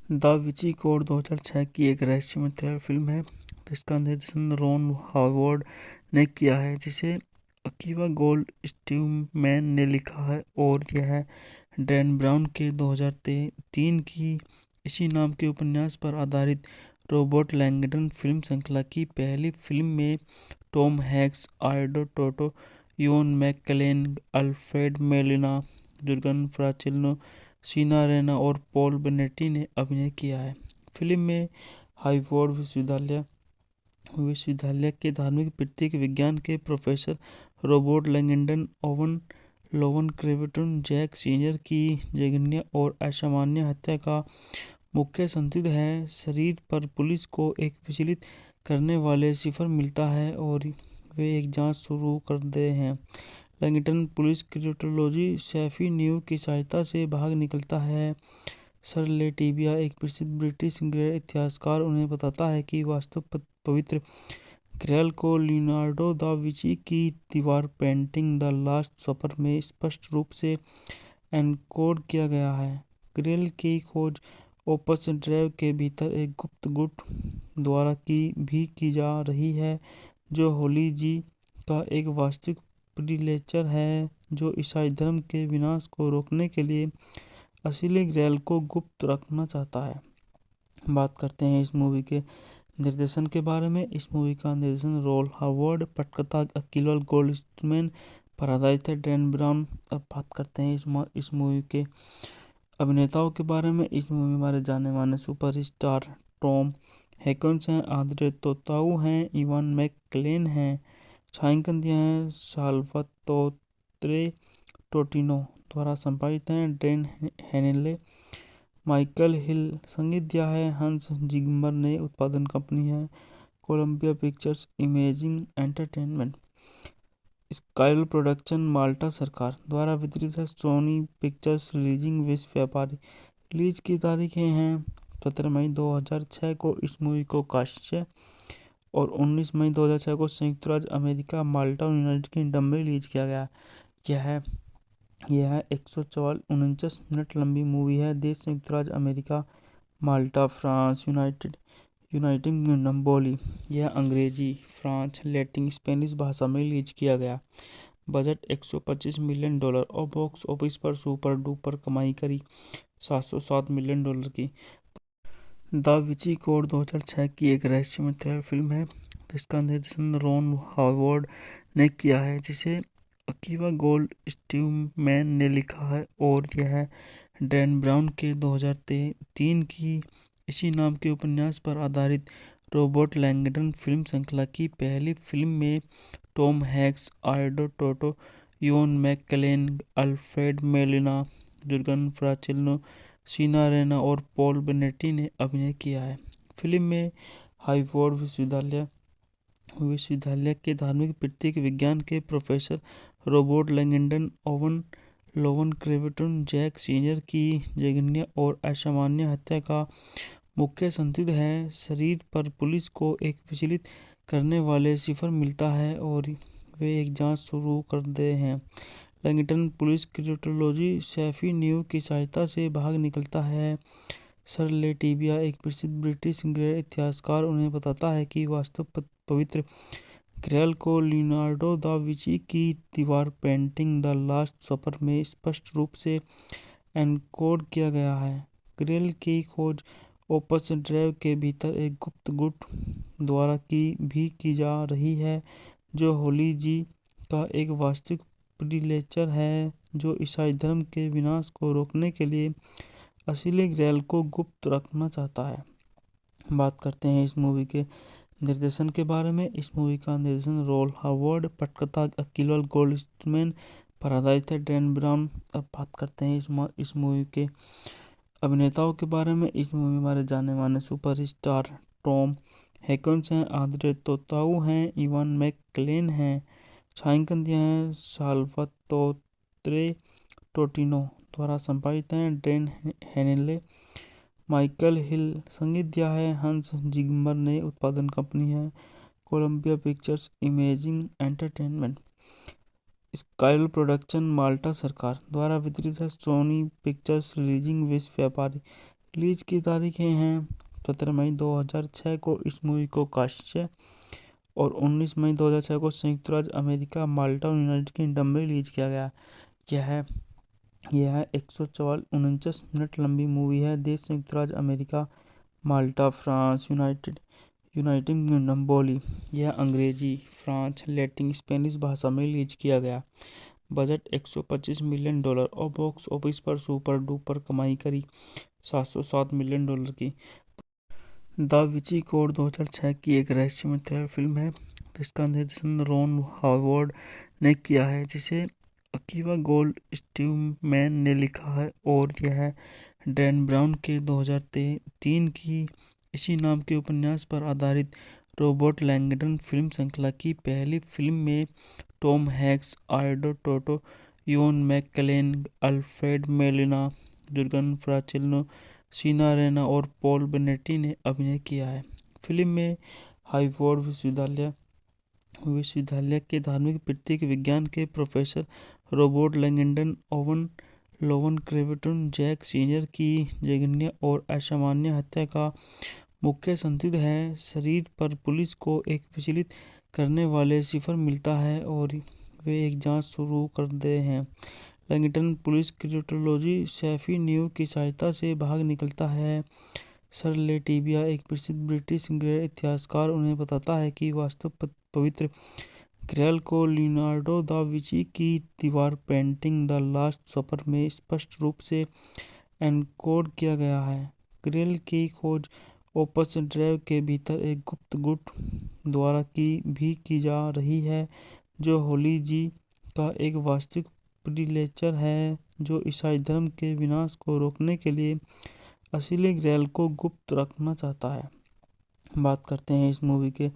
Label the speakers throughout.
Speaker 1: The Vinci code 2006 की एक रहस्यमय थ्रिलर फिल्म है जिसका निर्देशन रॉन हॉवर्ड ने किया है, जिसे अकीवा गोल्ड स्टीवमैन ने लिखा है और यह डैन ब्राउन के 2003 की इसी नाम के उपन्यास पर आधारित रॉबर्ट लैंगडन फिल्म श्रृंखला की पहली फिल्म में टॉम हैंक्स, आल्डो Tautou, Ian McKellen, Alfred Molina, Jurgen Prochnow, Jean Reno और पॉल बेनेटी ने अभिनय किया है। फिल्म में हार्वर्ड विश्वविद्यालय के धार्मिक प्रतीक विज्ञान के प्रोफेसर रॉबर्ट लैंगडन, ओवन लोवन क्रेवेटन, जैक सीनियर की जघन्य और असामान्य हत्या का मुख्य संदिग्ध है। शरीर पर पुलिस को एक विचलित करने वाले सिफर मिलता है और वे एक जांच शुरू करते हैं। Langdon police criminology Sophie Neveu की सहायता से भाग निकलता है। सर लेटिविया, एक प्रसिद्ध ब्रिटिश इतिहासकार, उन्हें बताता है कि वास्तव पवित्र ग्रैल को लियोनार्डो दा विंची की दीवार पेंटिंग द लास्ट सपर में स्पष्ट रूप से एनकोड किया गया है। ग्रैल की खोज ओपस ड्राइव के भीतर एक गुप्त गुट द्वारा की जा रही है, जो होली जी का एक वास्तविक प्रीलेचर है जो ईसाई धर्म के विनाश को रोकने के लिए असली ग्रैल को गुप्त रखना चाहता है। बात करते हैं इस मूवी के निर्देशन के बारे में। इस मूवी का निर्देशन रॉन हॉवर्ड, पटकथा अकीवा गोल्ड स्टीवमैन पर आधारित है, डैन ब्राउन। अब बात करते हैं इस मूवी के अभिनेताओं के बारे में। इस मूवी में हमारे जाने माने सुपरस्टार टॉम हैंक्स हैं, आंद्रे तोताऊ हैं, इवान मैककेलेन हैं। छायांकन दिया है साल्वातोरे टोटिनो द्वारा संपादित हैं, ड्रेन हेनेले, माइकल हिल। संगीत दिया है हंस जिमर ने। उत्पादन कंपनी है Columbia Pictures imaging entertainment. स्काइल production Malta सरकार द्वारा वितरित है। सोनी पिक्चर्स रिलीजिंग विश्व व्यापारी। रिलीज की तारीखें हैं 17 मई 2006 को इस मूवी को काश्य और 19 मई 2006 को संयुक्त राज्य अमेरिका, माल्टा और यूनाइटेड किंगडम में रिलीज किया गया। यह 149 मिनट लंबी मूवी है। देश संयुक्त राज्य अमेरिका, माल्टा, फ्रांस, यूनाइटेड किंगडम। बोली यह अंग्रेजी, फ्रांस, लैटिन, स्पेनिश भाषा में रिलीज किया गया। बजट $125 मिलियन और बॉक्स ऑफिस पर सुपर डुपर कमाई करी $707 मिलियन की। द विंची कोड 2006 की एक रहस्यमय थ्रिलर फिल्म है जिसका निर्देशन रॉन हॉवर्ड ने किया है, जिसे अकीवा गोल्ड स्टीवमैन ने लिखा है और यह डैन ब्राउन के 2003 की इसी नाम के उपन्यास पर आधारित रॉबर्ट लैंगडन फिल्म श्रृंखला की पहली फिल्म में टॉम हैंक्स, आल्डो Tautou, Ian McKellen, Alfred Molina, Jurgen Prochnow, Jean Reno और पॉल बेनेटी ने अभिनय किया है। फिल्म में हार्वर्ड विश्वविद्यालय के धार्मिक प्रतीक विज्ञान के प्रोफेसर रॉबर्ट लैंगडन, ओवन लोवन क्रेवेटन, जैक सीनियर की जघन्य और असामान्य हत्या का मुख्य संदिग्ध है। शरीर पर पुलिस को एक विचलित करने वाले सिफर मिलता है और वे एक जांच शुरू करते हैं। Langdon police criminology Sophie Neveu की सहायता से भाग निकलता है। सर लेटिविया, एक प्रसिद्ध ब्रिटिश इतिहासकार, उन्हें बताता है कि वास्तव पवित्र ग्रैल को लियोनार्डो दा विंची की दीवार पेंटिंग द लास्ट सपर में स्पष्ट रूप से एनकोड किया गया है। ग्रैल की खोज ओपस ड्राइव के भीतर एक गुप्त गुट द्वारा की जा रही है, जो होली जी का एक वास्तविक प्रीलेचर है जो ईसाई धर्म के विनाश को रोकने के लिए असली ग्रैल को गुप्त रखना चाहता है। बात करते हैं इस मूवी के निर्देशन के बारे में। इस मूवी का निर्देशन रॉन हॉवर्ड, पटकथा अकीवा गोल्ड स्टीवमैन पर आधारित है, डैन ब्राउन। अब बात करते हैं इस मूवी के अभिनेताओं के बारे में। इस मूवी में हमारे जाने माने सुपरस्टार टॉम हैंक्स हैं, आंद्रे तोताऊ हैं, इवान मैककेलेन हैं। छायांकन दिया है साल्वातोरे टोटिनो द्वारा संपादित हैं, ड्रेन हेनेले, माइकल हिल। संगीत दिया है हंस जिमर ने। उत्पादन कंपनी है Columbia Pictures imaging entertainment. स्काइल production Malta सरकार द्वारा वितरित है। सोनी पिक्चर्स रिलीजिंग विश्व व्यापारी। रिलीज की तारीखें हैं 17 मई 2006 को इस मूवी को कास्ट और 19 मई 2006 को संयुक्त राज्य अमेरिका, माल्टा और यूनाइटेड किंगडम में रिलीज किया गया। यह 149 मिनट लंबी मूवी है। देश संयुक्त राज्य अमेरिका, माल्टा, फ्रांस, यूनाइटेड किंगडम बोली। यह अंग्रेजी, फ्रांस, लैटिन, स्पेनिश भाषा में रिलीज किया गया। बजट $125 मिलियन और बॉक्स ऑफिस पर सुपर डुपर कमाई करी $707 मिलियन की। द विंची कोड 2006 की एक रहस्यमय थ्रिलर फिल्म है जिसका निर्देशन रॉन हॉवर्ड ने किया है, जिसे अकीवा गोल्ड स्टीवमैन ने लिखा है और यह डैन ब्राउन के 2003 की इसी नाम के उपन्यास पर आधारित रॉबर्ट लैंगडन फिल्म श्रृंखला की पहली फिल्म में टॉम हैंक्स, आर्डो टोटो, Ian McKellen, Alfred Molina, Jurgen Prochnow, Jean Reno और पॉल बेनेटी ने अभिनय किया है। फिल्म में हार्वर्ड विश्वविद्यालय के धार्मिक प्रतीक विज्ञान के professor Robert Langdon Lowen क्रेवेटन Jack senior की जघन्य और असामान्य हत्या का मुख्य संदिग्ध है। शरीर पर पुलिस को एक विचलित करने वाले सिफर मिलता है और वे एक जांच शुरू करते हैं। Langdon police criminology Sophie Neveu की सहायता से भाग निकलता है। सर लेटिविया, एक प्रसिद्ध ब्रिटिश गैर इतिहासकार, उन्हें बताता है कि वास्तव पवित्र ग्रैल को लियोनार्डो दा विंची की दीवार पेंटिंग द लास्ट सपर में स्पष्ट रूप से एनकोड किया गया है। ग्रैल की खोज ओपस ड्राइव के भीतर एक गुप्त गुट द्वारा की जा रही है, जो होली जी का एक वास्तविक प्रीलेचर है जो ईसाई धर्म के विनाश को रोकने के लिए असली ग्रैल को गुप्त रखना चाहता है। बात करते हैं इस मूवी के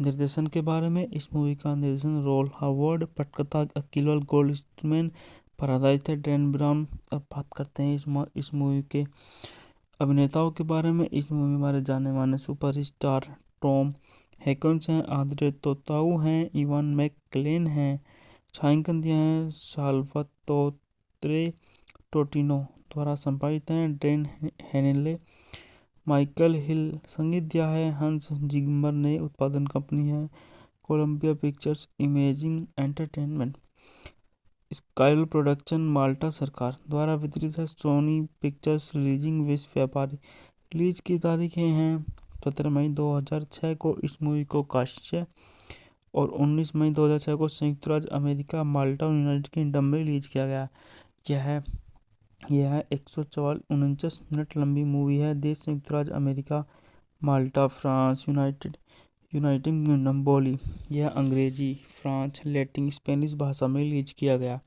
Speaker 1: निर्देशन के बारे में। इस मूवी का निर्देशन रॉन हॉवर्ड, पटकथा अकीवा गोल्ड स्टीवमैन पर आधारित है, डैन ब्राउन। अब बात करते हैं इस मूवी के अभिनेताओं के बारे में। इस मूवी में हमारे जाने माने सुपरस्टार टॉम हैंक्स हैं, आंद्रे तोताऊ हैं, इवान मैककेलेन हैं। छायांकन दिया है साल्वातोरे टोटिनो द्वारा संपादित है, ड्रेन हेनेले, माइकल हिल। संगीत दिया है हंस जिमर ने। उत्पादन कंपनी है Columbia Pictures imaging entertainment. स्काइल production Malta सरकार द्वारा वितरित है, सोनी पिक्चर्स रिलीजिंग विश्व व्यापारी। रिलीज की तारीखें हैं 17 मई 2006 को इस मूवी को कास्ट और 19 मई 2006 को संयुक्त राज्य अमेरिका, माल्टा और यूनाइटेड किंगडम में रिलीज किया गया। यह 149 मिनट लंबी मूवी है। देश संयुक्त राज्य अमेरिका, माल्टा, फ्रांस, यूनाइटेड किंगडम बोली। यह अंग्रेजी, फ्रांस, लैटिन, स्पेनिश भाषा में रिलीज किया गया।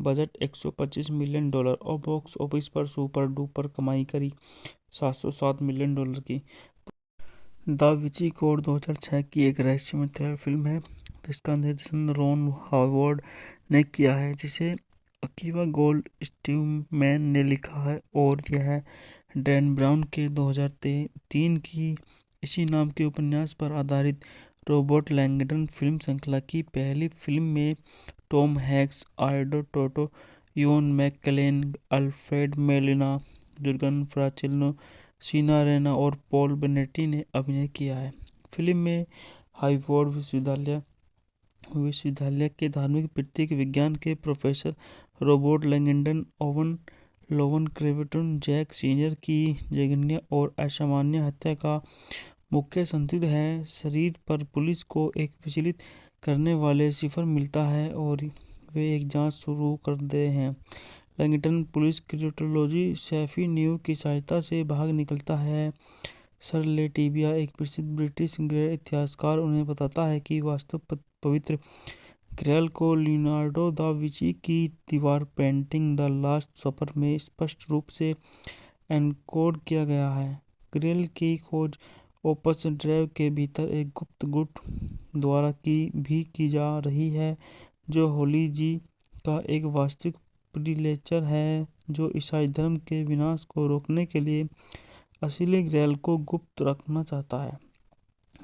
Speaker 1: बजट $125 मिलियन और बॉक्स ऑफिस पर सुपर डुपर कमाई करी $707 मिलियन की। द विंची कोड 2006 की एक रहस्यमय थ्रिलर फिल्म है जिसका निर्देशन रॉन हॉवर्ड ने किया है, जिसे अकीवा गोल्ड स्टीवमैन ने लिखा है और यह डैन ब्राउन के 2003 की इसी नाम के उपन्यास पर आधारित रॉबर्ट लैंगडन फिल्म श्रृंखला की पहली फिल्म में टॉम हैंक्स, आर्डो टोटो, Ian McKellen, Alfred Molina, Jurgen Prochnow, Jean Reno और पॉल बेनेटी ने अभिनय किया है। फिल्म में हार्वर्ड विश्वविद्यालय के धार्मिक प्रतीक विज्ञान के professor Robert Langdon Lowen क्रेवेटन Jack senior की जघन्य और असामान्य हत्या का मुख्य संदिग्ध है। शरीर पर पुलिस को एक विचलित करने वाले सिफर मिलता है और वे एक जांच शुरू करते हैं। Langdon police criminology Sophie Neveu की सहायता से भाग निकलता है। सर लेटिविया, एक प्रसिद्ध ब्रिटिश गैर इतिहासकार, उन्हें बताता है कि वास्तव पवित्र ग्रैल को लियोनार्डो दा विंची की दीवार पेंटिंग द लास्ट सपर में स्पष्ट रूप से एनकोड किया गया है। ग्रैल की खोज ओपस ड्राइव के भीतर एक गुप्त गुट द्वारा की जा रही है, जो होली जी का एक वास्तविक प्रीलेचर है जो ईसाई धर्म के विनाश को रोकने के लिए असली ग्रैल को गुप्त रखना चाहता है।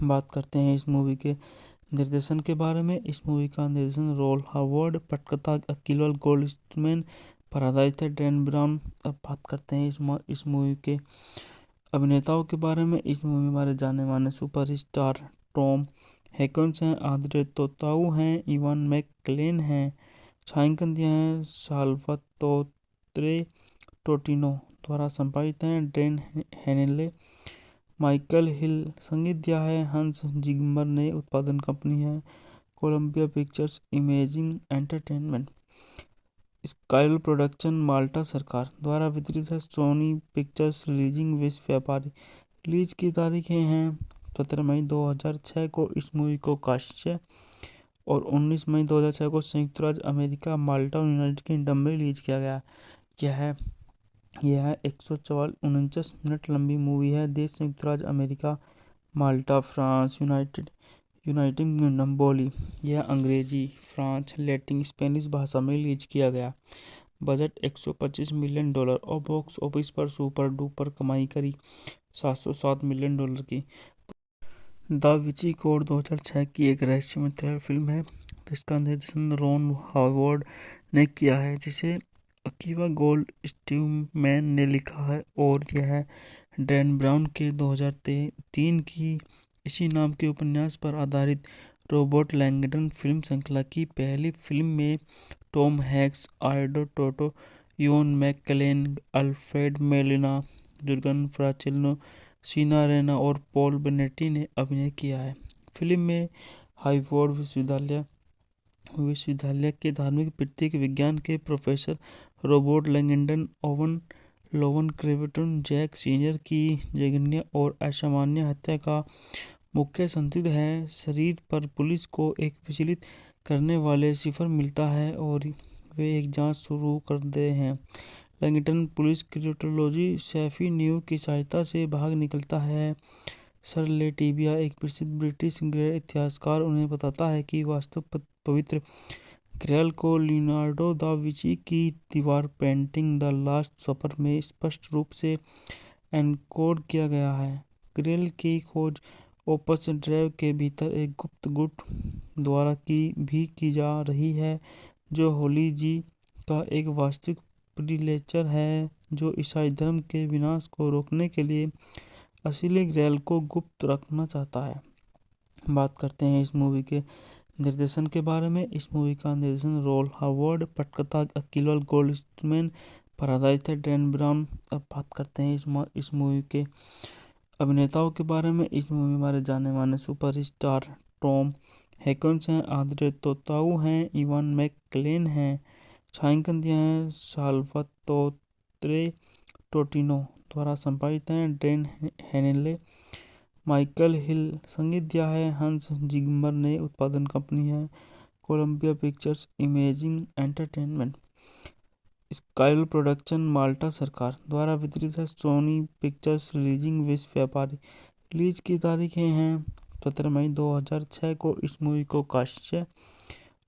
Speaker 1: बात करते हैं इस मूवी के निर्देशन के बारे में। इस मूवी का निर्देशन रॉन हॉवर्ड, पटकथा अकीवा गोल्ड स्टीवमैन पर आधारित है। Dan brown. अब बात करते हैं इस मूवी के अभिनेताओं के बारे में। इस मूवी में हमारे जाने माने सुपरस्टार टॉम हैंक्स हैं, आंद्रे तोताऊ हैं, इवान मैकलेन हैं, छायांकन दिया है साल्वातोरे टोटिनो द्वारा संपादित हैं, ड्रेन हेनेले, माइकल हिल संगीत दिया है, हंस जिम्मर ने उत्पादन कंपनी है, Columbia Pictures imaging entertainment, स्काइल production Malta सरकार द्वारा वितरित है, सोनी पिक्चर्स रिलीजिंग विश्व व्यापारी। रिलीज की तारीखें हैं 17 मई 2006 को इस मूवी को कास्ट और 19 मई 2006 को संयुक्त राज्य अमेरिका माल्टा और यूनाइटेड किंगडम में रिलीज किया गया। यह 149 मिनट लंबी मूवी है। देश संयुक्त राज्य अमेरिका, माल्टा, फ्रांस, यूनाइटेड किंगडम बोली। यह अंग्रेजी, फ्रांस, लैटिन, स्पेनिश भाषा में रिलीज किया गया। बजट $125 मिलियन और बॉक्स ऑफिस पर सुपर डुपर कमाई करी $707 मिलियन की। द विची कोड 2006 की एक रहस्यमय थ्रिलर फिल्म है जिसका निर्देशन रॉन हावर्ड ने किया है, जिसे अकीवा गोल्डस्टीनमैन ने लिखा है और यह डैन ब्राउन के 2003 की इसी नाम के उपन्यास पर आधारित रॉबर्ट लैंगडन फिल्म श्रृंखला की पहली फिल्म में टॉम हैंक्स, आर्डो Tautou, Ian McKellen, Alfred Molina, Jurgen Prochnow, Jean Reno और पॉल बेनेटी ने अभिनय किया है। फिल्म में हार्वर्ड विश्वविद्यालय के धार्मिक प्रतीक विज्ञान के professor Robert Langdon Lowen क्रेवेटन Jack senior की जघन्य और असामान्य हत्या का मुख्य संदिग्ध है। शरीर पर पुलिस को एक विचलित करने वाले सिफर मिलता है और वे एक जांच शुरू करते हैं। Langdon police criminology Sophie Neveu की सहायता से भाग निकलता है। सर लेटिविया, एक प्रसिद्ध ब्रिटिश गैर इतिहासकार, उन्हें बताता है कि वास्तव पवित्र ग्रैल को लियोनार्डो दा विंची की दीवार पेंटिंग द लास्ट सपर में स्पष्ट रूप से एनकोड किया गया है। ग्रैल की खोज ओपस ड्राइव के भीतर एक गुप्त गुट द्वारा की जा रही है, जो होली जी का एक वास्तविक प्रीलेचर है जो ईसाई धर्म के विनाश को रोकने के लिए असली ग्रैल को गुप्त रखना चाहता है। बात करते हैं इस मूवी के निर्देशन के बारे में। इस मूवी का निर्देशन रॉन हावर्ड, पटकथा अकीवा गोल्डस्टीनमैन पर आधारित है। Dan brown. अब बात करते हैं इस मूवी के अभिनेताओं के बारे में। इस मूवी में हमारे जाने माने सुपरस्टार टॉम हैंक्स हैं, आंद्रे तोताऊ हैं, इवान मैकलेन हैं, छायांकन दिया है साल्वातोरे टोटिनो द्वारा संपादित हैं, ड्रेन हेनेले, माइकल हिल संगीत दिया है, हंस जिम्मर ने उत्पादन कंपनी है, Columbia Pictures imaging entertainment, स्काइल production Malta सरकार द्वारा वितरित है, सोनी पिक्चर्स रिलीजिंग विश्व व्यापारी। रिलीज की तारीखें हैं 17 मई 2006 को इस मूवी को कास्ट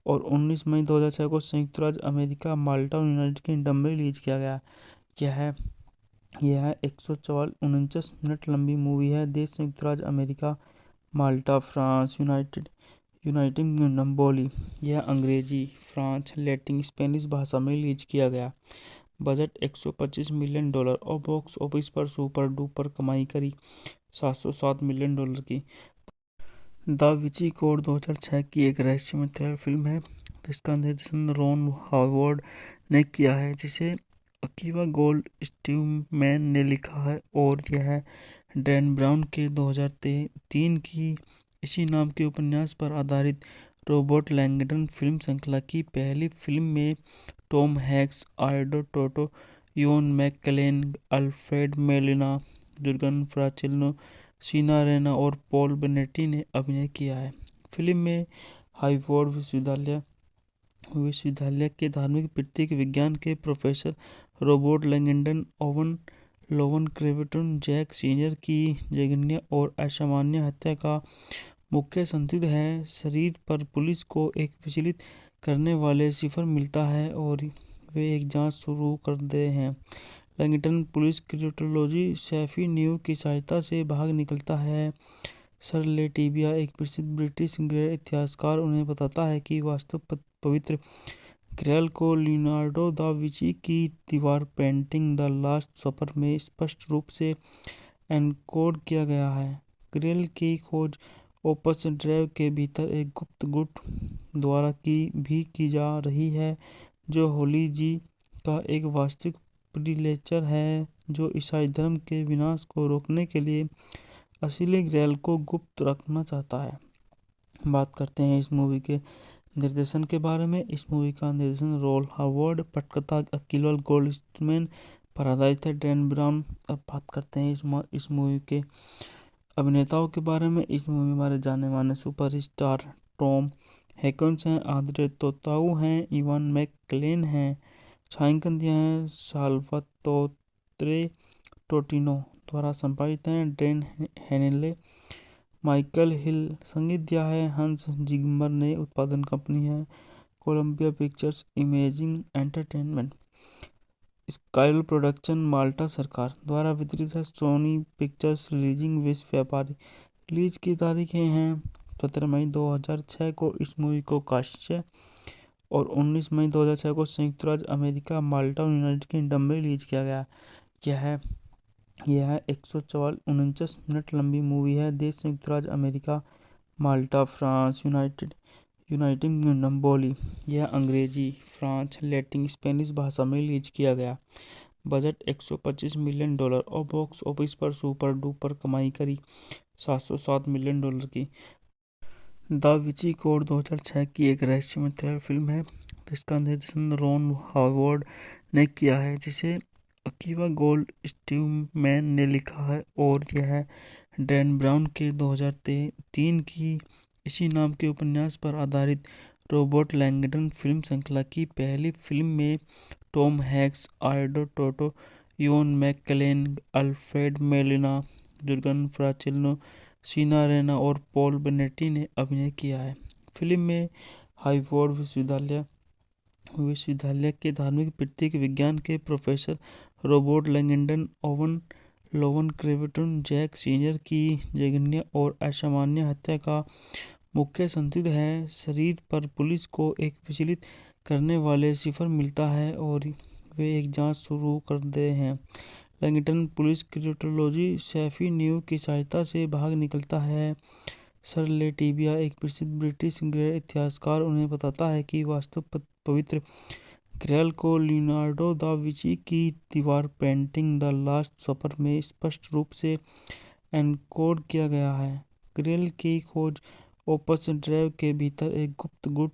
Speaker 1: और 19 मई 2006 को संयुक्त राज्य अमेरिका, माल्टा और यूनाइटेड किंगडम में रिलीज किया गया। यह 149 मिनट लंबी मूवी है। देश संयुक्त राज्य अमेरिका, माल्टा, फ्रांस, यूनाइटेड किंगडम बोली। यह अंग्रेजी, फ्रांस, लैटिन, स्पेनिश भाषा में रिलीज किया गया। बजट $125 मिलियन और बॉक्स ऑफिस पर सुपर डुपर कमाई करी $707 मिलियन की। द विची कोड 2006 की एक रहस्यमय थ्रिलर फिल्म है जिसका निर्देशन रॉन हावर्ड ने किया है, जिसे अकीवा गोल्डस्टीनमैन ने लिखा है और यह डैन ब्राउन के 2003 की इसी नाम के उपन्यास पर आधारित रॉबर्ट लैंगडन फिल्म श्रृंखला की पहली फिल्म में टॉम हैंक्स, आर्डो Tautou, Ian McKellen, Alfred Molina, Jurgen Prochnow, Jean Reno और पॉल बेनेटी ने अभिनय किया है। फिल्म में हार्वर्ड विश्वविद्यालय के धार्मिक प्रतीक विज्ञान के professor Robert Langdon Lowen क्रेवेटन Jack senior की जघन्य और असामान्य हत्या का मुख्य संदिग्ध है। शरीर पर पुलिस को एक विचलित करने वाले सिफर मिलता है और वे एक जांच शुरू करते हैं। Langdon police criminology Sophie Neveu की सहायता से भाग निकलता है। सर लेटिविया, एक प्रसिद्ध ब्रिटिश गैर इतिहासकार, उन्हें बताता है कि वास्तव पवित्र क्रेल को लियोनार्डो दा विंची की दीवार पेंटिंग द लास्ट सपर में स्पष्ट रूप से एनकोड किया गया है। क्रेल की खोज ओपस ड्राइव के भीतर एक गुप्त गुट द्वारा की जा रही है, जो होली जी का एक वास्तविक प्रीलेचर है जो ईसाई धर्म के विनाश को रोकने के लिए असली ग्रैल को गुप्त रखना चाहता है। बात करते हैं इस मूवी के निर्देशन के बारे में। इस मूवी का निर्देशन रोल हावर्ड, पटकथा अकील गोल्डस्मैन पर आधारित है, डैन ब्राउन। अब बात करते हैं इस मूवी के अभिनेताओं के बारे में। इस मूवी में हमारे जाने माने सुपरस्टार टॉम हैंक्स हैं, आंद्रे तोताऊ हैं, इवान मैकलेन हैं। छायांकन दिया है साल्वातोरे टोटिनो द्वारा संपादित हैं, ड्रेन हेनेले, माइकल हिल। संगीत दिया है हंस जिगमर ने। उत्पादन कंपनी है Columbia Pictures imaging entertainment. स्काइल production Malta सरकार द्वारा वितरित है, सोनी पिक्चर्स रिलीजिंग विश्व व्यापारी। रिलीज की तारीखें हैं 17 मई 2006 को इस मूवी को काश्य और 19 मई 2006 को संयुक्त राज्य अमेरिका माल्टा और यूनाइटेड किंगडम में रिलीज किया गया। यह 149 मिनट लंबी मूवी है। देश संयुक्त राज्य अमेरिका, माल्टा, फ्रांस, यूनाइटेड किंगडम बोली। यह अंग्रेजी, फ्रांस, लैटिन, स्पेनिश भाषा में रिलीज किया गया। बजट $125 मिलियन और बॉक्स ऑफिस पर सुपर डुपर कमाई करी $707 मिलियन की। द विंची कोड 2006 की एक रहस्यमय थ्रिलर फिल्म है जिसका निर्देशन रोन हावर्ड ने किया है, जिसे अकीवा गोल्डस्मैन ने लिखा है और यह डैन ब्राउन के 2003 की इसी नाम के उपन्यास पर आधारित रॉबर्ट लैंगडन फिल्म श्रृंखला की पहली फिल्म में टॉम हैंक्स, आल्डो Tautou, Ian McKellen, Alfred Molina, Jurgen Prochnow, Jean Reno और पॉल बेनेटी ने अभिनय किया है। फिल्म में हार्वर्ड विश्वविद्यालय के धार्मिक प्रतीक विज्ञान के प्रोफेसर रॉबर्ट लैंगडन ओवन लोवन क्रेविटन जैक सीनियर की जघन्य और असामान्य हत्या का मुख्य संदिग्ध है। शरीर पर पुलिस को एक विचलित करने वाले सिफर मिलता है और वे एक जांच शुरू करते हैं। Langdon police criminology Sophie Neveu की सहायता से भाग निकलता है। सर लेटिविया, एक प्रसिद्ध ब्रिटिश गैर इतिहासकार, उन्हें बताता है कि वास्तव पवित्र ग्रैल को लियोनार्डो दा विंची की दीवार पेंटिंग द लास्ट सपर में स्पष्ट रूप से एनकोड किया गया है। ग्रैल की खोज ओपस ड्राइव के भीतर एक गुप्त गुट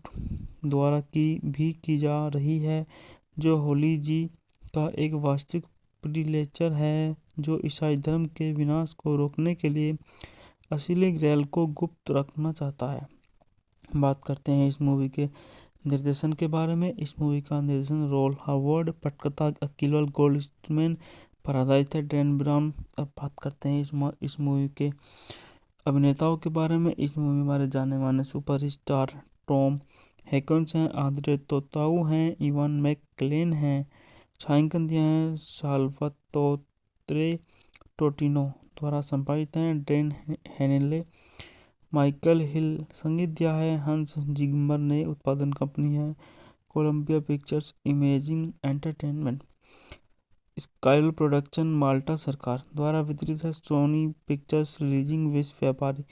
Speaker 1: द्वारा की जा रही है, जो होली जी का एक वास्तविक प्रीलेचर है जो ईसाई धर्म के विनाश को रोकने के लिए असली ग्रैल को गुप्त रखना चाहता है। बात करते हैं इस मूवी के निर्देशन के बारे में। इस मूवी का निर्देशन रोल हावर्ड, पटकथा अकील गोल्डस्मैन पर आधारित है, डैन ब्राउन। अब बात करते हैं इस मूवी के अभिनेताओं के बारे में। इस मूवी में हमारे जाने माने सुपरस्टार टॉम हैंक्स हैं, आंद्रे तोताऊ हैं, इवान मैकलेन हैं। छायांकन दिया है साल्वातोरे टोटिनो द्वारा संपादित हैं, ड्रेन हेनेले, माइकल हिल। संगीत दिया है हंस जिगमर ने। उत्पादन कंपनी है Columbia Pictures imaging entertainment. स्काइल production Malta सरकार द्वारा वितरित है, सोनी पिक्चर्स रिलीजिंग विश्व व्यापारी।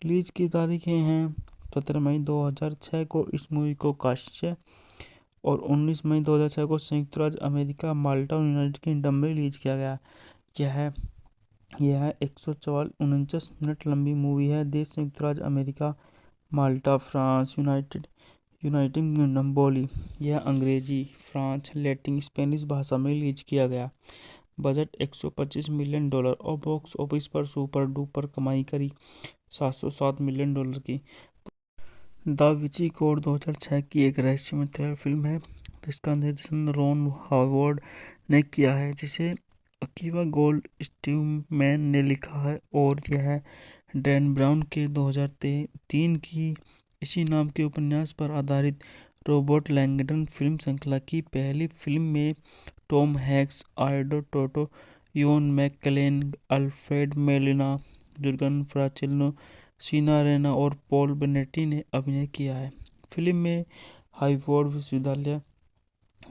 Speaker 1: रिलीज की तारीखें हैं 17 मई 2006 को इस मूवी को काश्य और 19 मई 2006 को संयुक्त राज्य अमेरिका, माल्टा और यूनाइटेड किंगडम में रिलीज किया गया। यह 149 मिनट लंबी मूवी है। देश संयुक्त राज्य अमेरिका, माल्टा, फ्रांस, यूनाइटेड किंगडम बोली। यह अंग्रेजी, फ्रांस, लैटिन, स्पेनिश भाषा में रिलीज किया गया। बजट $125 मिलियन और बॉक्स ऑफिस पर सुपर डुपर कमाई करी $707 मिलियन की। द विंची कोड 2006 की एक रहस्यमय थ्रिलर फिल्म है जिसका निर्देशन रोन हावर्ड ने किया है, जिसे अकीवा गोल्डस्मैन ने लिखा है और यह डैन ब्राउन के 2003 की इसी नाम के उपन्यास पर आधारित रॉबर्ट लैंगडन फिल्म श्रृंखला की पहली फिल्म में टॉम हैंक्स, आल्डो Tautou, Ian McKellen, Alfred Molina, Jurgen Prochnow, Jean Reno और पॉल बेनेटी ने अभिनय किया है। फिल्म में हार्वर्ड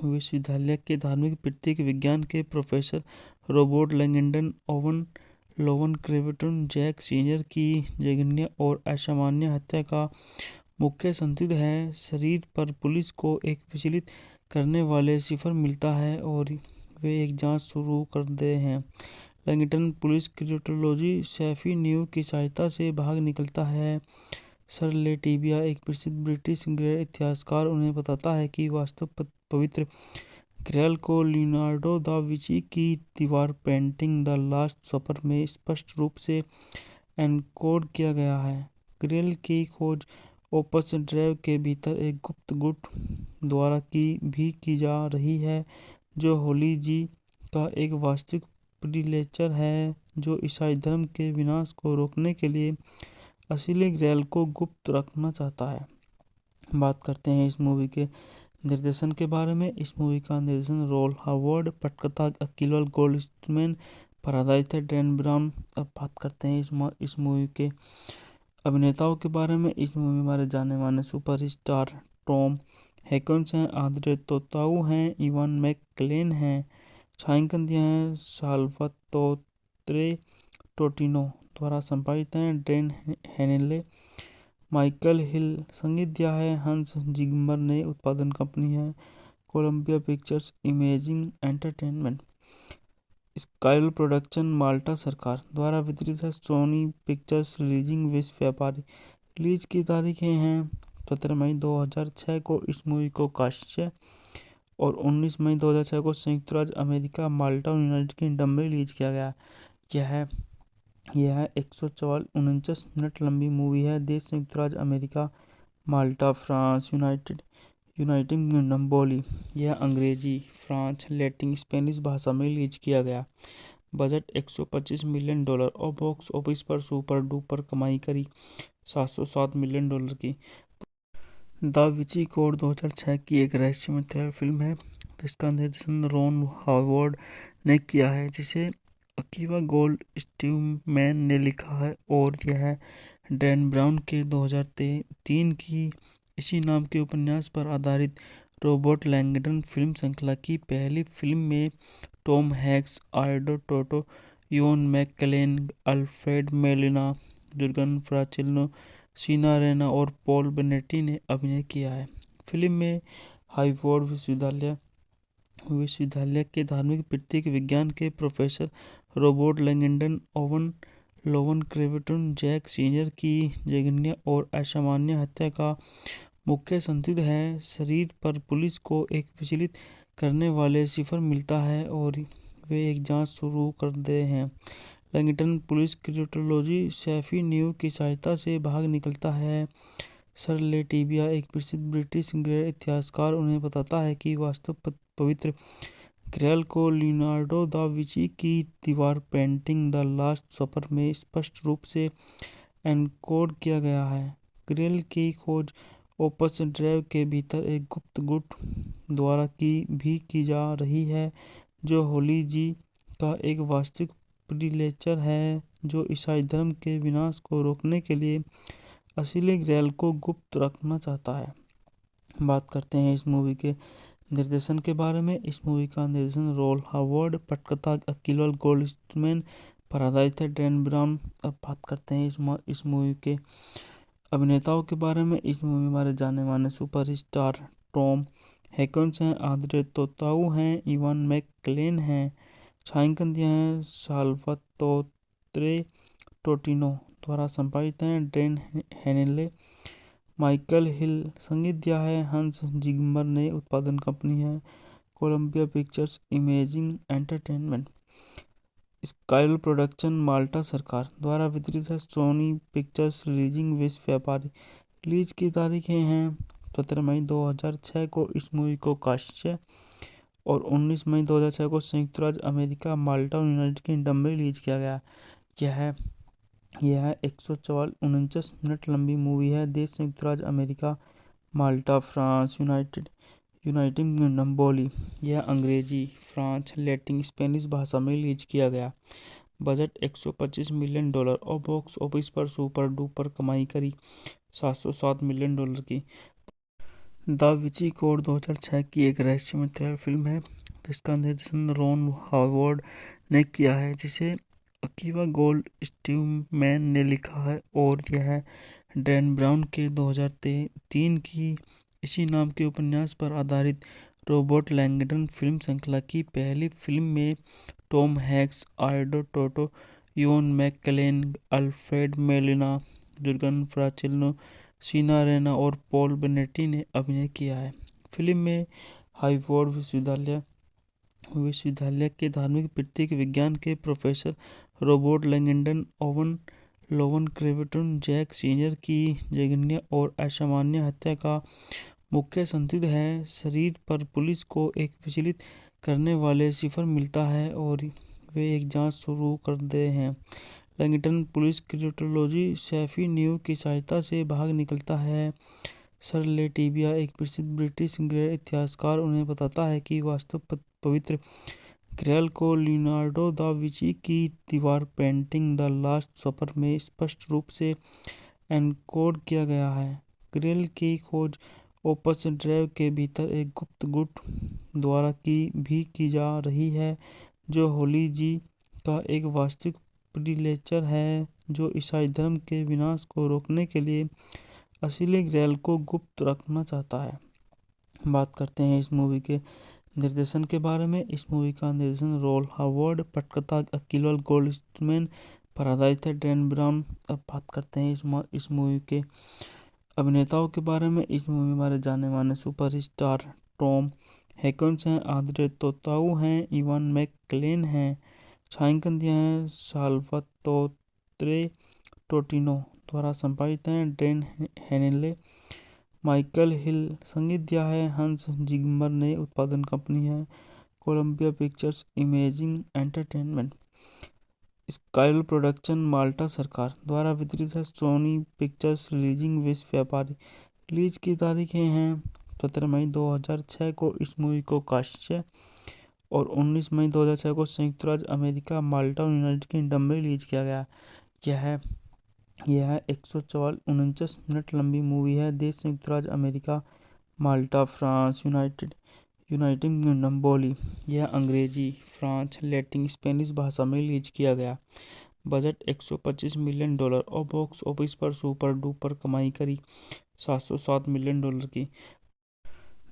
Speaker 1: विश्वविद्यालय के धार्मिक प्रतीक विज्ञान के प्रोफेसर रॉबर्ट लैंगडन ओवन लोवन क्रेवेटन जैक सीनियर की जघन्य और असामान्य हत्या का मुख्य संदिग्ध है। शरीर पर पुलिस को एक विचलित करने वाले सिफर मिलता है और वे एक जांच शुरू करते हैं। Langdon police criminology Sophie Neveu की सहायता से भाग निकलता है। सर लेटिविया, एक प्रसिद्ध ब्रिटिश गैर इतिहासकार, उन्हें बताता है कि वास्तव पवित्र ग्रैल को लियोनार्डो दा विंची की दीवार पेंटिंग द लास्ट सपर में स्पष्ट रूप से एनकोड किया गया है। ग्रैल की खोज ओपस ड्राइव के भीतर एक गुप्त गुट द्वारा की जा रही है, जो होली जी का एक वास्तविक प्रीलेचर है, जो ईसाई धर्म के विनाश को रोकने के लिए असली ग्रैल को गुप्त रखना चाहता है। बात करते हैं इस मूवी के निर्देशन के बारे में। इस मूवी का निर्देशन रोल हावर्ड, पटकथा अकील गोल्डस्मैन, परादाइथ है डैन ब्राउन। अब बात करते हैं इस मूवी के अभिनेताओं के बारे में। इस मूवी में हमारे जाने माने सुपरस्टार टॉम हैंक्स हैं, आंद्रे तोताऊ हैं, इवान मैकलेन हैं। छायांकन दिया है साल्वातोरे टोटिनो द्वारा संपादित हैं, ड्रेन हेनेले, माइकल हिल। संगीत दिया है हंस जिम्मर ने। उत्पादन कंपनी है Columbia Pictures imaging entertainment. स्काइल production Malta सरकार द्वारा वितरित है, सोनी पिक्चर्स रिलीजिंग विश्व व्यापारी। रिलीज की तारीखें हैं 17 मई 2006 को इस मूवी को काश्य और 19 मई 2006 को संयुक्त राज्य अमेरिका माल्टा और यूनाइटेड किंगडम में रिलीज किया गया। यह 149 मिनट लंबी मूवी है। देश संयुक्त राज्य अमेरिका, माल्टा, फ्रांस, यूनाइटेड किंगडम। बोली यह अंग्रेजी, फ्रांस, लैटिन, स्पेनिश भाषा में रिलीज किया गया। बजट $125 मिलियन और बॉक्स ऑफिस पर सुपर डुपर कमाई करी $707 मिलियन की। द विंची कोड 2006 की एक रहस्यमय थ्रिलर फिल्म है जिसका निर्देशन रॉन हावर्ड ने किया है, जिसे अकीवा गोल्डस्मैन ने लिखा है, और यह डैन ब्राउन के 2003 की इसी नाम के उपन्यास पर आधारित रॉबर्ट लैंगडन फिल्म श्रृंखला की पहली फिल्म में टॉम हैंक्स, आल्डो Tautou, Ian McKellen, Alfred Molina, Jurgen Prochnow, Jean Reno और पॉल बेनेटी ने अभिनय किया है। फिल्म में हार्वर्ड विश्वविद्यालय के धार्मिक प्रतीक विज्ञान के प्रोफेसर रॉबर्ट लैंगडन ओवन लोवन क्रेवेटन जैक सीनियर की जघन्य और असामान्य हत्या का मुख्य संदिग्ध है। शरीर पर पुलिस को एक विचलित करने वाले सिफर मिलता है और वे एक जांच शुरू करते हैं। Langdon police criminology Sophie Neveu की सहायता से भाग निकलता है। सर लेटिविया, एक प्रसिद्ध ब्रिटिश गैर इतिहासकार, उन्हें बताता है कि वास्तव पवित्र ग्रैल को लियोनार्डो दा विंची की दीवार पेंटिंग द लास्ट सपर में स्पष्ट रूप से एनकोड किया गया है। ग्रैल की खोज ओपस ड्राइव के भीतर एक गुप्त गुट द्वारा की जा रही है, जो होली जी का एक वास्तविक प्रीलेचर है, जो ईसाई धर्म के विनाश को रोकने के लिए असली ग्रैल को गुप्त रखना चाहता है। बात करते हैं इस मूवी के निर्देशन के बारे में। इस मूवी का निर्देशन रोल हावर्ड, पटकथा अकील गोल्डस्मैन, परादाइथ है डैन ब्राउन। अब बात करते हैं इस मूवी के अभिनेताओं के बारे में। इस मूवी में हमारे जाने माने सुपरस्टार टॉम हैंक्स हैं, आंद्रे तोताऊ हैं, इवान मैकलेन हैं। छायांकन दिया है साल्वातोरे टोटिनो द्वारा संपादित हैं, ड्रेन हेनेले, माइकल हिल। संगीत दिया है हंस जिम्मर ने। उत्पादन कंपनी है Columbia Pictures imaging entertainment. स्काइल production Malta सरकार द्वारा वितरित है, सोनी पिक्चर्स रिलीजिंग विश्व व्यापारी। रिलीज की तारीखें हैं 17 मई 2006 को इस मूवी को काश्य और 19 मई 2006 को संयुक्त राज्य अमेरिका माल्टा और यूनाइटेड किंगडम में रिलीज किया गया। यह 149 मिनट लंबी मूवी है। देश संयुक्त राज्य अमेरिका, माल्टा, फ्रांस, यूनाइटेड किंगडम। बोली यह अंग्रेजी, फ्रांस, लैटिन, स्पेनिश भाषा में रिलीज किया गया। बजट $125 मिलियन और बॉक्स ऑफिस पर सुपर डुपर कमाई करी $707 मिलियन की। द विंची कोड 2006 की एक रहस्यमय थ्रिलर फिल्म है जिसका निर्देशन रॉन हॉवर्ड ने किया है, जिसे अकीवा गोल्ड स्टीवमैन ने लिखा है, और यह डैन ब्राउन के 2003 की इसी नाम के उपन्यास पर आधारित रॉबर्ट लैंगडन फिल्म श्रृंखला की पहली फिल्म में टॉम हैंक्स, आल्डो Tautou, Ian McKellen, Alfred Molina, Jurgen Prochnow, Jean Reno और पॉल बेनेटी ने अभिनय किया है। फिल्म में हार्वर्ड विश्वविद्यालय के धार्मिक प्रतीक विज्ञान के प्रोफेसर रॉबर्ट लैंगडन ओवन लोवन क्रेवेटन जैक सीनियर की जघन्य और असामान्य हत्या का मुख्य संदिग्ध है। शरीर पर पुलिस को एक विचलित करने वाले सिफर मिलता है और वे एक जांच शुरू करते हैं। Langdon police criminology Sophie Neveu की सहायता से भाग निकलता है। सर लेटिविया, एक प्रसिद्ध ब्रिटिश गैर इतिहासकार, उन्हें बताता है कि वास्तव पवित्र ग्रैल को लियोनार्डो दा विंची की दीवार पेंटिंग द लास्ट सपर में स्पष्ट रूप से एनकोड किया गया है। ग्रैल की खोज ओपस ड्राइव के भीतर एक गुप्त गुट द्वारा की जा रही है, जो होली जी का एक वास्तविक प्रीलेचर है जो ईसाई धर्म के विनाश को रोकने के लिए असली ग्रैल को गुप्त रखना चाहता है। बात करते हैं इस मूवी के निर्देशन के बारे में। इस मूवी का निर्देशन रॉन हॉवर्ड, पटकथा अकीवा गोल्डस्टीवमैन पर आधारित है, डैन ब्राउन। अब बात करते हैं इस मूवी के अभिनेताओं के बारे में। इस मूवी में हमारे जाने माने सुपरस्टार टॉम हैंक्स हैं, आंद्रे तोताऊ हैं, इवान मैककेलेन हैं। छायांकन दिया है साल्वातोरे टोटिनो द्वारा संपादित है, डैन हेनेले, माइकल हिल। संगीत दिया है हंस जिमर ने। उत्पादन कंपनी है Columbia Pictures imaging entertainment. Sky production Malta सरकार द्वारा वितरित है, सोनी पिक्चर्स रिलीजिंग विश्व व्यापारी। रिलीज की तारीखें हैं 17 मई 2006 को इस मूवी को काश्य और 19 मई 2006 को संयुक्त राज्य अमेरिका माल्टा और यूनाइटेड किंगडम में रिलीज किया गया। यह 149 मिनट लंबी मूवी है। देश संयुक्त राज्य अमेरिका, माल्टा, फ्रांस, यूनाइटेड किंगडम। बोली यह अंग्रेजी, फ्रांस, लैटिन, स्पेनिश भाषा में रिलीज किया गया। बजट $125 मिलियन और बॉक्स ऑफिस पर सुपर डुपर कमाई करी $707 मिलियन की।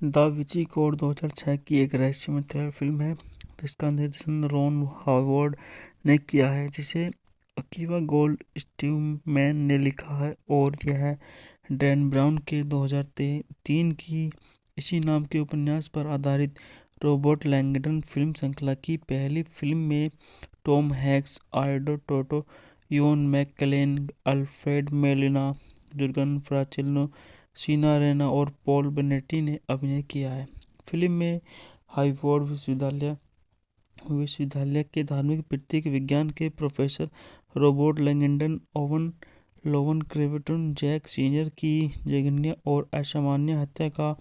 Speaker 1: द विंची कोड 2006 की एक रहस्यमय थ्रिलर फिल्म है जिसका निर्देशन रॉन हॉवर्ड ने किया है, जिसे अकीवा गोल्ड स्टीवमैन ने लिखा है, और यह डैन ब्राउन के 2003 की इसी नाम के उपन्यास पर आधारित रॉबर्ट लैंगडन फिल्म श्रृंखला की पहली फिल्म में टॉम हैंक्स, आल्डो Tautou, Ian McKellen, Alfred Molina, Jurgen Prochnow, Jean Reno और पॉल बेनेटी ने अभिनय किया है। फिल्म में हार्वर्ड विश्वविद्यालय के धार्मिक प्रतीक विज्ञान के प्रोफेसर रॉबर्ट लैंगडन ओवन लोवन क्रेवेटन जैक सीनियर की जघन्य और असामान्य हत्या का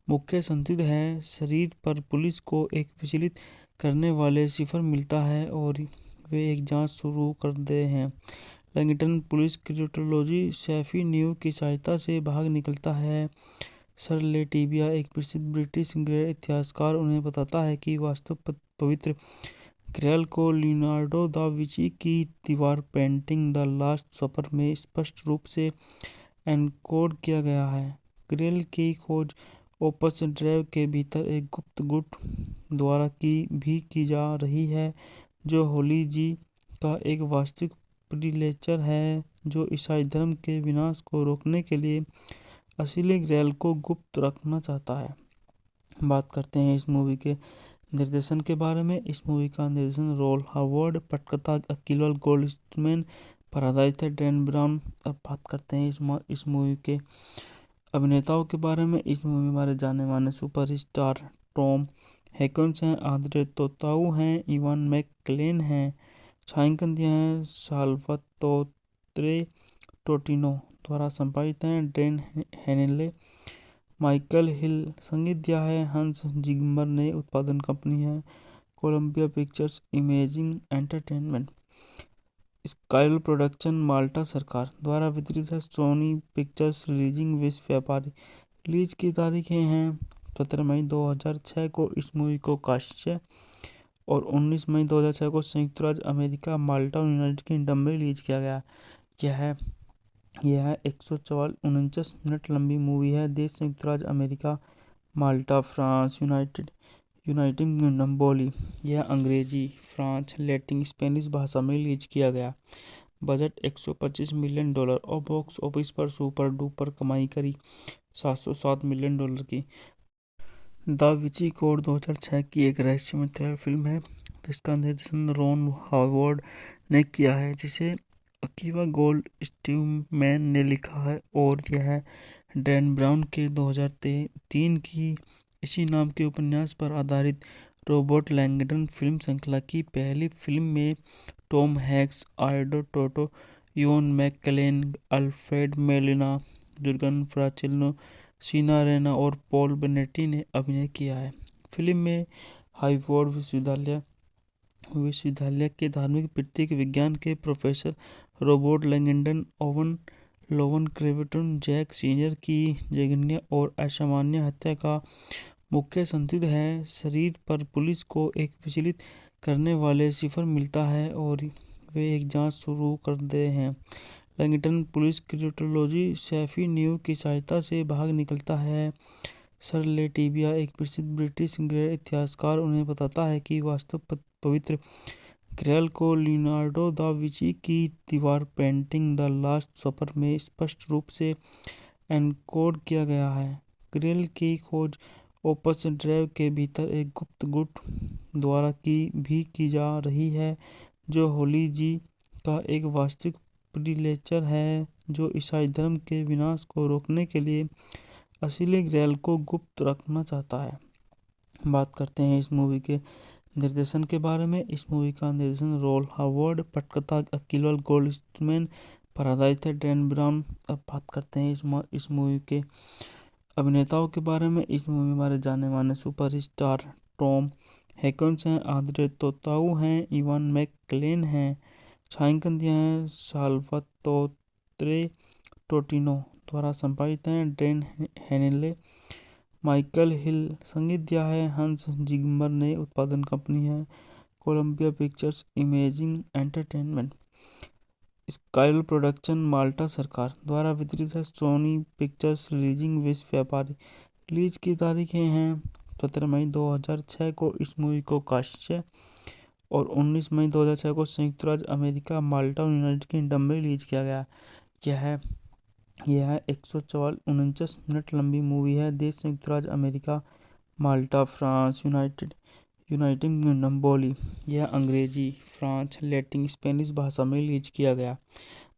Speaker 1: मुख्य संदिग्ध है। शरीर पर पुलिस को एक विचलित करने वाले सिफर मिलता है और वे एक जांच शुरू करते हैं। Langdon police criminology Sophie Neveu की सहायता से भाग निकलता है। सर लेटिविया, एक प्रसिद्ध ब्रिटिश गैर इतिहासकार, उन्हें बताता है कि वास्तव पवित्र ग्रैल को लियोनार्डो दा विंची की दीवार पेंटिंग द लास्ट सपर में स्पष्ट रूप से एनकोड किया गया है। ग्रैल की खोज ओपस ड्राइव के भीतर एक गुप्त गुट द्वारा की जा रही है, जो होली जी का एक वास्तविक प्रीलेचर है जो ईसाई धर्म के विनाश को रोकने के लिए असली ग्रैल को गुप्त रखना चाहता है। बात करते हैं इस मूवी के निर्देशन के बारे में। इस मूवी का निर्देशन रॉन हॉवर्ड, पटकथा अकीवा गोल्डस्टीवमैन पर आधारित है, डैन ब्राउन। अब बात करते हैं इस मूवी के अभिनेताओं के बारे में। इस मूवी में हमारे जाने माने सुपरस्टार टॉम हैंक्स हैं, आंद्रे तोताऊ हैं, इवान मैककेलेन हैं। छायांकन दिया है साल्वातोरे टोटिनो द्वारा संपादित है, डैन हेनेले, माइकल हिल। संगीत दिया है हंस जिमर ने। उत्पादन कंपनी है Columbia Pictures imaging entertainment. Sky production Malta सरकार द्वारा वितरित है, सोनी पिक्चर्स रिलीजिंग विश्व व्यापारी। रिलीज की तारीखें हैं 17 मई 2006 को इस मूवी को कास्ट और 19 मई 2006 को संयुक्त राज्य अमेरिका, माल्टा और यूनाइटेड किंगडम में रिलीज किया गया। यह 149 मिनट लंबी मूवी है। देश संयुक्त राज्य अमेरिका, माल्टा, फ्रांस, यूनाइटेड किंगडम बोली। यह अंग्रेजी, फ्रांस, लैटिन, स्पेनिश भाषा में रिलीज किया गया। बजट $125 मिलियन और बॉक्स ऑफिस पर सुपर डुपर कमाई करी $707 मिलियन की। द विंची कोड 2006 की एक रहस्यमय थ्रिलर फिल्म है जिसका निर्देशन रॉन हॉवर्ड ने किया है, जिसे अकीवा गोल्डस्टीन ने लिखा है और यह डैन ब्राउन के 2003 की इसी नाम के उपन्यास पर आधारित रॉबर्ट लैंगडन फिल्म श्रृंखला की पहली फिल्म में टॉम हैंक्स, आर्डो टोटो, Ian McKellen, Alfred Molina, Jurgen Prochnow, Jean Reno और पॉल बेनेटी ने अभिनय किया है। फिल्म में हार्वर्ड विश्वविद्यालय के धार्मिक प्रतीक विज्ञान के professor Robert Langdon Lowen क्रेवेटन Jack senior की जघन्य और असामान्य हत्या का मुख्य संदिग्ध है। शरीर पर पुलिस को एक विचलित करने वाले सिफर मिलता है और वे एक जांच शुरू करते हैं। Langdon police criminology Sophie Neveu की सहायता से भाग निकलता है। सर लेटिविया, एक प्रसिद्ध ब्रिटिश गैर इतिहासकार, उन्हें बताता है कि वास्तव पवित्र ग्रेल को लियोनार्डो दा विंची की दीवार पेंटिंग द लास्ट सपर में स्पष्ट रूप से एनकोड किया गया है। ग्रेल की खोज ओपस ड्राइव के भीतर एक गुप्त गुट द्वारा की जा रही है, जो होली जी का एक वास्तविक प्रीलेचर है जो ईसाई धर्म के विनाश को रोकने के लिए असली ग्रेल को गुप्त रखना चाहता है। बात करते हैं इस मूवी के निर्देशन के बारे में। इस मूवी का निर्देशन रॉन हॉवर्ड, पटकथा अकीवा गोल्डस्टीन पर आधारित है, डैन ब्राउन। अब बात करते हैं इस मूवी के अभिनेताओं के बारे में। इस मूवी में हमारे जाने माने सुपरस्टार टॉम हैंक्स हैं, आंद्रे तोताऊ हैं, इवान मैककेलेन हैं। छायांकन दिया है साल्वातोरे टोटिनो द्वारा संपादित हैं, ड्रेन हेनेले, माइकल हिल। संगीत दिया है हंस जिम्मर ने। उत्पादन कंपनी है Columbia Pictures imaging entertainment. स्काइल production Malta सरकार द्वारा वितरित है, सोनी पिक्चर्स रिलीजिंग विश्व व्यापारी। रिलीज की तारीखें हैं 17 मई 2006 को इस मूवी को कास्ट और 19 मई 2006 को संयुक्त राज्य अमेरिका, माल्टा और यूनाइटेड किंगडम में रिलीज किया गया। यह 149 मिनट लंबी मूवी है। देश संयुक्त राज्य अमेरिका, माल्टा, फ्रांस, यूनाइटेड किंगडम बोली। यह अंग्रेजी, फ्रांस, लैटिन, स्पेनिश भाषा में रिलीज किया गया।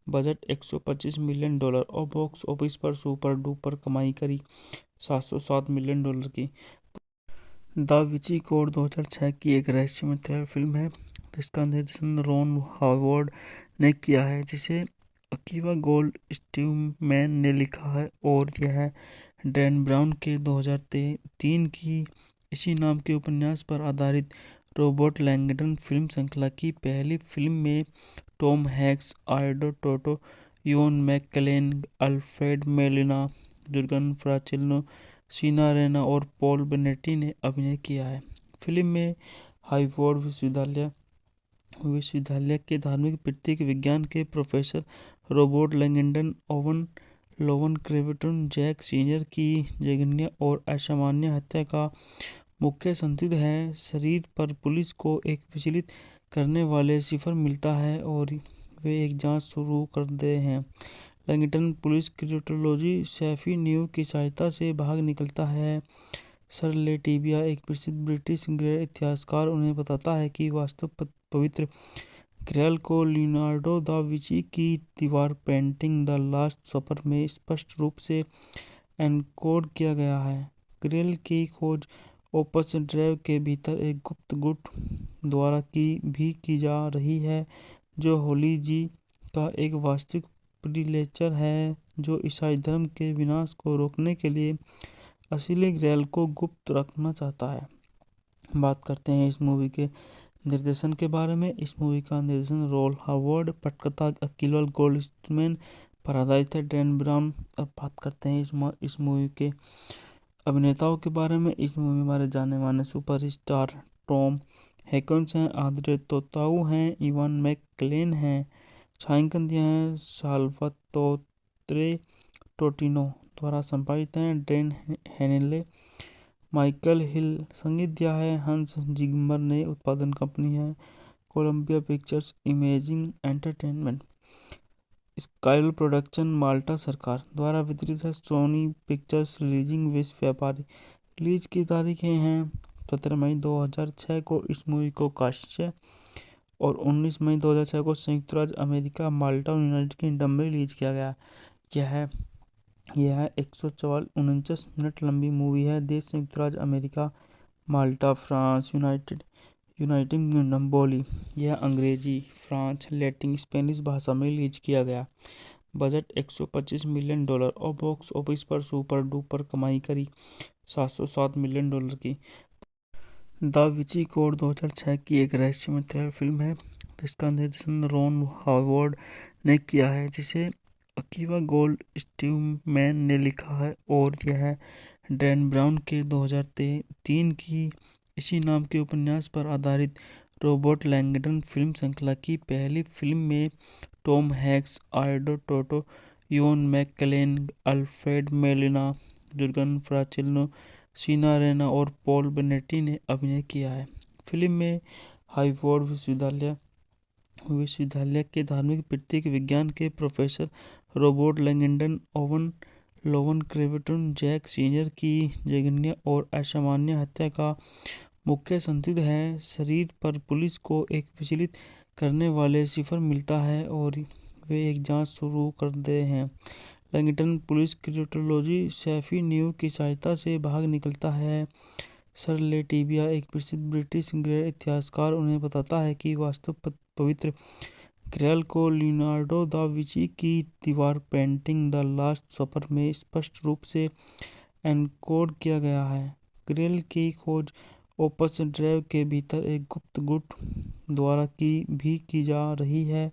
Speaker 1: बजट $125 मिलियन और बॉक्स ऑफिस पर सुपर डुपर कमाई करी $707 मिलियन की। द विंची कोड 2006 की एक रहस्यमय थ्रिलर फिल्म है जिसका निर्देशन रॉन हॉवर्ड ने किया है, जिसे अकीवा गोल्डस्टीन ने लिखा है और यह डैन ब्राउन के 2003 की इसी नाम के उपन्यास पर आधारित रॉबर्ट लैंगडन फिल्म श्रृंखला की पहली फिल्म में टॉम हैंक्स, आर्डो टोटो, Ian McKellen, Alfred Molina, Jurgen Prochnow, Jean Reno और पॉल बेनेटी ने अभिनय किया है। फिल्म में हार्वर्ड विश्वविद्यालय के धार्मिक प्रतीक विज्ञान के professor Robert Langdon Lowen क्रेवेटन Jack senior की जघन्य और असामान्य हत्या का मुख्य संदिग्ध है। शरीर पर पुलिस को एक विचलित करने वाले सिफर मिलता है और वे एक जांच शुरू करते हैं। Langdon police criminology Sophie Neveu की सहायता से भाग निकलता है। सर लेटिविया, एक प्रसिद्ध ब्रिटिश गैर इतिहासकार, उन्हें बताता है कि वास्तव पवित्र ग्रेल को लियोनार्डो दा विंची की दीवार पेंटिंग द लास्ट सपर में स्पष्ट रूप से एनकोड किया गया है। ग्रेल की खोज ओपस ड्राइव के भीतर एक गुप्त गुट द्वारा की जा रही है, जो होली जी का एक वास्तविक प्रीलेचर है जो ईसाई धर्म के विनाश को रोकने के लिए असली ग्रेल को गुप्त रखना चाहता है। बात करते हैं इस मूवी के निर्देशन के बारे में। इस मूवी का निर्देशन रॉन हॉवर्ड, पटकथा अकीवा गोल्डस्टीन पर आधारित है। Dan brown. अब बात करते हैं इस मूवी के अभिनेताओं के बारे में। इस मूवी में हमारे जाने माने सुपरस्टार टॉम हैंक्स हैं, आंद्रे तोताऊ हैं, इवान मैकलेन हैं, छायांकन दिया है साल्वातोरे टोटिनो द्वारा संपादित हैं। ड्रेन हेनेले, माइकल हिल संगीत दिया है, हंस जिगमर ने उत्पादन कंपनी है, Columbia Pictures imaging entertainment. स्काइल production Malta सरकार द्वारा वितरित है। सोनी पिक्चर्स रिलीजिंग विश्व व्यापारी। रिलीज की तारीखें हैं 17 मई 2006 को इस मूवी को काश्य और 19 मई 2006 को संयुक्त राज्य अमेरिका माल्टा और यूनाइटेड किंगडम में रिलीज किया गया। यह 149 मिनट लंबी मूवी है। देश संयुक्त राज्य अमेरिका, माल्टा, फ्रांस, यूनाइटेड किंगडम बोली। यह अंग्रेजी, फ्रांस, लैटिन, स्पेनिश भाषा में रिलीज किया गया। बजट $125 मिलियन और बॉक्स ऑफिस पर सुपर डुपर कमाई करी $707 मिलियन की। द विंची कोड 2006 की एक रहस्यमय थ्रिलर फिल्म है जिसका निर्देशन रॉन हॉवर्ड ने किया है, जिसे अकीवा गोल्ड स्टीवमैन ने लिखा है और यह डैन ब्राउन के 2003 की इसी नाम के उपन्यास पर आधारित रॉबर्ट लैंगडन फिल्म श्रृंखला की पहली फिल्म में टॉम हैंक्स, आल्डो Tautou, Ian McKellen, Alfred Molina, Jurgen Prochnow, Jean Reno और पॉल बेनेटी ने अभिनय किया है। फिल्म में हार्वर्ड विश्वविद्यालय के धार्मिक प्रतीक विज्ञान के प्रोफेसर रॉबर्ट लैंगडन ओवन लोवन क्रेवेटन जैक सीनियर की जघन्य और असामान्य हत्या का मुख्य संदिग्ध है। शरीर पर पुलिस को एक विचलित करने वाले सिफर मिलता है और वे एक जांच शुरू करते हैं। Langdon police criminology Sophie Neveu की सहायता से भाग निकलता है। सर लेटिविया, एक प्रसिद्ध ब्रिटिश गैर इतिहासकार, उन्हें बताता है कि वास्तव पवित्र ग्रैल को लियोनार्डो दा विंची की दीवार पेंटिंग द लास्ट सपर में स्पष्ट रूप से एनकोड किया गया है। ग्रैल की खोज ओपस ड्राइव के भीतर एक गुप्त गुट द्वारा की जा रही है,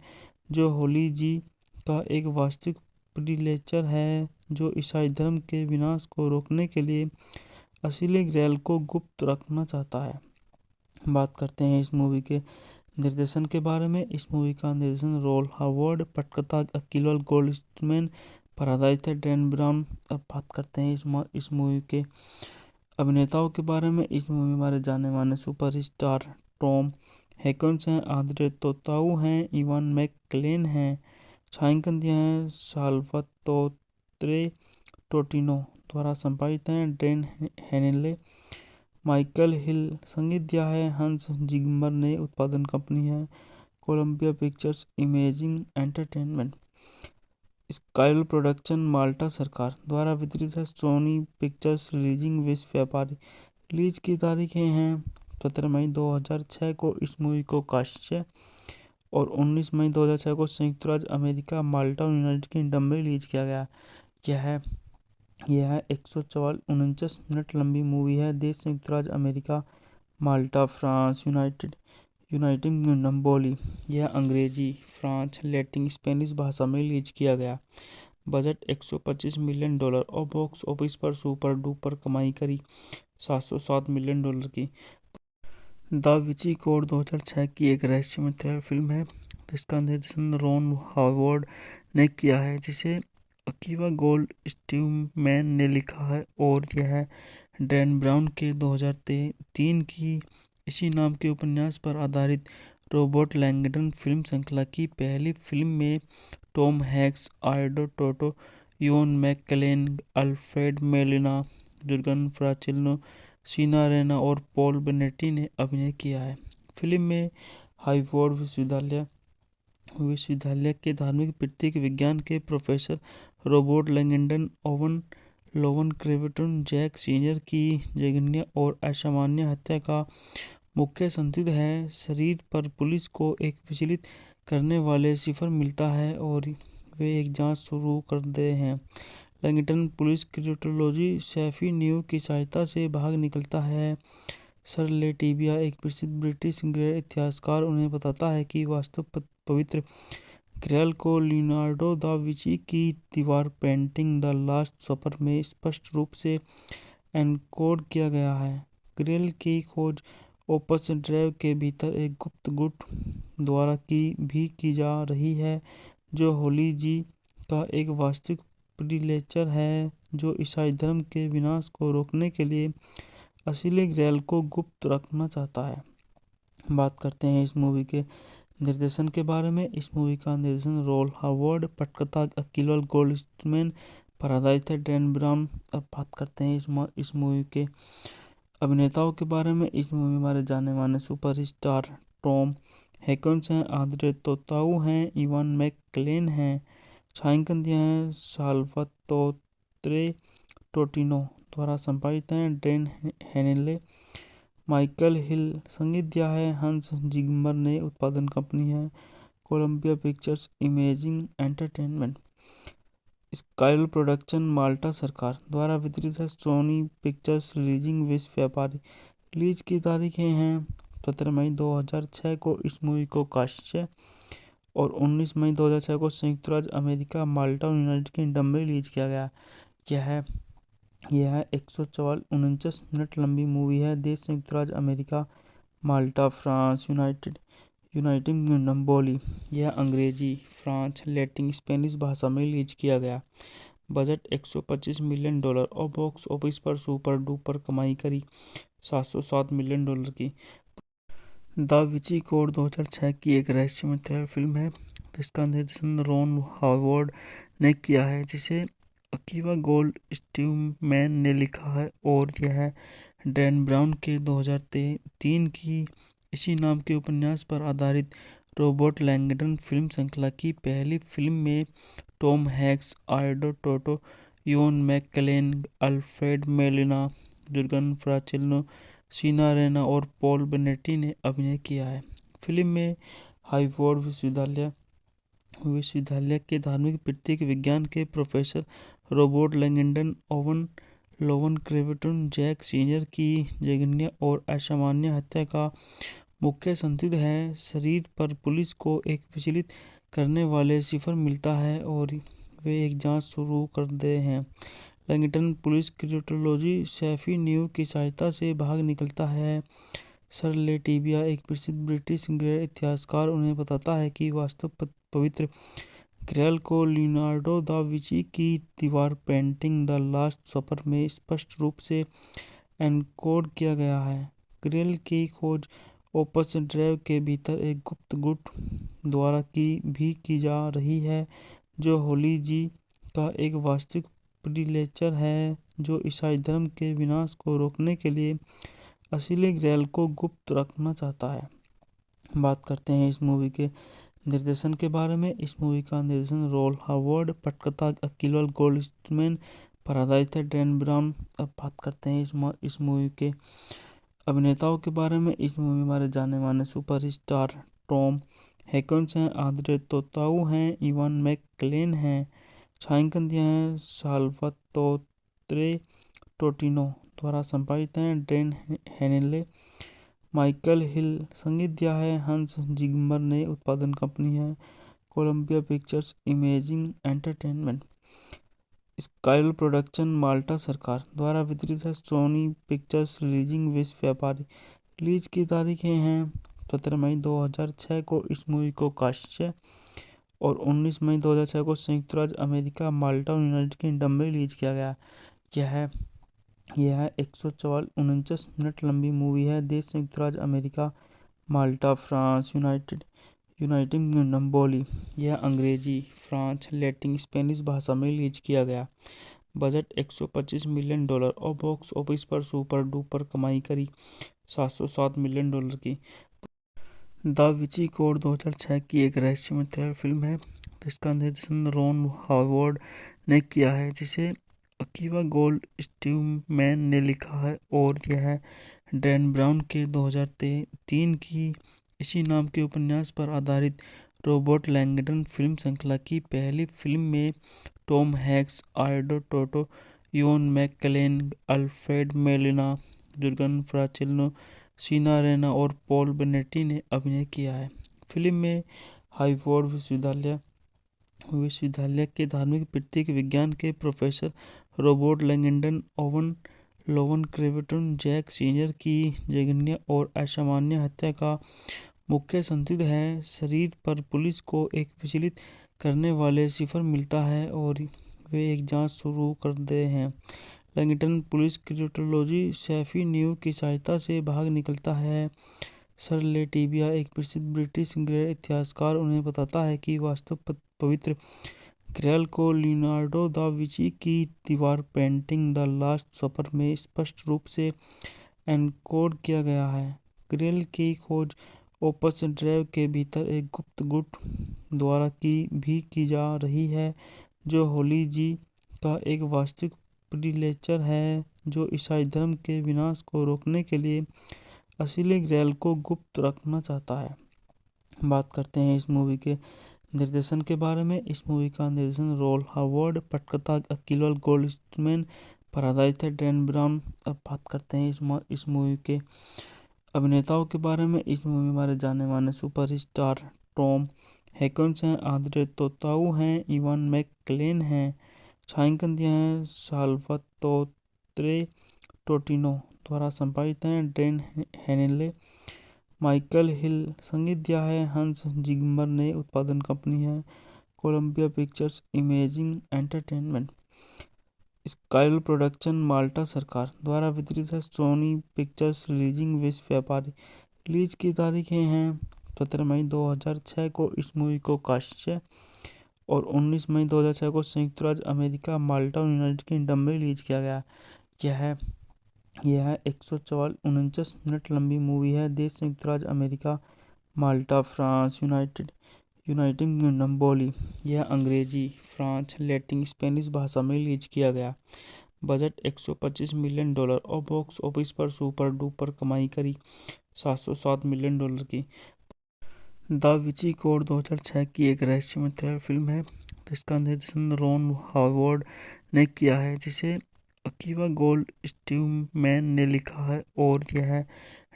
Speaker 1: जो होली जी का एक वास्तविक प्रीलेचर है जो ईसाई धर्म के विनाश को रोकने के लिए असली ग्रैल को गुप्त रखना चाहता है। बात करते हैं इस मूवी के निर्देशन के बारे में। इस मूवी का निर्देशन रॉन हॉवर्ड, पटकथा अकीवा गोल्ड स्टीवमैन पर आधारित है। Dan brown. अब बात करते हैं इस मूवी के अभिनेताओं के बारे में। इस मूवी में हमारे जाने माने सुपरस्टार टॉम हैंक्स हैं, आंद्रे तोताऊ हैं, इवान मैकलेन हैं, छायांकन दिया है साल्वातोरे टोटिनो द्वारा संपादित हैं। ड्रेन हेनेले, माइकल हिल संगीत दिया है, हंस जिगमर ने उत्पादन कंपनी है, Columbia Pictures imaging entertainment. स्काइल production Malta सरकार द्वारा वितरित है। सोनी पिक्चर्स रिलीजिंग विश्व व्यापारी। रिलीज की तारीखें हैं 17 मई 2006 को इस मूवी को काश्य और 19 मई 2006 को संयुक्त राज्य अमेरिका, माल्टा और यूनाइटेड किंगडम में रिलीज किया गया। यह 149 मिनट लंबी मूवी है। देश संयुक्त राज्य अमेरिका, माल्टा, फ्रांस, यूनाइटेड किंगडम बोली। यह अंग्रेजी, फ्रांस, लैटिन, स्पेनिश भाषा में रिलीज किया गया। बजट $125 मिलियन और बॉक्स ऑफिस पर सुपर डुपर कमाई करी $707 मिलियन की। द विंची कोड 2006 की एक रहस्यमय थ्रिलर फिल्म है जिसका निर्देशन रॉन हॉवर्ड ने किया है, जिसे अकीवा गोल्ड स्टीवमैन ने लिखा है और यह डैन ब्राउन के 2003 की इसी नाम के उपन्यास पर आधारित रॉबर्ट लैंगडन फिल्म श्रृंखला की पहली फिल्म में टॉम हैंक्स, आल्डो Tautou, Ian McKellen, Alfred Molina, Jurgen Prochnow, Jean Reno और पॉल बेनेटी ने अभिनय किया है। फिल्म में हार्वर्ड विश्वविद्यालय के धार्मिक प्रतीक विज्ञान के प्रोफेसर रॉबर्ट लैंगडन ओवन लोवन क्रेवेटन जैक सीनियर की जघन्य और असामान्य हत्या का मुख्य संदिग्ध है। शरीर पर पुलिस को एक विचलित करने वाले सिफर मिलता है और वे एक जांच शुरू करते हैं। Langdon police criminology Sophie Neveu की सहायता से भाग निकलता है। सर लेटिविया, एक प्रसिद्ध ब्रिटिश गैर इतिहासकार, उन्हें बताता है कि वास्तव पवित्र ग्रेल को लियोनार्डो दा विंची की दीवार पेंटिंग द लास्ट सपर में स्पष्ट रूप से एनकोड किया गया है। ग्रेल की खोज ओपस ड्राइव के भीतर एक गुप्त गुट द्वारा की जा रही है, जो होली जी का एक वास्तविक प्रीलेचर है जो ईसाई धर्म के विनाश को रोकने के लिए असली ग्रेल को गुप्त रखना चाहता है। बात करते हैं इस मूवी के निर्देशन के बारे में। इस मूवी का निर्देशन रोल हावर्ड, पटकथा अकील गोल्डस्मैन पर आधारित है, डैन ब्राउन। अब बात करते हैं इस मूवी के अभिनेताओं के बारे में। इस मूवी में हमारे जाने माने सुपरस्टार टॉम हैंक्स हैं, आंद्रे तोताऊ हैं, इवान मैकक्लेन हैं। छायांकन दिया है साल्वातोरे टोटिनो द्वारा संपादित हैं, डैन हेनेले, माइकल हिल। संगीत दिया है हंस जिम्मर ने। उत्पादन कंपनी है Columbia Pictures imaging entertainment. स्काइल production Malta सरकार द्वारा वितरित है, सोनी पिक्चर्स रिलीजिंग विश्व व्यापारी। रिलीज की तारीखें हैं 17 मई 2006 को इस मूवी को काश्य और 19 मई 2006 को संयुक्त राज्य अमेरिका, माल्टा और यूनाइटेड किंगडम में रिलीज किया गया। यह 149 मिनट लंबी मूवी है। देश संयुक्त राज्य अमेरिका, माल्टा, फ्रांस, यूनाइटेड किंगडम। बोली यह अंग्रेजी, फ्रांस, लैटिन, स्पेनिश भाषा में रिलीज किया गया। बजट $125 मिलियन और बॉक्स ऑफिस पर सुपर डुपर कमाई करी $707 मिलियन की। द विंची कोड 2006 की एक रहस्यमय थ्रिलर फिल्म है जिसका निर्देशन रोन हावर्ड ने किया है, जिसे अकीवा गोल्डस्मैन ने लिखा है और यह डैन ब्राउन के 2003 की इसी नाम के उपन्यास पर आधारित रॉबर्ट लैंगडन फिल्म श्रृंखला की पहली फिल्म में टॉम हैंक्स, आल्डो Tautou, Ian McKellen, Alfred Molina, Jurgen Prochnow, Jean Reno और पॉल बेनेटी ने अभिनय किया है। फिल्म में हार्वर्ड विश्वविद्यालय के धार्मिक प्रतीक विज्ञान के professor Robert Langdon Lowen क्रेवेटन Jack senior की जघन्य और असामान्य हत्या का मुख्य संदिग्ध है। शरीर पर पुलिस को एक विचलित करने वाले सिफर मिलता है और वे एक जांच शुरू करते हैं। Langdon police criminology Sophie Neveu की सहायता से भाग निकलता है। सर लेटिविया, एक प्रसिद्ध ब्रिटिश गैर इतिहासकार, उन्हें बताता है कि वास्तव पवित्र ग्रेल को लियोनार्डो दा विंची की दीवार पेंटिंग द लास्ट सपर में स्पष्ट रूप से एनकोड किया गया है। ग्रेल की खोज ओपस ड्राइव के भीतर एक गुप्त गुट द्वारा की जा रही है, जो होली जी का एक वास्तविक प्रीलेचर है जो ईसाई धर्म के विनाश को रोकने के लिए असली ग्रेल को गुप्त रखना चाहता है। बात करते हैं इस मूवी के निर्देशन के बारे में। इस मूवी का निर्देशन रोल हावर्ड, पटकथा अकील गोल्डस्मैन पर आधारित है, डैन ब्राउन। अब बात करते हैं इस मूवी के अभिनेताओं के बारे में। इस मूवी में हमारे जाने माने सुपरस्टार टॉम हैंक्स हैं, आंद्रे तोताऊ हैं, इवान मैकक्लेन हैं। छायांकन दिया है साल्वातोरे टोटिनो द्वारा संपादित हैं, डैन हेनेले, माइकल हिल। संगीत दिया है हंस जिम्मर ने। उत्पादन कंपनी है Columbia Pictures imaging entertainment. स्काइल production Malta सरकार द्वारा वितरित है, सोनी पिक्चर्स रिलीजिंग विश्व व्यापारी। रिलीज की तारीखें हैं 17 मई 2006 को इस मूवी को काश्य और 19 मई 2006 को संयुक्त राज्य अमेरिका, माल्टा और यूनाइटेड किंगडम में रिलीज किया गया। यह 149 मिनट लंबी मूवी है। देश संयुक्त राज्य अमेरिका, माल्टा, फ्रांस, यूनाइटेड किंगडम। बोली यह अंग्रेजी, फ्रांस, लैटिन, स्पेनिश भाषा में रिलीज किया गया। बजट $125 मिलियन और बॉक्स ऑफिस पर सुपर डुपर कमाई करी $707 मिलियन की। द विंची कोड 2006 की एक रहस्यमय थ्रिलर फिल्म है जिसका निर्देशन रोन हावर्ड ने किया है, जिसे अकीवा गोल्डस्मैन ने लिखा है और यह डैन ब्राउन के 2003 की इसी नाम के उपन्यास पर आधारित रॉबर्ट लैंगडन फिल्म श्रृंखला की पहली फिल्म में टॉम हैंक्स, आल्डो Tautou, Ian McKellen, Alfred Molina, Jurgen Prochnow, Jean Reno और पॉल बेनेटी ने अभिनय किया है। फिल्म में हार्वर्ड विश्वविद्यालय के धार्मिक प्रतीक विज्ञान के प्रोफेसर रॉबर्ट लैंगडन ओवन लोवन क्रेवेटन जैक सीनियर की जघन्य और असामान्य हत्या का मुख्य संदिग्ध है। शरीर पर पुलिस को एक विचलित करने वाले सिफर मिलता है और वे एक जांच शुरू करते हैं। Langdon police criminology Sophie Neveu की सहायता से भाग निकलता है। सर लेटिविया, एक प्रसिद्ध ब्रिटिश गैर इतिहासकार, उन्हें बताता है कि वास्तव पवित्र ग्रैल को लियोनार्डो दा विंची की दीवार पेंटिंग द लास्ट सपर में स्पष्ट रूप से एनकोड किया गया है। ग्रैल की खोज ओपस ड्राइव के भीतर एक गुप्त गुट द्वारा की जा रही है, जो होली जी का एक वास्तविक प्रीलेचर है, जो ईसाई धर्म के विनाश को रोकने के लिए असली ग्रैल को गुप्त रखना चाहता है। बात करते हैं इस मूवी के निर्देशन के बारे में। इस मूवी का निर्देशन रोल हावर्ड, पटकथा अकील गोल्डस्मैन पर आधारित है, डैन ब्राउन। अब बात करते हैं इस मूवी के अभिनेताओं के बारे में। इस मूवी में हमारे जाने माने सुपरस्टार टॉम हैंक्स हैं, आंद्रे तोताऊ हैं, इवान मैकक्लेन हैं। छायांकन दिया है साल्वातोरे टोटिनो द्वारा संपादित हैं, ड्रेन हेनेले, माइकल हिल। संगीत दिया है हंस जिम्मर ने। उत्पादन कंपनी है Columbia Pictures imaging entertainment. स्काइल production Malta सरकार द्वारा वितरित है, सोनी पिक्चर्स रिलीजिंग विश्व व्यापारी। रिलीज की तारीखें हैं 17 मई 2006 को इस मूवी को कास्ट और 19 मई 2006 को संयुक्त राज्य अमेरिका, माल्टा और यूनाइटेड किंगडम में रिलीज किया गया। यह 149 मिनट लंबी मूवी है। देश संयुक्त राज्य अमेरिका, माल्टा, फ्रांस, यूनाइटेड किंगडम। बोली यह अंग्रेजी, फ्रांस, लैटिन, स्पेनिश भाषा में रिलीज किया गया। बजट $125 मिलियन और बॉक्स ऑफिस पर सुपर डुपर कमाई करी $707 मिलियन की। द विंची कोड 2006 की एक रहस्यमय थ्रिलर फिल्म है जिसका निर्देशन रॉन हावर्ड ने किया है, जिसे अकीवा गोल्डस्मैन ने लिखा है और यह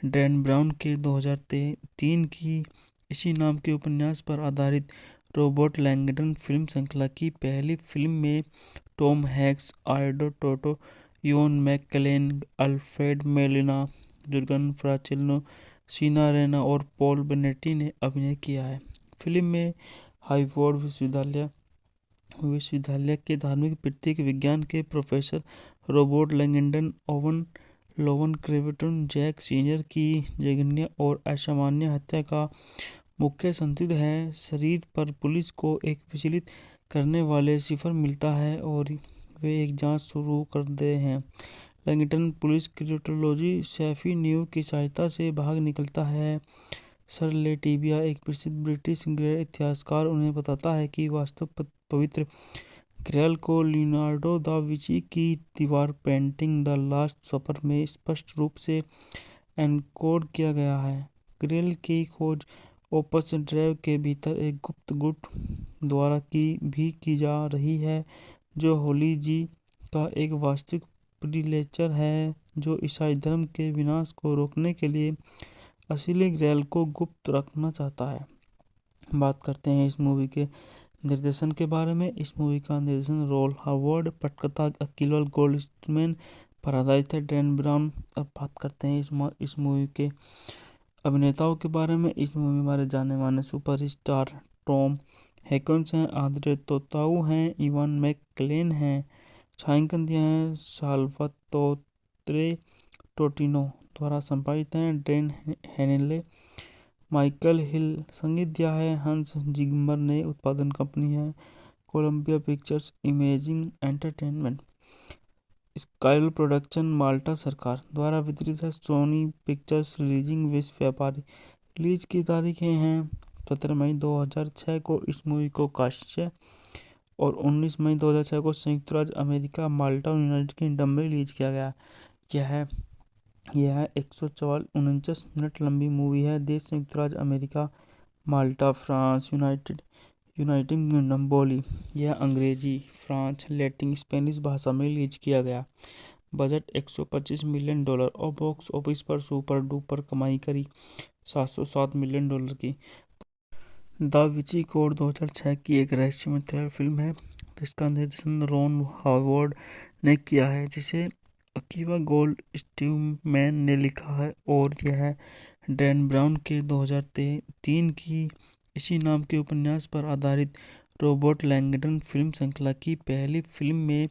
Speaker 1: डैन ब्राउन के 2003 की इसी नाम के उपन्यास पर आधारित रॉबर्ट लैंगडन फिल्म श्रृंखला की पहली फिल्म में टॉम हैंक्स, आल्डो Tautou, Ian McKellen, Alfred Molina, Jurgen Prochnow, Jean Reno और पॉल बेनेटी ने अभिनय किया है। फिल्म में हार्वर्ड विश्वविद्यालय के धार्मिक प्रतीक विज्ञान के प्रोफेसर रॉबर्ट लैंगडन ओवन लोवन क्रेवेटन जैक सीनियर की जघन्य और असामान्य हत्या का मुख्य संदिग्ध है। शरीर पर पुलिस को एक विचलित करने वाले सिफर मिलता है और वे एक जांच शुरू करते हैं। Langdon police criminology Sophie Neveu की सहायता से भाग निकलता है। सर लेटिविया, एक प्रसिद्ध ब्रिटिश गैर इतिहासकार, उन्हें बताता है कि वास्तव पवित्र ग्रैल को लियोनार्डो दा विंची की दीवार पेंटिंग द लास्ट सपर में स्पष्ट रूप से एनकोड किया गया है। ग्रैल की खोज ओपस ड्राइव के भीतर एक गुप्त गुट द्वारा की जा रही है, जो होली जी का एक वास्तविक प्रीलेचर है, जो ईसाई धर्म के विनाश को रोकने के लिए असली ग्रैल को गुप्त रखना चाहता है। बात करते हैं इस मूवी के निर्देशन के बारे में। इस मूवी का निर्देशन रोल हावर्ड, पटकथा अकील गोल्डस्मैन पर आधारित है, डैन ब्राउन। अब बात करते हैं इस मूवी के अभिनेताओं के बारे में। इस मूवी में हमारे जाने माने सुपरस्टार टॉम हैंक्स हैं, आंद्रे तोताऊ हैं, इवान मैकक्लेन हैं। छायांकन दिया है साल्वातोरे टोटिनो द्वारा संपादित हैं, ड्रेन हेनेले, माइकल हिल। संगीत दिया है हंस जिम्मर ने। उत्पादन कंपनी है Columbia Pictures imaging entertainment. स्काइल production Malta सरकार द्वारा वितरित है, सोनी पिक्चर्स रिलीजिंग विश्व व्यापारी। रिलीज की तारीखें हैं 17 मई 2006 को इस मूवी को कास्ट और 19 मई 2006 को संयुक्त राज्य अमेरिका, माल्टा और यूनाइटेड किंगडम में रिलीज किया गया। यह 149 मिनट लंबी मूवी है। देश संयुक्त राज्य अमेरिका, माल्टा, फ्रांस, यूनाइटेड किंगडम। बोली यह अंग्रेजी, फ्रांस, लैटिन, स्पेनिश भाषा में रिलीज किया गया। बजट $125 मिलियन और बॉक्स ऑफिस पर सुपर डुपर कमाई करी $707 मिलियन की। द विंची कोड 2006 की एक रहस्यमय थ्रिलर फिल्म है जिसका निर्देशन रॉन हावर्ड ने किया है, जिसे अकीवा गोल्ड स्टीवमैन ने लिखा है, और यह डैन ब्राउन के 2003 की इसी नाम के उपन्यास पर आधारित रॉबर्ट लैंगडन फिल्म श्रृंखला की पहली फिल्म में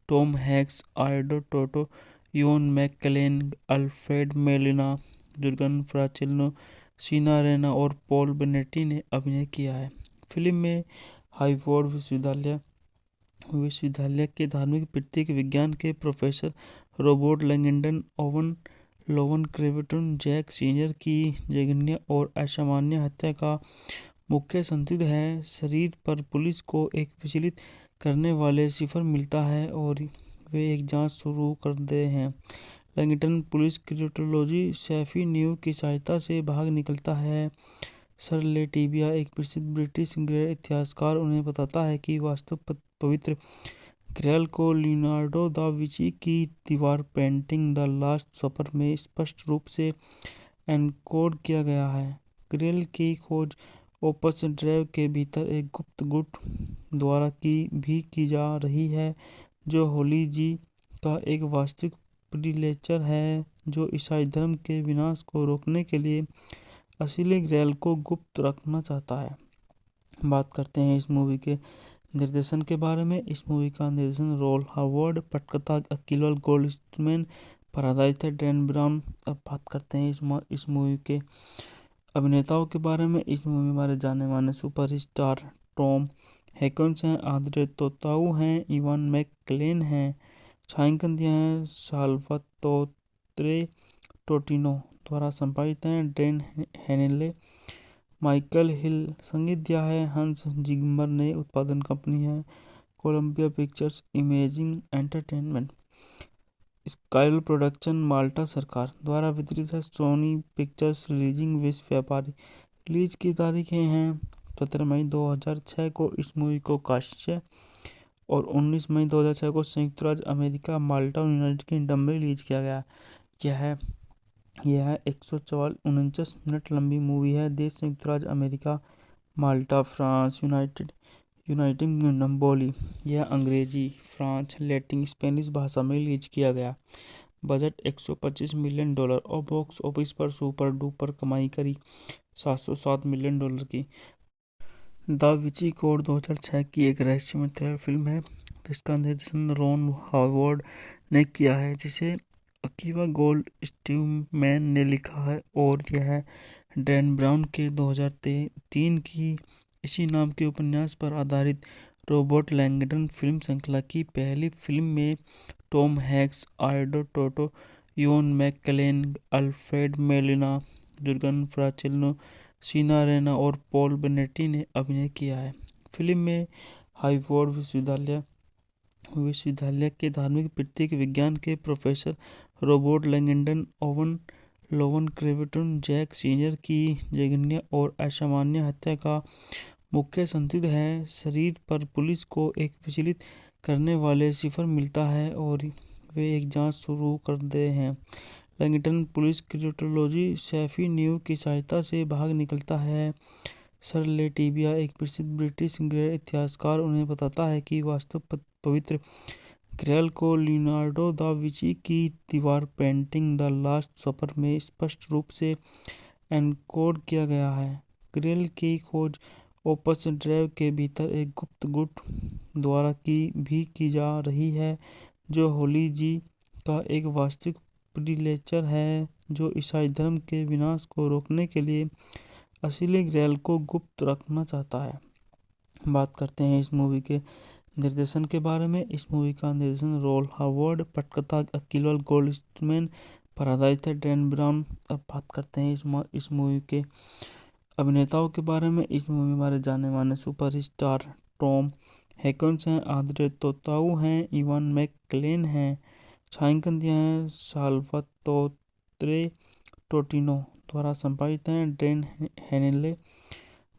Speaker 1: टॉम हैंक्स, आर्डो टोटो, Ian McKellen, Alfred Molina, Jurgen Prochnow, Jean Reno और पॉल बेनेटी ने अभिनय किया है। फिल्म में हार्वर्ड विश्वविद्यालय के धार्मिक प्रतीक विज्ञान के प्रोफेसर रॉबर्ट लैंगडन ओवन लोवन क्रेवेटन जैक सीनियर की जघन्य और असामान्य हत्या का मुख्य संदिग्ध है। शरीर पर पुलिस को एक विचलित करने वाले सिफर मिलता है और वे एक जांच शुरू करते हैं। Langdon police criminology Sophie Neveu की सहायता से भाग निकलता है। सर लेटिविया, एक प्रसिद्ध ब्रिटिश गैर इतिहासकार, उन्हें बताता है कि वास्तव पवित्र ग्रैल को लियोनार्डो दा विंची की दीवार पेंटिंग द लास्ट सपर में स्पष्ट रूप से एनकोड किया गया है। ग्रैल की खोज ओपस ड्राइव के भीतर एक गुप्त गुट द्वारा की जा रही है, जो होली जी का एक वास्तविक प्रीलेचर है, जो ईसाई धर्म के विनाश को रोकने के लिए असली ग्रैल को गुप्त रखना चाहता है। बात करते हैं इस मूवी के निर्देशन के बारे में। इस मूवी का निर्देशन रॉन हावर्ड, पटकथा अकीवा गोल्डस्टीवमैन पर आधारित है, डैन ब्राउन। अब बात करते हैं इस मूवी के अभिनेताओं के बारे में। इस मूवी में हमारे जाने माने सुपरस्टार टॉम हैंक्स हैं, आंद्रे तोताऊ हैं, इवान मैककेलेन हैं। छायांकन दिया है साल्वातोरे टोटिनो द्वारा संपादित है, ड्रेन हेनेले, माइकल हिल। संगीत दिया है हंस जिम्मर ने। उत्पादन कंपनी है Columbia Pictures imaging entertainment. स्काइल production Malta सरकार द्वारा वितरित है, सोनी पिक्चर्स रिलीजिंग विश्व व्यापारी। रिलीज की तारीखें हैं 17 मई 2006 को इस मूवी को काश्य और 19 मई 2006 को संयुक्त राज्य अमेरिका, माल्टा और यूनाइटेड किंगडम में रिलीज किया गया। यह 149 मिनट लंबी मूवी है। देश संयुक्त राज्य अमेरिका, माल्टा, फ्रांस, यूनाइटेड किंगडम। बोली यह अंग्रेजी, फ्रांस, लैटिन, स्पेनिश भाषा में रिलीज किया गया। बजट $125 मिलियन और बॉक्स ऑफिस पर सुपर डुपर कमाई करी $707 मिलियन की। द विंची कोड 2006 की एक रहस्यमय थ्रिलर फिल्म है जिसका निर्देशन रॉन हावर्ड ने किया है, जिसे अकीवा गोल्ड स्टीवमैन ने लिखा है, और यह डैन ब्राउन के 2003 की इसी नाम के उपन्यास पर आधारित रॉबर्ट लैंगडन फिल्म श्रृंखला की पहली फिल्म में टॉम हैंक्स, आर्डो टोटो, Ian McKellen, Alfred Molina, Jurgen Prochnow, Jean Reno और पॉल बेनेटी ने अभिनय किया है। फिल्म में हार्वर्ड विश्वविद्यालय के धार्मिक प्रतीक विज्ञान के प्रोफेसर रॉबर्ट लैंगडन ओवन लोवन क्रेवेटन जैक सीनियर की जघन्य और असामान्य हत्या का मुख्य संदिग्ध है। शरीर पर पुलिस को एक विचलित करने वाले सिफर मिलता है और वे एक जांच शुरू करते हैं। Langdon police criminology Sophie Neveu की सहायता से भाग निकलता है। सर लेटिविया, एक प्रसिद्ध ब्रिटिश गैर इतिहासकार, उन्हें बताता है कि वास्तव पवित्र ग्रैल को लियोनार्डो दा विंची की दीवार पेंटिंग द लास्ट सपर में स्पष्ट रूप से एनकोड किया गया है। ग्रैल की खोज ओपस ड्राइव के भीतर एक गुप्त गुट द्वारा की जा रही है, जो होली जी का एक वास्तविक प्रीलेचर है, जो ईसाई धर्म के विनाश को रोकने के लिए असली ग्रैल को गुप्त रखना चाहता है। बात करते हैं इस मूवी के निर्देशन के बारे में। इस मूवी का निर्देशन रॉन हावर्ड, पटकथा अकीवा गोल्डस्टीवमैन पर आधारित है, डैन ब्राउन। अब बात करते हैं इस मूवी के अभिनेताओं के बारे में। इस मूवी में हमारे जाने माने सुपरस्टार टॉम हैंक्स हैं, आंद्रे तोताऊ हैं, इवान मैककेलेन हैं। छायांकन दिया है साल्वातोरे टोटिनो द्वारा संपादित है, ड्रेन हेनेले,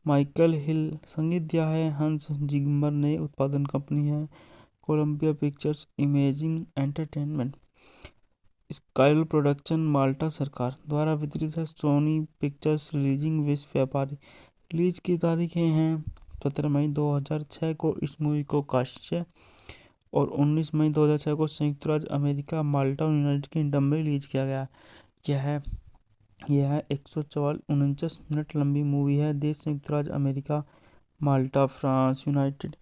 Speaker 1: माइकल हिल। संगीत दिया है हंस जिम्मर ने। उत्पादन कंपनी है Columbia Pictures imaging entertainment. स्काइल production Malta सरकार द्वारा वितरित है, सोनी पिक्चर्स रिलीजिंग विश्व व्यापारी। रिलीज की तारीखें हैं 17 मई 2006 को इस मूवी को काश्य और 19 मई 2006 को संयुक्त राज्य अमेरिका माल्टा और यूनाइटेड किंगडम में रिलीज किया गया। यह 149 मिनट लंबी मूवी है। देश संयुक्त राज्य अमेरिका, माल्टा, फ्रांस, यूनाइटेड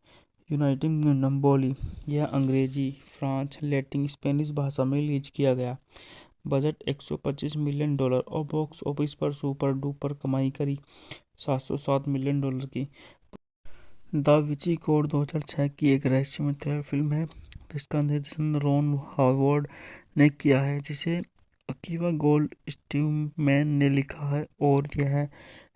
Speaker 1: किंगडम बोली। यह अंग्रेजी, फ्रांस, लैटिन, स्पेनिश भाषा में रिलीज किया गया। बजट $125 मिलियन और बॉक्स ऑफिस पर सुपर डुपर कमाई करी $707 मिलियन की। द विंची कोड 2006 की एक रहस्यमय थ्रिलर फिल्म है जिसका निर्देशन रॉन हॉवर्ड ने किया है, जिसे अकीवा गोल्डस्टीनमैन ने लिखा है और यह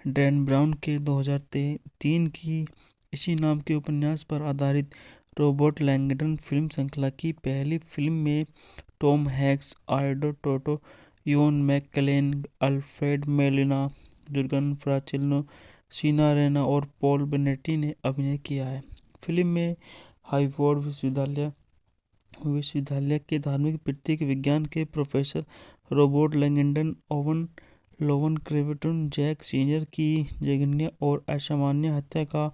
Speaker 1: डैन ब्राउन के 2003 की इसी नाम के उपन्यास पर आधारित रॉबर्ट लैंगडन फिल्म श्रृंखला की पहली फिल्म में टॉम हैंक्स, आल्डो Tautou, Ian McKellen, Alfred Molina, Jurgen Prochnow, Jean Reno और पॉल बेनेटी ने अभिनय किया है। फिल्म में हार्वर्ड विश्वविद्यालय के धार्मिक प्रतीक विज्ञान के प्रोफेसर रॉबर्ट लैंगडन ओवन लोवन क्रेवेटन जैक सीनियर की जघन्य और असामान्य हत्या का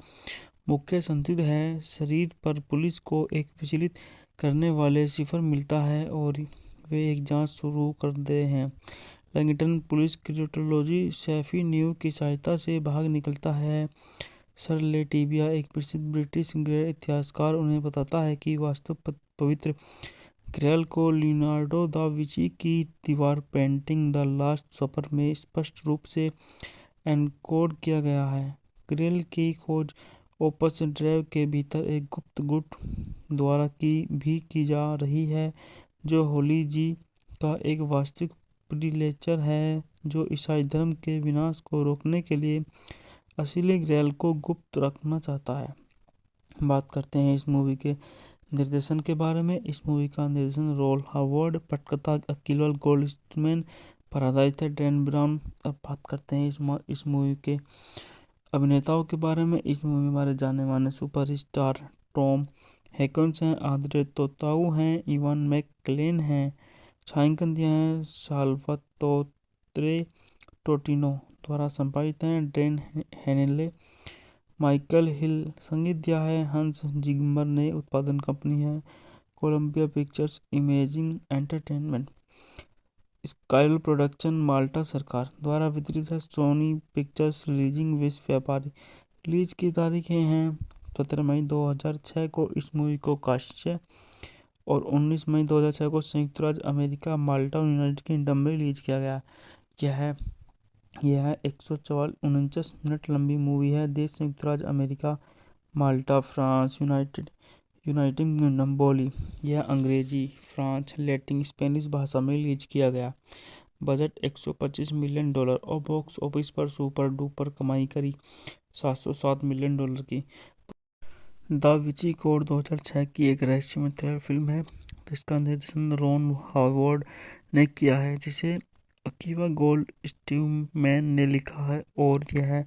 Speaker 1: मुख्य संदिग्ध है। शरीर पर पुलिस को एक विचलित करने वाले सिफर मिलता है और वे एक जांच शुरू करते हैं। Langdon police criminology Sophie Neveu की सहायता से भाग निकलता है। सर लेटिविया, एक प्रसिद्ध ब्रिटिश गैर इतिहासकार, उन्हें बताता है कि वास्तव पवित्र ग्रैल को लियोनार्डो दा विंची की दीवार पेंटिंग द लास्ट सपर में स्पष्ट रूप से एनकोड किया गया है। ग्रैल की खोज ओपस ड्राइव के भीतर एक गुप्त गुट द्वारा भी की जा रही है, जो होली जी का एक वास्तविक प्रीलेचर है जो ईसाई धर्म के विनाश को रोकने के लिए असली ग्रैल को गुप्त रखना चाहता है। बात करते हैं इस मूवी के निर्देशन के बारे में। इस मूवी का निर्देशन रॉन हॉवर्ड, पटकथा अकीवा गोल्डस्टीनमैन पर आधारित है, डैन ब्राउन। अब बात करते हैं इस मूवी के अभिनेताओं के बारे में। इस मूवी में हमारे जाने माने सुपरस्टार टॉम हैंक्स हैं, आंद्रे तोताऊ हैं, इवान मैककेलेन हैं। छायांकन दिया है साल्वातोरे टोटिनो द्वारा संपादित हैं, ड्रेन हेनेले, माइकल हिल। संगीत दिया है हंस जिम्मर ने। उत्पादन कंपनी है Columbia Pictures imaging entertainment. स्काइल production Malta सरकार द्वारा वितरित है। सोनी पिक्चर्स रिलीजिंग विश्व व्यापारी। रिलीज की तारीखें हैं 17 मई 2006 को इस मूवी को काश्य और 19 मई 2006 को संयुक्त राज्य अमेरिका माल्टा और यूनाइटेड किंगडम में रिलीज किया गया। यह 149 मिनट लंबी मूवी है। देश संयुक्त राज्य अमेरिका, माल्टा, फ्रांस, यूनाइटेड किंगडम बोली। यह अंग्रेजी, फ्रांस, लैटिन, स्पेनिश भाषा में रिलीज किया गया। बजट $125 मिलियन और बॉक्स ऑफिस पर सुपर डुपर कमाई करी $707 मिलियन की। द विंची कोड 2006 की एक रहस्यमय थ्रिलर फिल्म है जिसका निर्देशन रॉन हॉवर्ड ने किया है, जिसे अकीवा गोल्डस्टीनमैन ने लिखा है और यह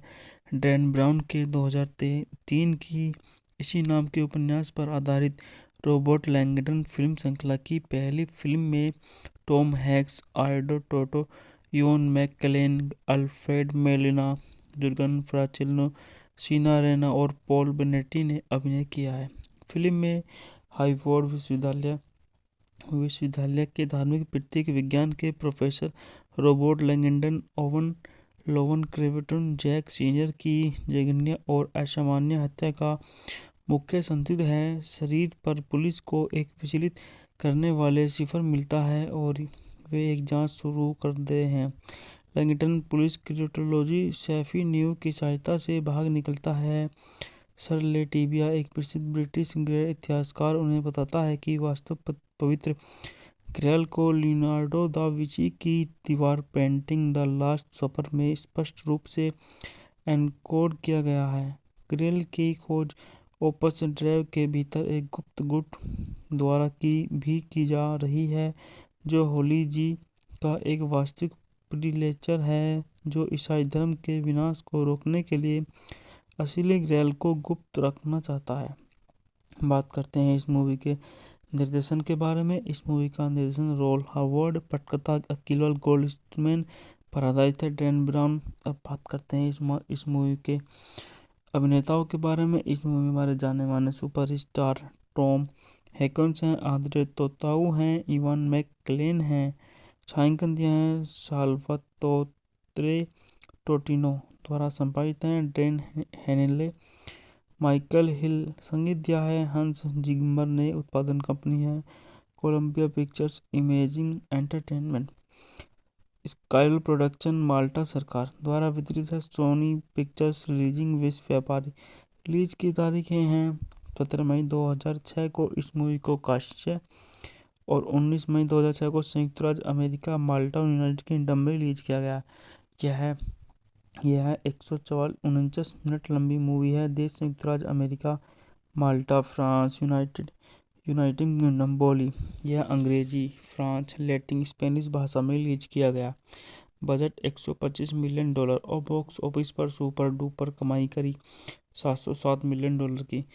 Speaker 1: डैन ब्राउन के 2003 की इसी नाम के उपन्यास पर आधारित रॉबर्ट लैंगडन फिल्म श्रृंखला की पहली फिल्म में टॉम हैंक्स, आल्डो Tautou, Ian McKellen, Alfred Molina, Jurgen Prochnow, Jean Reno और पॉल बेनेटी ने अभिनय किया है। फिल्म में हार्वर्ड विश्वविद्यालय के धार्मिक प्रतीक विज्ञान के प्रोफेसर रॉबर्ट लैंगडन ओवन लोवन क्रेवेटन जैक सीनियर की जघन्य और असामान्य हत्या का मुख्य संदिग्ध है। शरीर पर पुलिस को एक विचलित करने वाले सिफर मिलता है और वे एक जांच शुरू करते हैं। Langdon police criminology Sophie Neveu की सहायता से भाग निकलता है। सर लेटिविया, एक प्रसिद्ध ब्रिटिश गैर इतिहासकार, उन्हें बताता है कि वास्तव पवित्र ग्रैल को लियोनार्डो दा विंची की दीवार पेंटिंग द लास्ट सपर में स्पष्ट रूप से एनकोड किया गया है। ग्रैल की खोज ओपस ड्राइव के भीतर एक गुप्त गुट द्वारा भी की जा रही है, जो होली जी का एक वास्तविक प्रीलेचर है जो ईसाई धर्म के विनाश को रोकने के लिए असली ग्रैल को गुप्त रखना चाहता है। बात करते हैं इस मूवी के निर्देशन के बारे में। इस मूवी का निर्देशन रॉन हॉवर्ड, पटकथा अकीवा गोल्डस्टीनमैन पर आधारित है। Dan brown. अब बात करते हैं इस मूवी के अभिनेताओं के बारे में। इस मूवी में हमारे जाने माने सुपरस्टार टॉम हैंक्स हैं, आंद्रे तोताऊ हैं, इवान मैकलेन हैं, छायांकन दिया है साल्वातोरे टोटिनो द्वारा संपादित हैं, ड्रेन हेनेले, माइकल हिल संगीत दिया है, हंस जिम्मर ने उत्पादन कंपनी है, Columbia Pictures imaging entertainment, स्काइल production Malta सरकार द्वारा वितरित है, सोनी पिक्चर्स रिलीजिंग विश्व व्यापारी। रिलीज की तारीखें हैं 17 मई 2006 को इस मूवी को काश्य और 19 मई 2006 को संयुक्त राज्य अमेरिका माल्टा और यूनाइटेड किंगडम में रिलीज किया गया। यह 149 मिनट लंबी मूवी है। देश संयुक्त राज्य अमेरिका, माल्टा, फ्रांस, यूनाइटेड किंगडम बोली। यह अंग्रेजी, फ्रांस, लैटिन, स्पेनिश भाषा में रिलीज किया गया। बजट $125 मिलियन और बॉक्स ऑफिस पर सुपर डुपर कमाई करी $707 मिलियन की।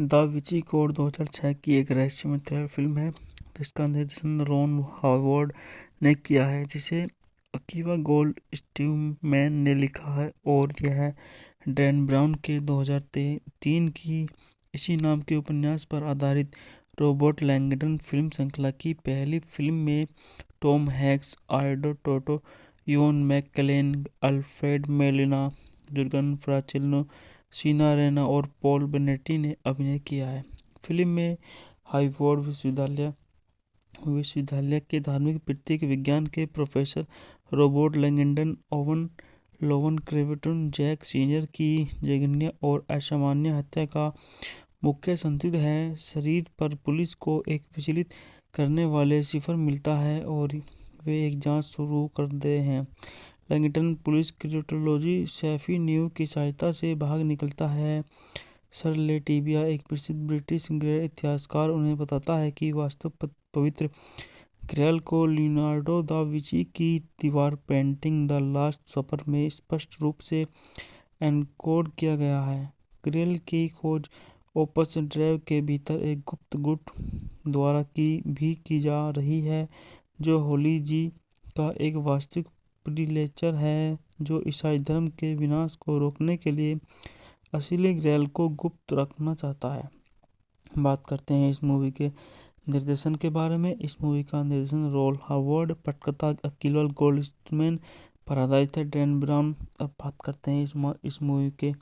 Speaker 1: द विंची कोड 2006 की एक रहस्यमय थ्रिलर फिल्म है जिसका निर्देशन रॉन हावर्ड ने किया है, जिसे अकीवा गोल्ड स्टीवमैन ने लिखा है और यह डैन ब्राउन के 2003 की इसी नाम के उपन्यास पर आधारित रॉबर्ट लैंगडन फिल्म श्रृंखला की पहली फिल्म में टॉम हैंक्स, आर्डो Tautou, Ian McKellen, Alfred Molina, Jurgen Prochnow, Jean Reno और पॉल बेनेटी ने अभिनय किया है। फिल्म में हार्वर्ड विश्वविद्यालय के धार्मिक प्रतीक विज्ञान के प्रोफेसर रॉबर्ट लैंगडन ओवन लोवन क्रेवेटन जैक सीनियर की जघन्य और असामान्य हत्या का मुख्य संदिग्ध है। शरीर पर पुलिस को एक विचलित करने वाले सिफर मिलता है और वे एक जांच शुरू करते हैं। Langdon police criminology Sophie Neveu की सहायता से भाग निकलता है। सर लेटिविया, एक प्रसिद्ध ब्रिटिश गैर इतिहासकार, उन्हें बताता है कि वास्तव पवित्र ग्रैल को लियोनार्डो दा विंची की दीवार पेंटिंग द लास्ट सपर में स्पष्ट रूप से एनकोड किया गया है। ग्रैल की खोज ओपस ड्राइव के भीतर एक गुप्त गुट द्वारा की जा रही है, जो होली जी का एक वास्तविक प्रीलेचर है जो ईसाई धर्म के विनाश को रोकने के लिए असली ग्रैल को गुप्त रखना चाहता है। बात करते हैं इस मूवी के निर्देशन के बारे में। इस मूवी का निर्देशन रॉन हावर्ड, पटकथा अकीवा गोल्ड स्टीवमैन पर आधारित है। Dan brown. अब बात करते हैं इस मूवी के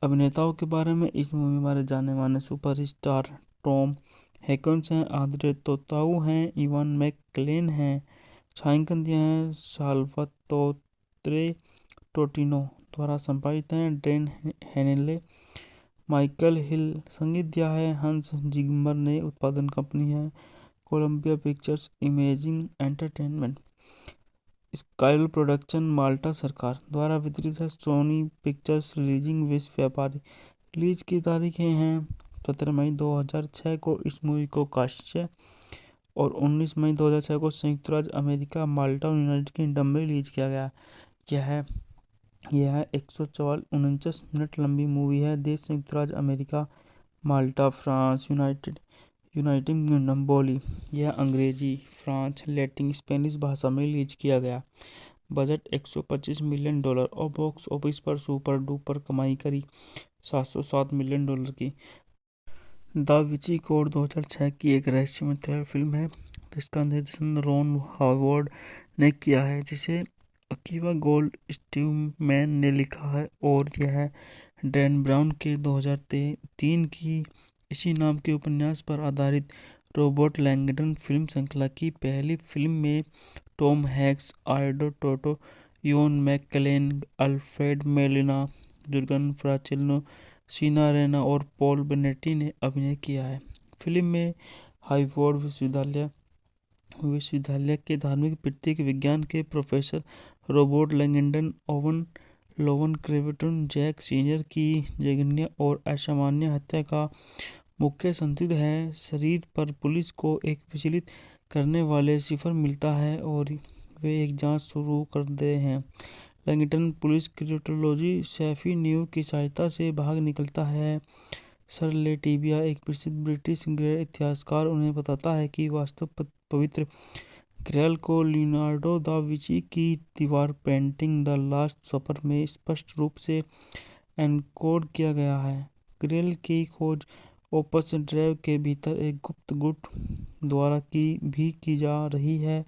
Speaker 1: अभिनेताओं के बारे में। इस मूवी में हमारे जाने माने सुपरस्टार टॉम हैंक्स हैं, आंद्रे तोताऊ हैं, इवान मैकलेन हैं, छायांकन दिया है साल्वातोरे टोटिनो द्वारा संपादित हैं, ड्रेन हेनेले, माइकल हिल संगीत दिया है, हंस जिम्मर ने उत्पादन कंपनी है, Columbia Pictures imaging entertainment, स्काइल production Malta सरकार द्वारा वितरित है, सोनी पिक्चर्स रिलीजिंग विश्व व्यापारी। रिलीज की तारीखें हैं 17 मई 2006 को इस मूवी को काश्य और 19 मई 2006 को संयुक्त राज्य अमेरिका माल्टा और यूनाइटेड किंगडम में रिलीज किया गया। यह 149 मिनट लंबी मूवी है। देश संयुक्त राज्य अमेरिका, माल्टा, फ्रांस, यूनाइटेड किंगडम बोली। यह अंग्रेजी, फ्रांस, लैटिन, स्पेनिश भाषा में रिलीज किया गया। बजट $125 मिलियन और बॉक्स ऑफिस पर सुपर डुपर कमाई करी $707 मिलियन की। द विंची कोड 2006 की एक रहस्यमय थ्रिलर फिल्म है जिसका निर्देशन रॉन हावर्ड ने किया है, जिसे अकीवा गोल्ड स्टीवमैन ने लिखा है और यह डैन ब्राउन के 2003 की इसी नाम के उपन्यास पर आधारित रॉबर्ट लैंगडन फिल्म श्रृंखला की पहली फिल्म में टॉम हैंक्स, आर्डो Tautou, Ian McKellen, Alfred Molina, Jurgen Prochnow, Jean Reno और पॉल बेनेटी ने अभिनय किया है। फिल्म में हार्वर्ड विश्वविद्यालय के धार्मिक प्रतीक विज्ञान के प्रोफेसर रॉबर्ट लैंगडन ओवन लोवन क्रेवेटन जैक सीनियर की जघन्य और असामान्य हत्या का मुख्य संदिग्ध है। शरीर पर पुलिस को एक विचलित करने वाले सिफर मिलता है और वे एक जांच शुरू करते हैं। Langdon police criminology Sophie Neveu की सहायता से भाग निकलता है। सर लेटिविया, एक प्रसिद्ध ब्रिटिश गैर इतिहासकार, उन्हें बताता है कि वास्तव पवित्र ग्रेल को लियोनार्डो दा विंची की दीवार पेंटिंग द लास्ट सपर में स्पष्ट रूप से एनकोड किया गया है। ग्रेल की खोज ओपस ड्राइव के भीतर एक गुप्त गुट द्वारा की जा रही है,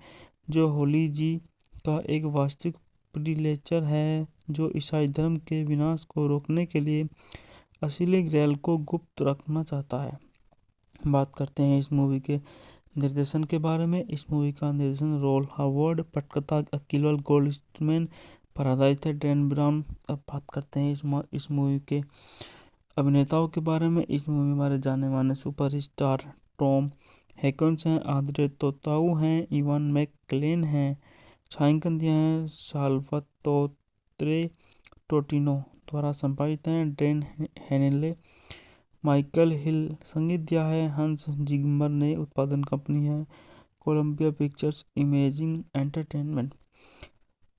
Speaker 1: जो होली जी का एक वास्तविक प्रीलेचर है जो ईसाई धर्म के विनाश को रोकने के लिए असली ग्रेल को गुप्त रखना चाहता है। बात करते हैं इस मूवी के निर्देशन के बारे में। इस मूवी का निर्देशन रोल हावर्ड, पटकथा अकील गोल्डस्मैन पर आधारित है, डैन ब्राउन। अब बात करते हैं इस मूवी के अभिनेताओं के बारे में। इस मूवी में हमारे जाने माने सुपरस्टार टॉम हैंक्स हैं, आंद्रे तोताऊ हैं, इवान मैकलेन हैं। छायांकन दिया है साल्वातोरे टोटिनो द्वारा संपादित हैं, ड्रेन हेनेले, माइकल हिल। संगीत दिया है हंस जिम्मर ने। उत्पादन कंपनी है Columbia Pictures imaging entertainment.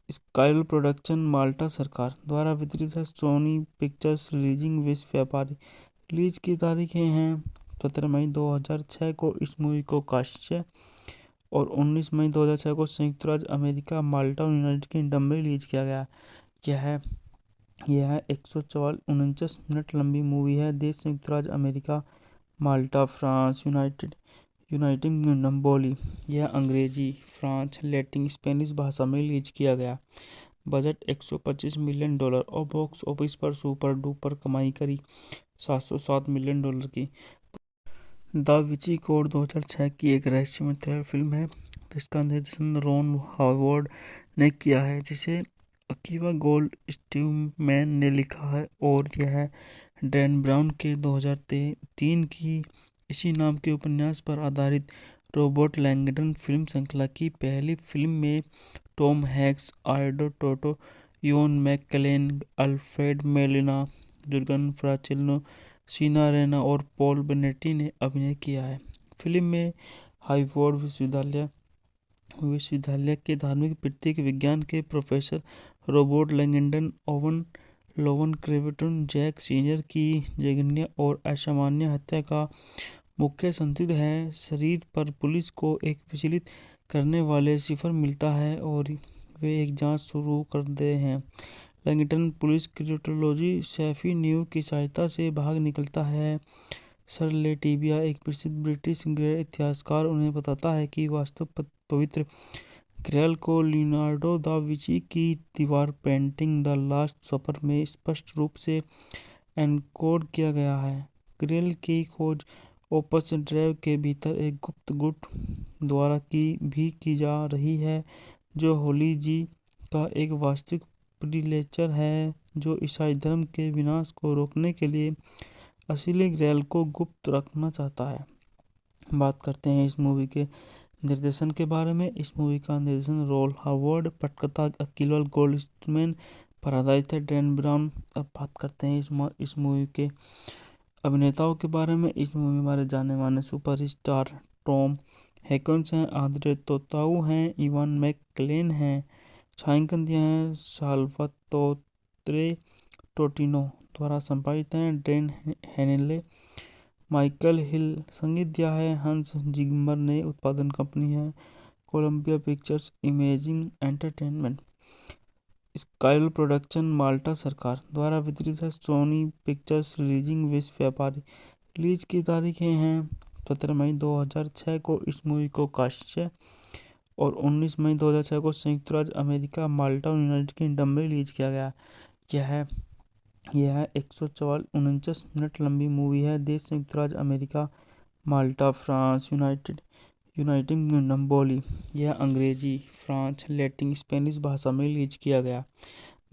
Speaker 1: स्काइल production Malta सरकार द्वारा वितरित है, सोनी पिक्चर्स रिलीजिंग विश्व व्यापारी। रिलीज की तारीखें हैं 17 मई 2006 को इस मूवी को काश्य और 19 मई 2006 को संयुक्त राज्य अमेरिका, माल्टा और यूनाइटेड किंगडम में रिलीज किया गया। यह 149 मिनट लंबी मूवी है। देश संयुक्त राज्य अमेरिका, माल्टा, फ्रांस, यूनाइटेड किंगडम। बोली यह अंग्रेजी, फ्रांस, लैटिन, स्पेनिश भाषा में रिलीज किया गया। बजट $125 मिलियन और बॉक्स ऑफिस पर सुपर डुपर कमाई करी $707 मिलियन की। द विंची कोड 2006 की एक रहस्यमय थ्रिलर फिल्म है जिसका निर्देशन रोन हावर्ड ने किया है, जिसे अकीवा गोल्डस्मैन ने लिखा है, और यह डैन ब्राउन के 2003 की इसी नाम के उपन्यास पर आधारित रॉबर्ट लैंगडन फिल्म श्रृंखला की पहली फिल्म में टॉम हैंक्स, आर्डो Tautou, Ian McKellen, Alfred Molina, Jurgen Prochnow, Jean Reno और पॉल बेनेटी ने अभिनय किया है। फिल्म में हार्वर्ड विश्वविद्यालय के धार्मिक प्रतीक विज्ञान के प्रोफेसर रॉबर्ट लैंगडन ओवन लोवन क्रेविटन जैक सीनियर की जघन्य और असामान्य हत्या का मुख्य संदिग्ध है। शरीर पर पुलिस को एक विचलित करने वाले सिफर मिलता है और वे एक जांच शुरू करते हैं। Langdon police criminology Sophie Neveu की सहायता से भाग निकलता है। सर लेटिविया, एक प्रसिद्ध ब्रिटिश गैर इतिहासकार, उन्हें बताता है कि वास्तव पवित्र ग्रेल को लियोनार्डो दा विंची की दीवार पेंटिंग द लास्ट सपर में स्पष्ट रूप से एनकोड किया गया है। ग्रेल की खोज ओपस ड्राइव के भीतर एक गुप्त गुट द्वारा की जा रही है, जो होली जी का एक वास्तविक प्रीलेचर है जो ईसाई धर्म के विनाश को रोकने के लिए असली ग्रेल को गुप्त रखना चाहता है। बात करते हैं इस मूवी के निर्देशन के बारे में। इस मूवी का निर्देशन रोल हावर्ड, पटकथा अकील गोल्डस्मैन पर आधारित है, डैन ब्राउन। अब बात करते हैं इस मूवी के अभिनेताओं के बारे में। इस मूवी में हमारे जाने माने सुपरस्टार टॉम हैंक्स हैं, आंद्रे तोताऊ हैं, इवान मैकलेन हैं। छायांकन दिया है साल्वातोरे टोटिनो द्वारा संपादित हैं, ड्रेन हेनेले, माइकल हिल। संगीत दिया है हंस जिम्मर ने। उत्पादन कंपनी है Columbia Pictures imaging entertainment. स्काइल production Malta सरकार द्वारा वितरित है, सोनी पिक्चर्स रिलीजिंग विश्व व्यापारी। रिलीज की तारीखें हैं 17 मई 2006 को इस मूवी को काश्य और 19 मई 2006 को संयुक्त राज्य अमेरिका, माल्टा और यूनाइटेड किंगडम में रिलीज किया गया। यह 149 मिनट लंबी मूवी है। देश संयुक्त राज्य अमेरिका, माल्टा, फ्रांस, यूनाइटेड किंगडम। बोली यह अंग्रेजी, फ्रांस, लैटिन, स्पेनिश भाषा में रिलीज किया गया।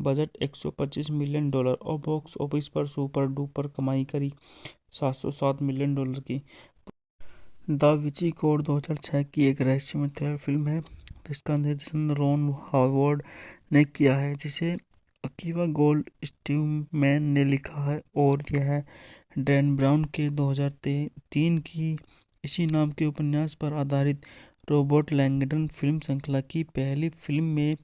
Speaker 1: बजट $125 मिलियन और बॉक्स ऑफिस पर सुपर डुपर कमाई करी $707 मिलियन की। द विंची कोड 2006 की एक रहस्यमय थ्रिलर फिल्म है जिसका निर्देशन रोन हावर्ड ने किया है, जिसे अकीवा गोल्डस्मैन ने लिखा है, और यह डैन ब्राउन के 2003 की इसी नाम के उपन्यास पर आधारित रॉबर्ट लैंगडन फिल्म श्रृंखला की पहली फिल्म में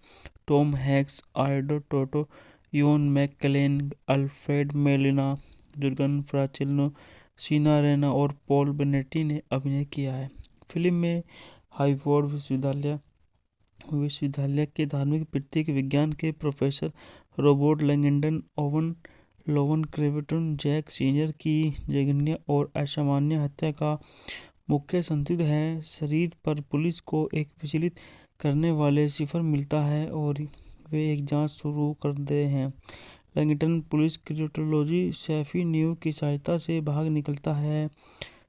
Speaker 1: टॉम हैंक्स, आर्डो Tautou, Ian McKellen, Alfred Molina, Jurgen Prochnow, Jean Reno और पॉल बेनेटी ने अभिनय किया है। फिल्म में हार्वर्ड विश्वविद्यालय के धार्मिक प्रतीक विज्ञान के प्रोफेसर रॉबर्ट लैंगडन ओवन लोवन क्रेवेटन जैक सीनियर की जघन्य और असामान्य हत्या का मुख्य संदिग्ध है। शरीर पर पुलिस को एक विचलित करने वाले सिफर मिलता है और वे एक जांच शुरू करते हैं। Langdon police criminology Sophie Neveu की सहायता से भाग निकलता है।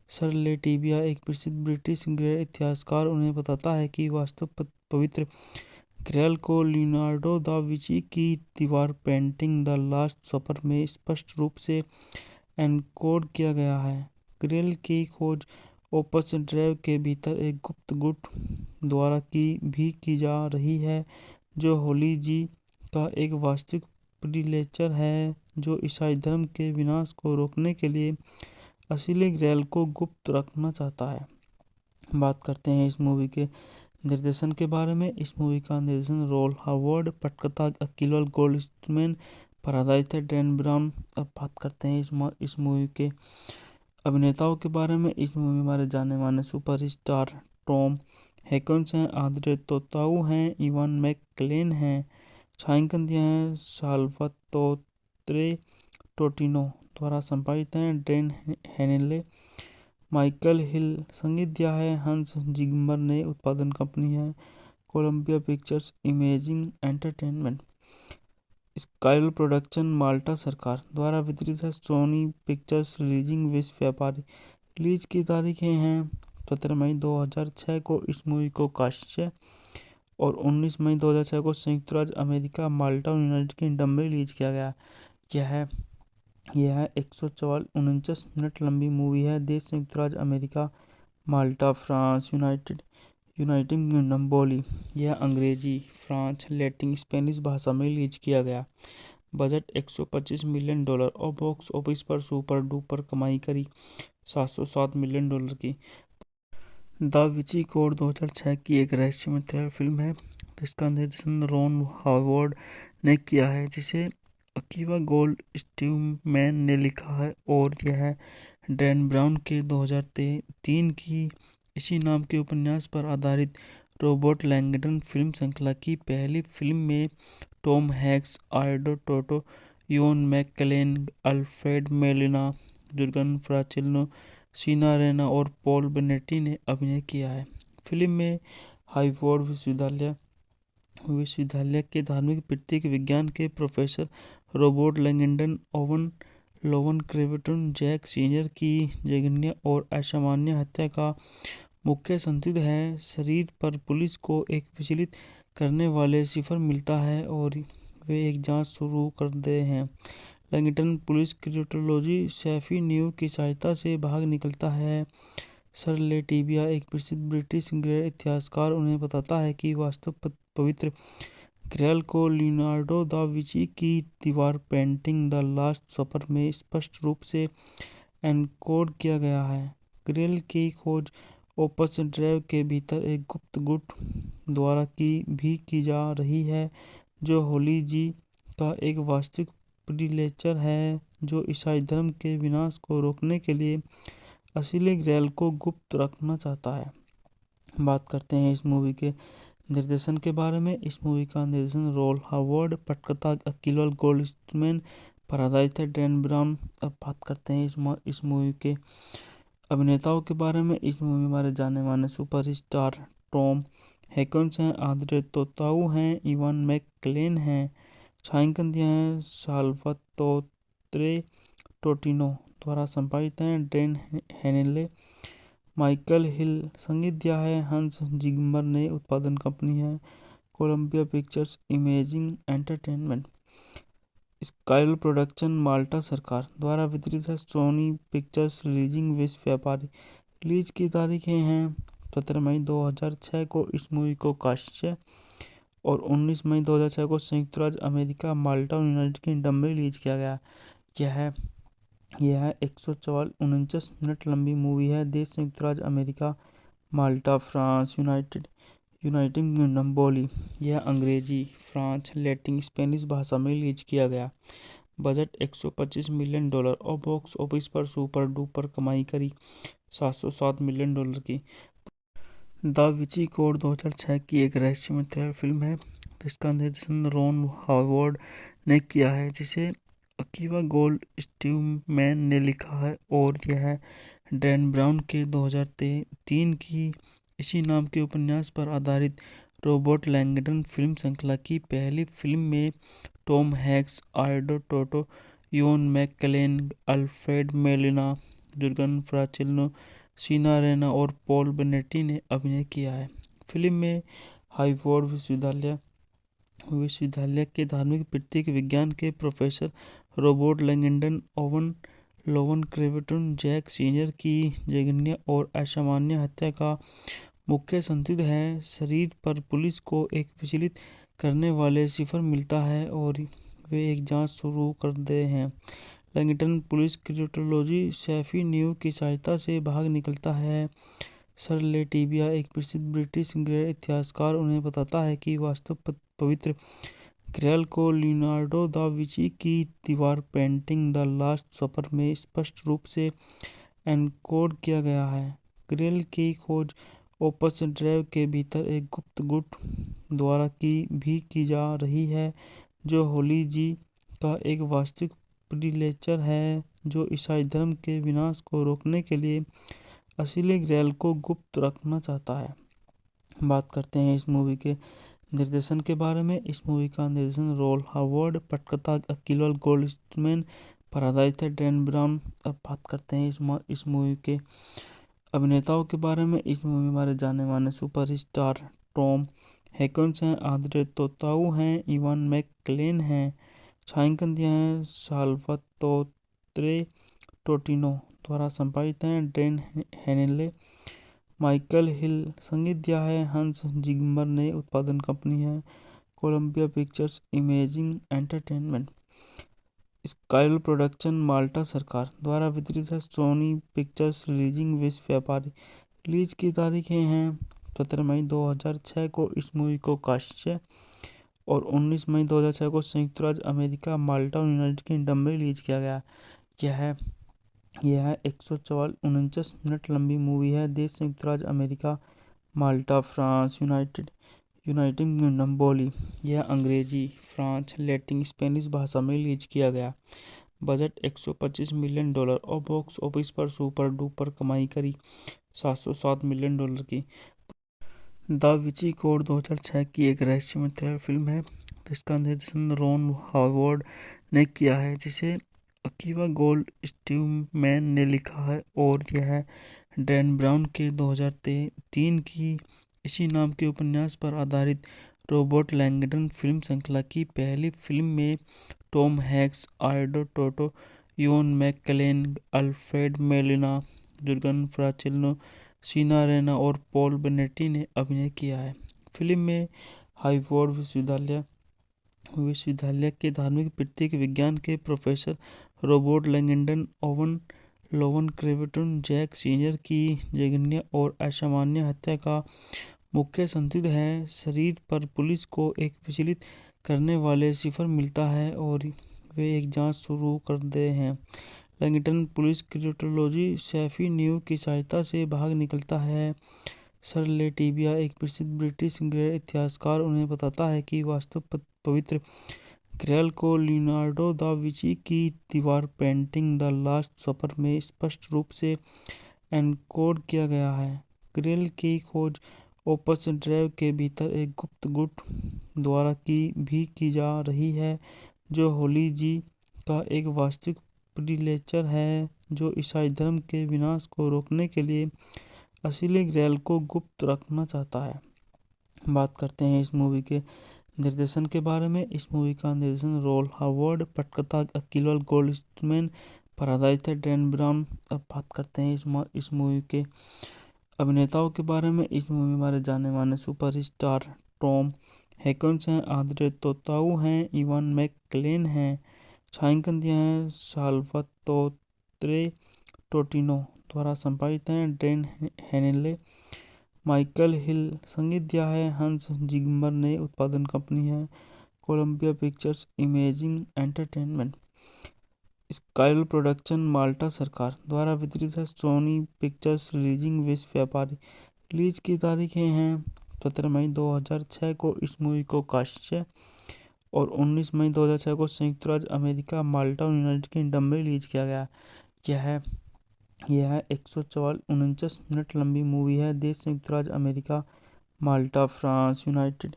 Speaker 1: सर लेटिविया, एक प्रसिद्ध ब्रिटिश गैर इतिहासकार, उन्हें बताता है कि वास्तव पवित्र ग्रैल को लियोनार्डो दा विंची की दीवार पेंटिंग द लास्ट सपर में स्पष्ट रूप से एनकोड किया गया है। ग्रैल की खोज ओपस ड्राइव के भीतर एक गुप्त गुट द्वारा की जा रही है, जो होली जी का एक वास्तविक प्रीलेचर है, जो ईसाई धर्म के विनाश को रोकने के लिए असली ग्रैल को गुप्त रखना चाहता है। बात करते हैं इस मूवी के निर्देशन के बारे में। इस मूवी का निर्देशन रोल हावर्ड, पटकथा अकील गोल्डस्मैन पर आधारित है, डैन ब्राउन। अब बात करते हैं इस मूवी के अभिनेताओं के बारे में। इस मूवी में हमारे जाने माने सुपरस्टार टॉम हैंक्स हैं, आंद्रे तोताऊ हैं, इवान मैकक्लेन हैं। छायांकन दिया है साल्वातोरे टोटिनो द्वारा संपादित हैं, ड्रेन हेनेले, माइकल हिल। संगीत दिया है हंस जिम्मर ने। उत्पादन कंपनी है Columbia Pictures imaging entertainment. स्काइल production Malta सरकार द्वारा वितरित है, सोनी पिक्चर्स रिलीजिंग विश्व व्यापारी। रिलीज की तारीखें हैं 17 मई 2006 को इस मूवी को काश्य और 19 मई 2006 को संयुक्त राज्य अमेरिका, माल्टा और यूनाइटेड किंगडम में रिलीज किया गया। यह 149 मिनट लंबी मूवी है। देश संयुक्त राज्य अमेरिका, माल्टा, फ्रांस, यूनाइटेड किंगडम। बोली यह अंग्रेजी, फ्रांस, लैटिन, स्पेनिश भाषा में रिलीज किया गया। बजट $125 मिलियन और बॉक्स ऑफिस पर सुपर डुपर कमाई करी $707 मिलियन की। द विंची कोड 2006 की एक रहस्यमय थ्रिलर फिल्म है जिसका निर्देशन रॉन हावर्ड ने किया है, जिसे अकीवा गोल्डस्मैन ने लिखा है, और यह डैन ब्राउन के 2003 की इसी नाम के उपन्यास पर आधारित रॉबर्ट लैंगडन फिल्म श्रृंखला की पहली फिल्म में टॉम हैंक्स, आर्डो Tautou, Ian McKellen, Alfred Molina, Jurgen Prochnow, Jean Reno और पॉल बेनेटी ने अभिनय किया है। फिल्म में हार्वर्ड विश्वविद्यालय के धार्मिक प्रतीक विज्ञान के प्रोफेसर रॉबर्ट लैंगडन ओवन लोवन क्रेवेटन जैक सीनियर की जघन्य और असामान्य हत्या का मुख्य संदिग्ध है। शरीर पर पुलिस को एक विचलित करने वाले सिफर मिलता है और वे एक जांच शुरू करते हैं। Langdon police criminology Sophie Neveu की सहायता से भाग निकलता है। सर लेटिविया, एक प्रसिद्ध ब्रिटिश गैर इतिहासकार, उन्हें बताता है कि वास्तव पवित्र ग्रैल को लियोनार्डो दा विंची की दीवार पेंटिंग द लास्ट सपर में स्पष्ट रूप से एनकोड किया गया है। ग्रैल की खोज ओपस ड्राइव के भीतर एक गुप्त गुट द्वारा की जा रही है, जो होली जी का एक वास्तविक प्रीलेचर है, जो ईसाई धर्म के विनाश को रोकने के लिए असली ग्रैल को गुप्त रखना चाहता है। बात करते हैं इस मूवी के निर्देशन के बारे में। इस मूवी का निर्देशन रोल हावर्ड, पटकथा अकील गोल्डस्मैन पर आधारित है, डैन ब्राउन। अब बात करते हैं इस मूवी के अभिनेताओं के बारे में। इस मूवी में हमारे जाने माने सुपरस्टार टॉम हैंक्स हैं, आंद्रे तोताऊ हैं, इवान मैकक्लेन हैं। छायांकन दिया है साल्वातोरे टोटिनो द्वारा संपादित हैं, ड्रेन हेनेले, माइकल हिल। संगीत दिया है हंस जिम्मर ने। उत्पादन कंपनी है Columbia Pictures imaging entertainment. स्काइल production Malta सरकार द्वारा वितरित है, सोनी पिक्चर्स रिलीजिंग विश्व व्यापारी। रिलीज की तारीखें हैं 17 मई 2006 को इस मूवी को काश्य और 19 मई 2006 को संयुक्त राज्य अमेरिका, माल्टा और यूनाइटेड किंगडम में रिलीज किया गया। यह 149 मिनट लंबी मूवी है। देश संयुक्त राज्य अमेरिका, माल्टा, फ्रांस, यूनाइटेड किंगडम। बोली यह अंग्रेजी, फ्रांस, लैटिन, स्पेनिश भाषा में रिलीज किया गया। बजट $125 मिलियन और बॉक्स ऑफिस पर सुपर डुपर कमाई करी $707 मिलियन की। द विची कोड 2006 की एक रहस्यमय थ्रिलर फिल्म है जिसका निर्देशन रॉन हॉवर्ड ने किया है, जिसे अकीवा गोल्ड स्टीवमैन ने लिखा है और यह डैन ब्राउन के 2003 की इसी नाम के उपन्यास पर आधारित रॉबर्ट लैंगडन फिल्म श्रृंखला की पहली फिल्म में टॉम हैंक्स, आर्डो टोटो, Ian McKellen, Alfred Molina, Jurgen Prochnow, सीना रैना और पॉल बेनेटी ने अभिनय किया है। फिल्म में हार्वर्ड विश्वविद्यालय के धार्मिक प्रतीक विज्ञान के प्रोफेसर रॉबर्ट लैंगडन ओवन लोवन क्रेवेटन जैक सीनियर की जघन्य और असामान्य हत्या का मुख्य संदिग्ध है। शरीर पर पुलिस को एक विचलित करने वाले सिफर मिलता है और वे एक जांच शुरू करते हैं। Langdon police criminology Sophie Neveu की सहायता से भाग निकलता है। सर लेटिविया, एक प्रसिद्ध ब्रिटिश गैर इतिहासकार, उन्हें बताता है कि वास्तव पवित्र ग्रैल को लियोनार्डो दा विंची की दीवार पेंटिंग द लास्ट सपर में स्पष्ट रूप से एनकोड किया गया है। ग्रैल की खोज ओपस ड्राइव के भीतर एक गुप्त गुट द्वारा की जा रही है, जो होली जी का एक वास्तविक प्रीलेचर है जो ईसाई धर्म के विनाश को रोकने के लिए असली ग्रैल को गुप्त रखना चाहता है। बात करते हैं इस मूवी के निर्देशन के बारे में। इस मूवी का निर्देशन रॉन हॉवर्ड, पटकथा अकीवा गोल्डस्टीवमैन पर आधारित है, डैन ब्राउन। अब बात करते हैं इस मूवी के अभिनेताओं के बारे में। इस मूवी में हमारे जाने माने सुपरस्टार टॉम हैंक्स हैं, आंद्रे तोताऊ हैं, इवान मैककेलेन हैं। छायांकन दिया है साल्वातोरे टोटिनो द्वारा संपादित है, ड्रेन हेनेले, माइकल हिल। संगीत दिया है हंस जिमर ने। उत्पादन कंपनी है Columbia Pictures imaging entertainment. स्काइल production Malta सरकार द्वारा वितरित है, सोनी पिक्चर्स रिलीजिंग विश्व व्यापारी। रिलीज की तारीखें हैं 17 मई 2006 को इस मूवी को काश्य और 19 मई 2006 को संयुक्त राज्य अमेरिका, माल्टा और यूनाइटेड किंगडम में रिलीज किया गया। यह 149 मिनट लंबी मूवी है। देश संयुक्त राज्य अमेरिका, माल्टा, फ्रांस, यूनाइटेड किंगडम। बोली यह अंग्रेजी, फ्रांस, लैटिन, स्पेनिश भाषा में रिलीज किया गया। बजट $125 मिलियन और बॉक्स ऑफिस पर सुपर डुपर कमाई करी $707 मिलियन की। द विची कोड 2006 की एक रहस्यमय थ्रिलर फिल्म है जिसका निर्देशन रॉन हॉवर्ड ने किया है, जिसे अकीवा गोल्ड स्टीवमैन ने लिखा है और यह डैन ब्राउन के 2003 की इसी नाम के उपन्यास पर आधारित रॉबर्ट लैंगडन फिल्म श्रृंखला की पहली फिल्म में टॉम हैंक्स, आर्डो टोटो, Ian McKellen, Alfred Molina, Jurgen Prochnow, सीना रैना और पॉल बेनेटी ने अभिनय किया है। फिल्म में हार्वर्ड विश्वविद्यालय के धार्मिक प्रतीक विज्ञान के प्रोफेसर रॉबर्ट लैंगडन ओवन लोवन क्रेवेटन जैक सीनियर की जघन्य और असामान्य हत्या का मुख्य संदिग्ध है। शरीर पर पुलिस को एक विचलित करने वाले सिफर मिलता है और वे एक जांच शुरू करते हैं। Langdon police criminology Sophie Neveu की सहायता से भाग निकलता है। सर लेटिविया, एक प्रसिद्ध ब्रिटिश गैर इतिहासकार, उन्हें बताता है कि वास्तव पवित्र ग्रैल को लियोनार्डो दा विंची की दीवार पेंटिंग द लास्ट सपर में स्पष्ट रूप से एनकोड किया गया है। ग्रैल की खोज ओपस ड्राइव के भीतर एक गुप्त गुट द्वारा की जा रही है, जो होली जी का एक वास्तविक प्रीलेचर है जो ईसाई धर्म के विनाश को रोकने के लिए असली ग्रैल को गुप्त रखना चाहता है। बात करते हैं इस मूवी के निर्देशन के बारे में। इस मूवी का निर्देशन रॉन हॉवर्ड, पटकथा अकीवा गोल्डस्टीवमैन पर आधारित है, डैन ब्राउन। अब बात करते हैं इस मूवी के अभिनेताओं के बारे में। इस मूवी में हमारे जाने माने सुपरस्टार टॉम हैंक्स हैं, आंद्रे तोताऊ हैं, इवान मैककेलेन हैं। छायांकन दिया है साल्वातोरे टोटिनो द्वारा संपादित है, ड्रेन हेनेले, माइकल हिल। संगीत दिया है हंस जिमर ने। उत्पादन कंपनी है Columbia Pictures imaging entertainment. स्काइल production Malta सरकार द्वारा वितरित है, सोनी पिक्चर्स रिलीजिंग विश्व व्यापारी। रिलीज की तारीखें हैं 17 मई 2006 को इस मूवी को काश्य और 19 मई 2006 को संयुक्त राज्य अमेरिका, माल्टा और यूनाइटेड किंगडम में रिलीज किया गया। यह 149 मिनट लंबी मूवी है। देश संयुक्त राज्य अमेरिका, माल्टा, फ्रांस, यूनाइटेड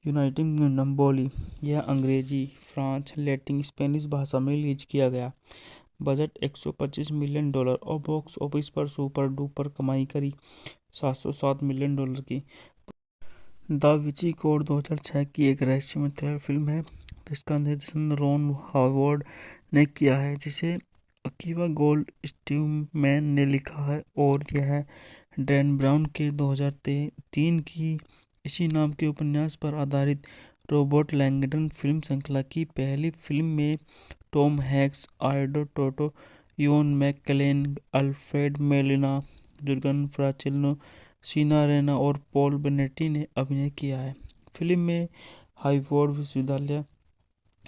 Speaker 1: किंगडम बोली। यह अंग्रेजी, फ्रांस, लैटिन, स्पेनिश भाषा में रिलीज किया गया। बजट $125 मिलियन और बॉक्स ऑफिस पर सुपर डुपर कमाई करी $707 मिलियन की। द विंची कोड 2006 की एक रहस्यमय थ्रिलर फिल्म है जिसका निर्देशन रॉन हावर्ड ने किया है, जिसे अकीवा गोल्ड स्टीवमैन ने लिखा है और यह डैन ब्राउन के 2003 की इसी नाम के उपन्यास पर आधारित रॉबर्ट लैंगडन फिल्म श्रृंखला की पहली फिल्म में टॉम हैंक्स, आल्डो Tautou, Ian McKellen, Alfred Molina, Jurgen Prochnow, Jean Reno और पॉल बेनेटी ने अभिनय किया है। फिल्म में हार्वर्ड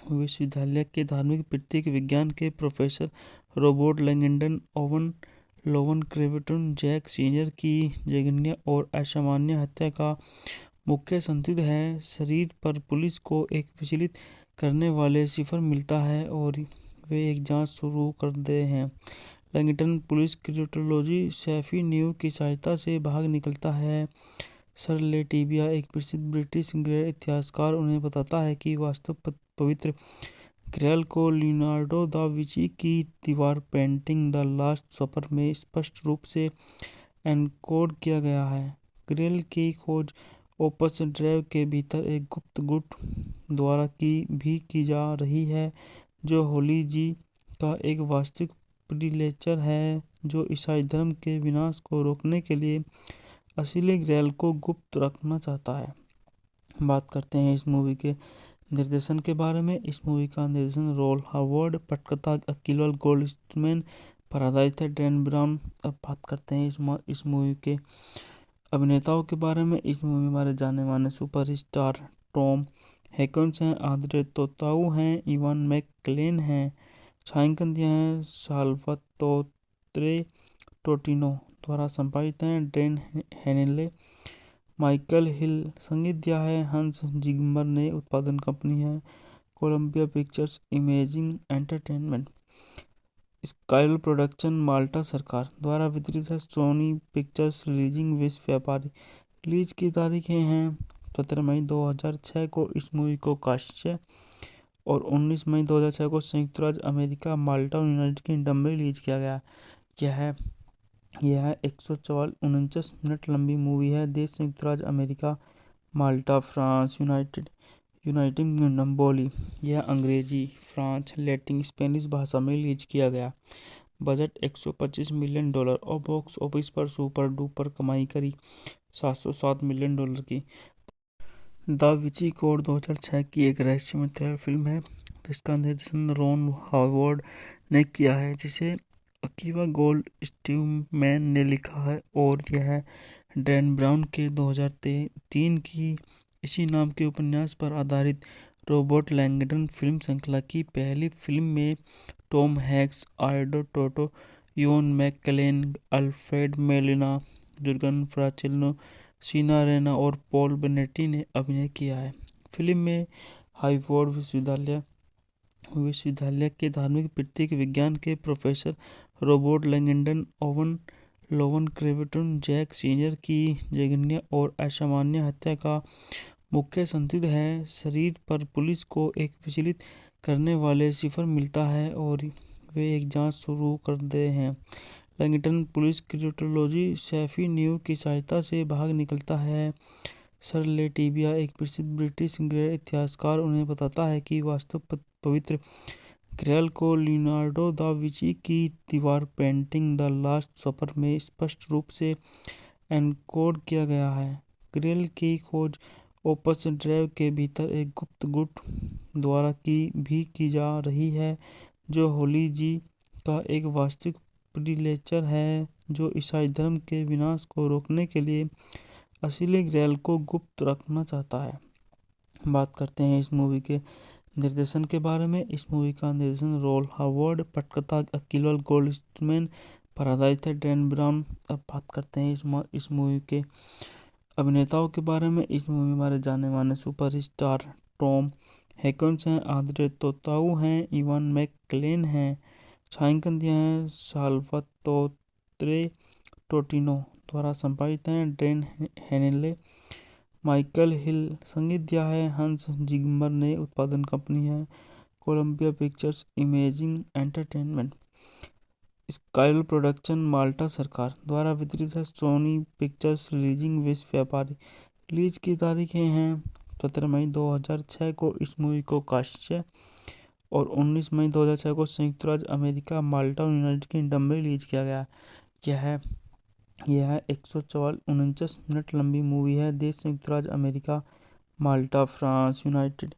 Speaker 1: विश्वविद्यालय के धार्मिक प्रतीक विज्ञान के प्रोफेसर रॉबर्ट लैंगडन ओवन लोवन क्रेवेटन जैक सीनियर की जघन्य और असामान्य हत्या का मुख्य संदिग्ध है। शरीर पर पुलिस को एक विचलित करने वाले सिफर मिलता है और वे एक जांच शुरू करते हैं। Langdon police criminology Sophie Neveu की सहायता से भाग निकलता है। सर लेटिविया, एक प्रसिद्ध ब्रिटिश गैर इतिहासकार, उन्हें बताता है कि वास्तव पवित्र ग्रैल को लियोनार्डो दा विंची की दीवार पेंटिंग द लास्ट सपर में स्पष्ट रूप से एनकोड किया गया है। ग्रैल की खोज ओपस ड्राइव के भीतर एक गुप्त गुट द्वारा की जा रही है, जो होली जी का एक वास्तविक प्रीलेचर है जो ईसाई धर्म के विनाश को रोकने के लिए असली ग्रैल को गुप्त रखना चाहता है। बात करते हैं इस मूवी के निर्देशन के बारे में। इस मूवी का निर्देशन रॉन हावर्ड, पटकथा अकीवा गोल्डस्टीवमैन पर आधारित है, डैन ब्राउन। अब बात करते हैं इस मूवी के अभिनेताओं के बारे में। इस मूवी में हमारे जाने माने सुपरस्टार टॉम हैंक्स हैं, आंद्रे तोताऊ हैं, इवान मैककेलेन हैं। छायांकन दिया है साल्वातोरे टोटिनो द्वारा संपादित हैं, ड्रेन हेनेले, माइकल हिल। संगीत दिया है हंस जिम्मर ने। उत्पादन कंपनी है Columbia Pictures imaging entertainment. Sky production Malta सरकार द्वारा वितरित है। सोनी पिक्चर्स रिलीजिंग विश्व व्यापारी। रिलीज की तारीखें हैं 17 मई 2006 को इस मूवी को काश्य और 19 मई 2006 को संयुक्त राज्य अमेरिका, माल्टा और यूनाइटेड किंगडम में रिलीज किया गया। यह 149 मिनट लंबी मूवी है। देश संयुक्त राज्य अमेरिका, माल्टा, फ्रांस, यूनाइटेड किंगडम बोली। यह अंग्रेजी, फ्रांस, लैटिन, स्पेनिश भाषा में रिलीज किया गया। बजट $125 मिलियन और बॉक्स ऑफिस पर सुपर डुपर कमाई करी $707 मिलियन की। द विंची कोड 2006 की एक रहस्यमय थ्रिलर फिल्म है जिसका निर्देशन रॉन हावर्ड ने किया है, जिसे अकीवा गोल्ड स्टीवमैन ने लिखा है और यह डैन ब्राउन के 2003 की इसी नाम के उपन्यास पर आधारित रॉबर्ट लैंगडन फिल्म श्रृंखला की पहली फिल्म में टॉम हैंक्स, आल्डो Tautou, Ian McKellen, Alfred Molina, Jurgen Prochnow, Jean Reno और पॉल बेनेटी ने अभिनय किया है। फिल्म में हार्वर्ड विश्वविद्यालय के धार्मिक प्रतीक विज्ञान के प्रोफेसर रॉबर्ट लैंगडन ओवन लोवन क्रेवेटन जैक सीनियर की जघन्य और असामान्य हत्या का मुख्य संदिग्ध है। शरीर पर पुलिस को एक विचलित करने वाले सिफर मिलता है और वे एक जांच शुरू करते हैं। Langdon police criminology Sophie Neveu की सहायता से भाग निकलता है। सर लेटिविया, एक प्रसिद्ध ब्रिटिश गैर इतिहासकार, उन्हें बताता है कि वास्तव पवित्र ग्रैल को लियोनार्डो दा विंची की दीवार पेंटिंग द लास्ट सपर में स्पष्ट रूप से एनकोड किया गया है। ग्रैल की खोज ओपस ड्राइव के भीतर एक गुप्त गुट द्वारा की जा रही है, जो होली जी का एक वास्तविक प्रीलेचर है जो ईसाई धर्म के विनाश को रोकने के लिए असली ग्रैल को गुप्त रखना चाहता है। बात करते हैं इस मूवी के निर्देशन के बारे में। इस मूवी का निर्देशन रॉन हावर्ड, पटकथा अकीवा गोल्डस्टीवमैन पर आधारित है। Dan brown. अब बात करते हैं इस मूवी के अभिनेताओं के बारे में। इस मूवी में हमारे जाने माने सुपरस्टार टॉम हैंक्स हैं, आंद्रे तोताऊ हैं, इवान मैकलेन हैं, छायांकन दिया है साल्वातोरे टोटिनो द्वारा संपादित हैं ड्रेन हेनेले, माइकल हिल। संगीत दिया है हंस जिम्मर ने। उत्पादन कंपनी है Columbia Pictures imaging entertainment. स्काइल production Malta सरकार द्वारा वितरित है सोनी पिक्चर्स रिलीजिंग विश्व व्यापारी। रिलीज की तारीखें हैं 17 मई 2006 को इस मूवी को काश्य और 19 मई 2006 को संयुक्त राज्य अमेरिका माल्टा और यूनाइटेड किंगडम में रिलीज किया गया। यह 149 मिनट लंबी मूवी है। देश संयुक्त राज्य अमेरिका, माल्टा, फ्रांस, यूनाइटेड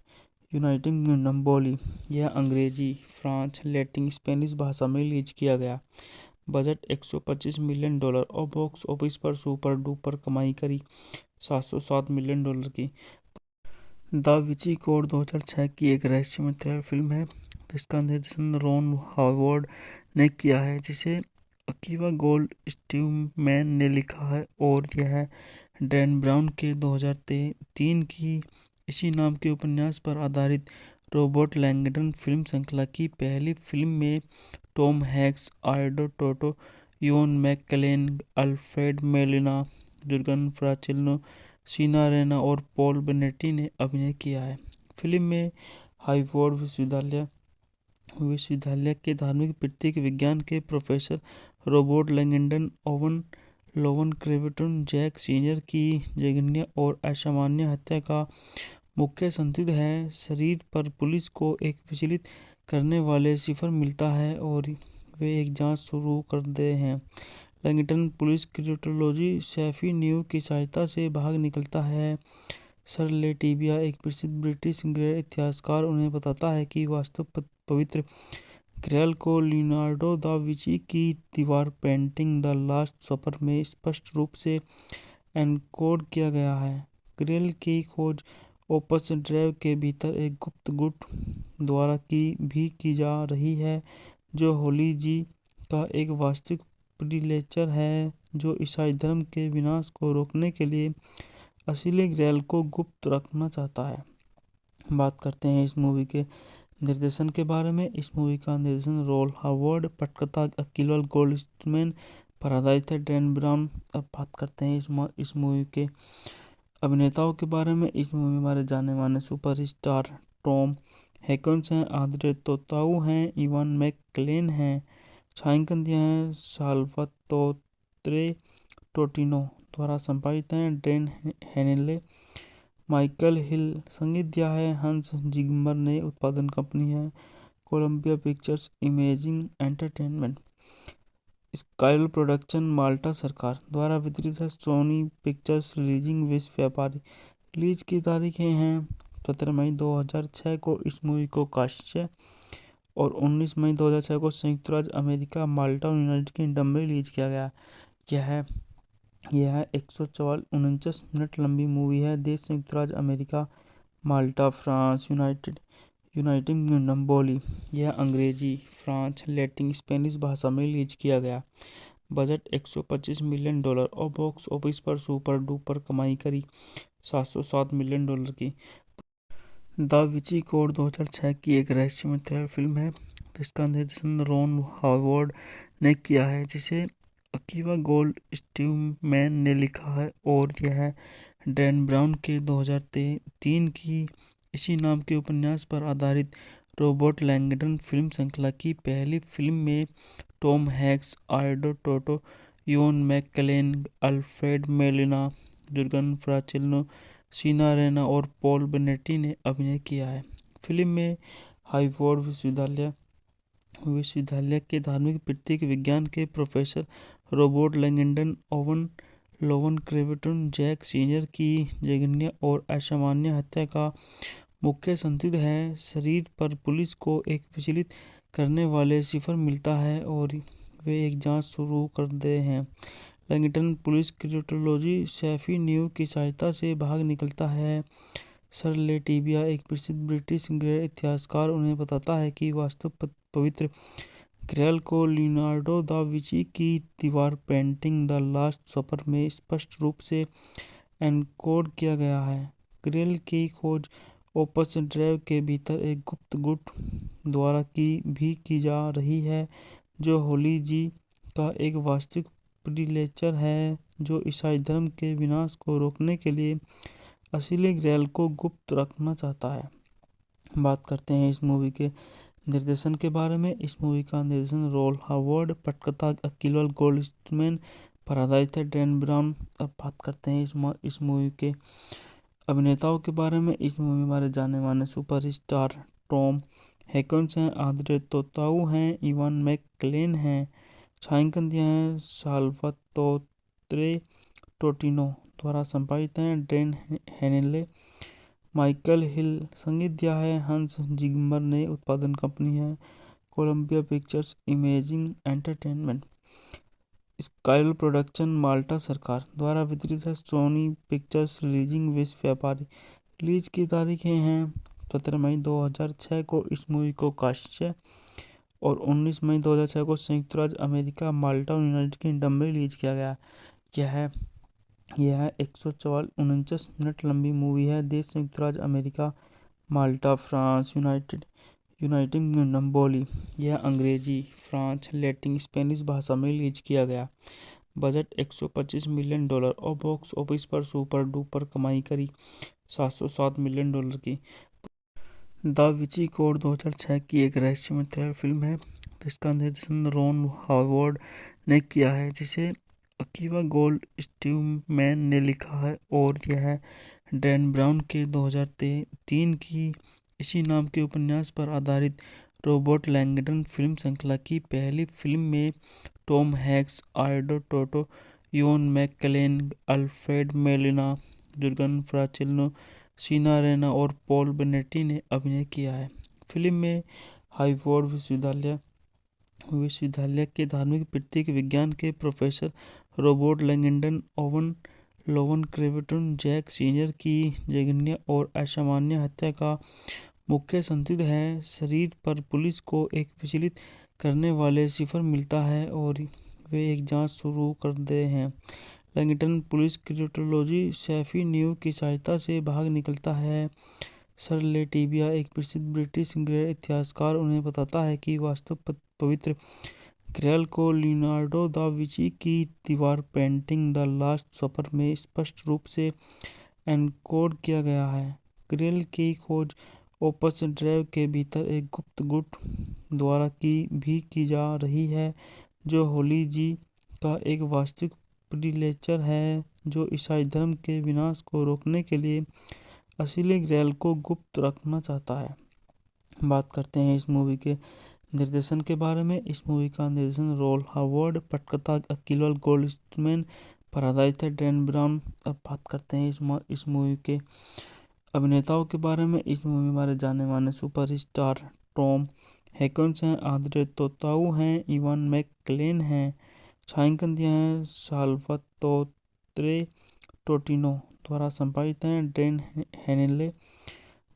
Speaker 1: किंगडम बोली। यह अंग्रेजी, फ्रांस, लैटिन, स्पेनिश भाषा में रिलीज किया गया। बजट $125 मिलियन और बॉक्स ऑफिस पर सुपर डुपर कमाई करी $707 मिलियन की। द विंची कोड 2006 की एक रहस्यमय थ्रिलर फिल्म है जिसका निर्देशन रॉन हॉवर्ड ने किया है, जिसे अकीवा गोल्डस्टीनमैन ने लिखा है और यह डैन ब्राउन के 2003 की इसी नाम के उपन्यास पर आधारित रॉबर्ट लैंगडन फिल्म श्रृंखला की पहली फिल्म में टॉम हैंक्स, आर्नो Tautou, Ian McKellen, Alfred Molina, Jurgen Prochnow, Jean Reno और पॉल बेनेटी ने अभिनय किया है। फिल्म में हार्वर्ड विश्वविद्यालय के धार्मिक प्रतीक विज्ञान के professor Robert Langdon Lowen क्रेवेटन Jack senior की जघन्य और असामान्य हत्या का मुख्य संदिग्ध है। शरीर पर पुलिस को एक विचलित करने वाले सिफर मिलता है और वे एक जांच शुरू करते हैं। Langdon police criminology Sophie Neveu की सहायता से भाग निकलता है। सर लेटिविया, एक प्रसिद्ध ब्रिटिश गैर इतिहासकार, उन्हें बताता है कि वास्तव पवित्र ग्रैल को लियोनार्डो दा विंची की दीवार पेंटिंग द लास्ट सपर में स्पष्ट रूप से एनकोड किया गया है। ग्रैल की खोज ओपस ड्राइव के भीतर एक गुप्त गुट द्वारा की जा रही है, जो होली जी का एक वास्तविक प्रीलेचर है जो ईसाई धर्म के विनाश को रोकने के लिए असली ग्रैल को गुप्त रखना चाहता है। बात करते हैं इस मूवी के निर्देशन के बारे में। इस मूवी का निर्देशन रॉन हॉवर्ड, पटकथा अकीवा गोल्डस्टीनमैन पर आधारित है। Dan brown. अब बात करते हैं इस मूवी के अभिनेताओं के बारे में। इस मूवी में हमारे जाने माने सुपरस्टार टॉम हैंक्स हैं, आंद्रे तोताऊ हैं, इवान मैकलेन हैं, छायांकन दिया है साल्वातोरे टोटिनो द्वारा संपादित हैं ड्रेन हेनेले, माइकल हिल। संगीत दिया है हंस जिम्मर ने। उत्पादन कंपनी है Columbia Pictures imaging entertainment. स्काइल production Malta सरकार द्वारा वितरित है सोनी पिक्चर्स रिलीजिंग विश्व व्यापारी। रिलीज की तारीखें हैं 17 मई 2006 को इस मूवी को काश्य और 19 मई 2006 को संयुक्त राज्य अमेरिका, माल्टा और यूनाइटेड किंगडम में रिलीज किया गया। यह 149 मिनट लंबी मूवी है। देश संयुक्त राज्य अमेरिका, माल्टा, फ्रांस, यूनाइटेड किंगडम बोली। यह अंग्रेजी, फ्रांस, लैटिन, स्पेनिश भाषा में रिलीज किया गया। बजट $125 मिलियन और बॉक्स ऑफिस पर सुपर डुपर कमाई करी $707 मिलियन की। द विंची कोड 2006 की एक रहस्यमय थ्रिलर फिल्म है जिसका निर्देशन रॉन हॉवर्ड ने किया है, जिसे अकीवा गोल्डस्टीनमैन ने लिखा है और यह डैन ब्राउन के 2003 की इसी नाम के उपन्यास पर आधारित रॉबर्ट लैंगडन फिल्म श्रृंखला की पहली फिल्म में टॉम हैंक्स, आर्नो Tautou, Ian McKellen, Alfred Molina, Jurgen Prochnow, Jean Reno और पॉल बेनेटी ने अभिनय किया है। फिल्म में हार्वर्ड विश्वविद्यालय के धार्मिक प्रतीक विज्ञान के professor Robert Langdon Lowen क्रेवेटन Jack senior की जघन्य और असामान्य हत्या का मुख्य संदिग्ध है। शरीर पर पुलिस को एक विचलित करने वाले सिफर मिलता है और वे एक जांच शुरू करते हैं। Langdon police criminology Sophie Neveu की सहायता से भाग निकलता है। सर लेटिविया, एक प्रसिद्ध ब्रिटिश गैर इतिहासकार, उन्हें बताता है कि वास्तव पवित्र ग्रेल को लियोनार्डो दा विंची की दीवार पेंटिंग द लास्ट सपर में स्पष्ट रूप से एनकोड किया गया है। ग्रेल की खोज ओपस ड्राइव के भीतर एक गुप्त गुट द्वारा की जा रही है, जो होली जी का एक वास्तविक प्रीलेचर है जो ईसाई धर्म के विनाश को रोकने के लिए असली ग्रेल को गुप्त रखना चाहता है। बात करते हैं इस मूवी के निर्देशन के बारे में। इस मूवी का निर्देशन रोल हावर्ड, पटकथा अकील गोल्डस्मैन पर आधारित है, डैन ब्राउन। अब बात करते हैं इस मूवी के अभिनेताओं के बारे में। इस मूवी में हमारे जाने माने सुपरस्टार टॉम हैंक्स हैं, आंद्रे तोताऊ हैं, इवान मैकलेन हैं। छायांकन दिया है साल्वातोरे टोटिनो द्वारा संपादित हैं, ड्रेन हेनेले, माइकल हिल। संगीत दिया है हंस जिम्मर ने। उत्पादन कंपनी है Columbia Pictures imaging entertainment. स्काइल production Malta सरकार द्वारा वितरित है, सोनी पिक्चर्स रिलीजिंग विश्व व्यापारी। रिलीज की तारीखें हैं 17 मई 2006 को इस मूवी को काश्य और 19 मई 2006 को संयुक्त राज्य अमेरिका माल्टा और यूनाइटेड किंगडम में रिलीज किया गया। यह 149 मिनट लंबी मूवी है। देश संयुक्त राज्य अमेरिका, माल्टा, फ्रांस, यूनाइटेड किंगडम बोली। यह अंग्रेजी, फ्रांस, लैटिन, स्पेनिश भाषा में रिलीज किया गया। बजट $125 मिलियन और बॉक्स ऑफिस पर सुपर डुपर कमाई करी $707 मिलियन की। द विंची कोड 2006 की एक रहस्यमय थ्रिलर फिल्म है जिसका निर्देशन रॉन हावर्ड ने किया है, जिसे अकीवा गोल्डस्मैन ने लिखा है और यह डैन ब्राउन के 2003 की इसी नाम के उपन्यास पर आधारित रॉबर्ट लैंगडन फिल्म श्रृंखला की पहली फिल्म में टॉम हैंक्स, आर्डो Tautou, Ian McKellen, Alfred Molina, Jurgen Prochnow, Jean Reno और पॉल बेनेटी ने अभिनय किया है। फिल्म में हार्वर्ड विश्वविद्यालय के धार्मिक प्रतीक विज्ञान के प्रोफेसर रॉबर्ट लैंगडन ओवन लोवन क्रेवेटन जैक सीनियर की जघन्य और असामान्य हत्या का मुख्य संदिग्ध है। शरीर पर पुलिस को एक विचलित करने वाले सिफर मिलता है और वे एक जांच शुरू करते हैं। Langdon police criminology Sophie Neveu की सहायता से भाग निकलता है। सर लेटिविया, एक प्रसिद्ध ब्रिटिश ग्रेल इतिहासकार, उन्हें बताता है कि वास्तव पवित्र ग्रेल को लियोनार्डो दा विंची की दीवार पेंटिंग द लास्ट सपर में स्पष्ट रूप से एनकोड किया गया है। ग्रेल की खोज ओपस ड्राइव के भीतर एक गुप्त गुट द्वारा की जा रही है, जो होली जी का एक वास्तविक प्रीलेचर है जो ईसाई धर्म के विनाश को रोकने के लिए असली ग्रेल को गुप्त रखना चाहता है। बात करते हैं इस मूवी के निर्देशन के बारे में। इस मूवी का निर्देशन रोल हावर्ड, पटकथा अकील गोल्डस्मैन पर आधारित है, डैन ब्राउन। अब बात करते हैं इस मूवी के अभिनेताओं के बारे में। इस मूवी में हमारे जाने माने सुपरस्टार टॉम हैंक्स हैं, आंद्रे तोताऊ हैं, इवान मैकलेन हैं। छायांकन दिया है साल्वातोरे टोटिनो द्वारा संपादित हैं, ड्रेन हेनेले,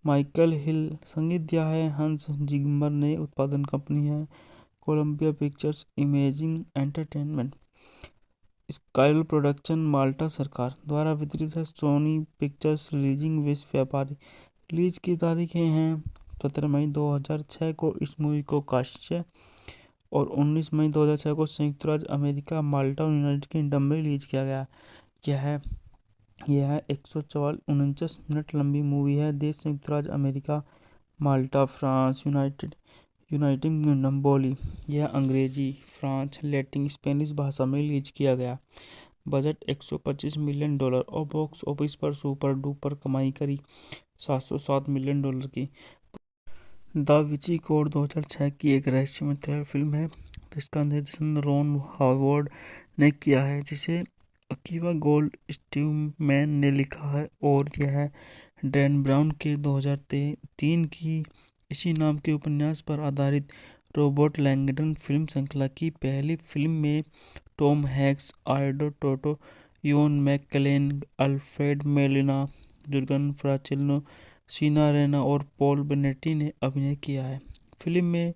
Speaker 1: माइकल हिल। संगीत दिया है हंस जिम्मर ने। उत्पादन कंपनी है Columbia Pictures imaging entertainment. स्काइल production Malta सरकार द्वारा वितरित है, सोनी पिक्चर्स रिलीजिंग विश्व व्यापारी। रिलीज की तारीखें हैं 17 मई 2006 को इस मूवी को काश्य और 19 मई 2006 को संयुक्त राज्य अमेरिका माल्टा और यूनाइटेड किंगडम में रिलीज किया गया। यह 149 मिनट लंबी मूवी है। देश संयुक्त राज्य अमेरिका, माल्टा, फ्रांस, यूनाइटेड किंगडम बोली। यह अंग्रेजी, फ्रांस, लैटिन, स्पेनिश भाषा में रिलीज किया गया। बजट $125 मिलियन और बॉक्स ऑफिस पर सुपर डुपर कमाई करी $707 मिलियन की। द विंची कोड 2006 की एक रहस्यमय थ्रिलर फिल्म है जिसका निर्देशन रॉन हावर्ड ने किया है, जिसे अकीवा गोल्डस्मैन ने लिखा है और यह डैन ब्राउन के 2003 की इसी नाम के उपन्यास पर आधारित रॉबर्ट लैंगडन फिल्म श्रृंखला की पहली फिल्म में टॉम हैंक्स, आर्डो Tautou, Ian McKellen, Alfred Molina, Jurgen Prochnow, Jean Reno और पॉल बेनेटी ने अभिनय किया है। फिल्म में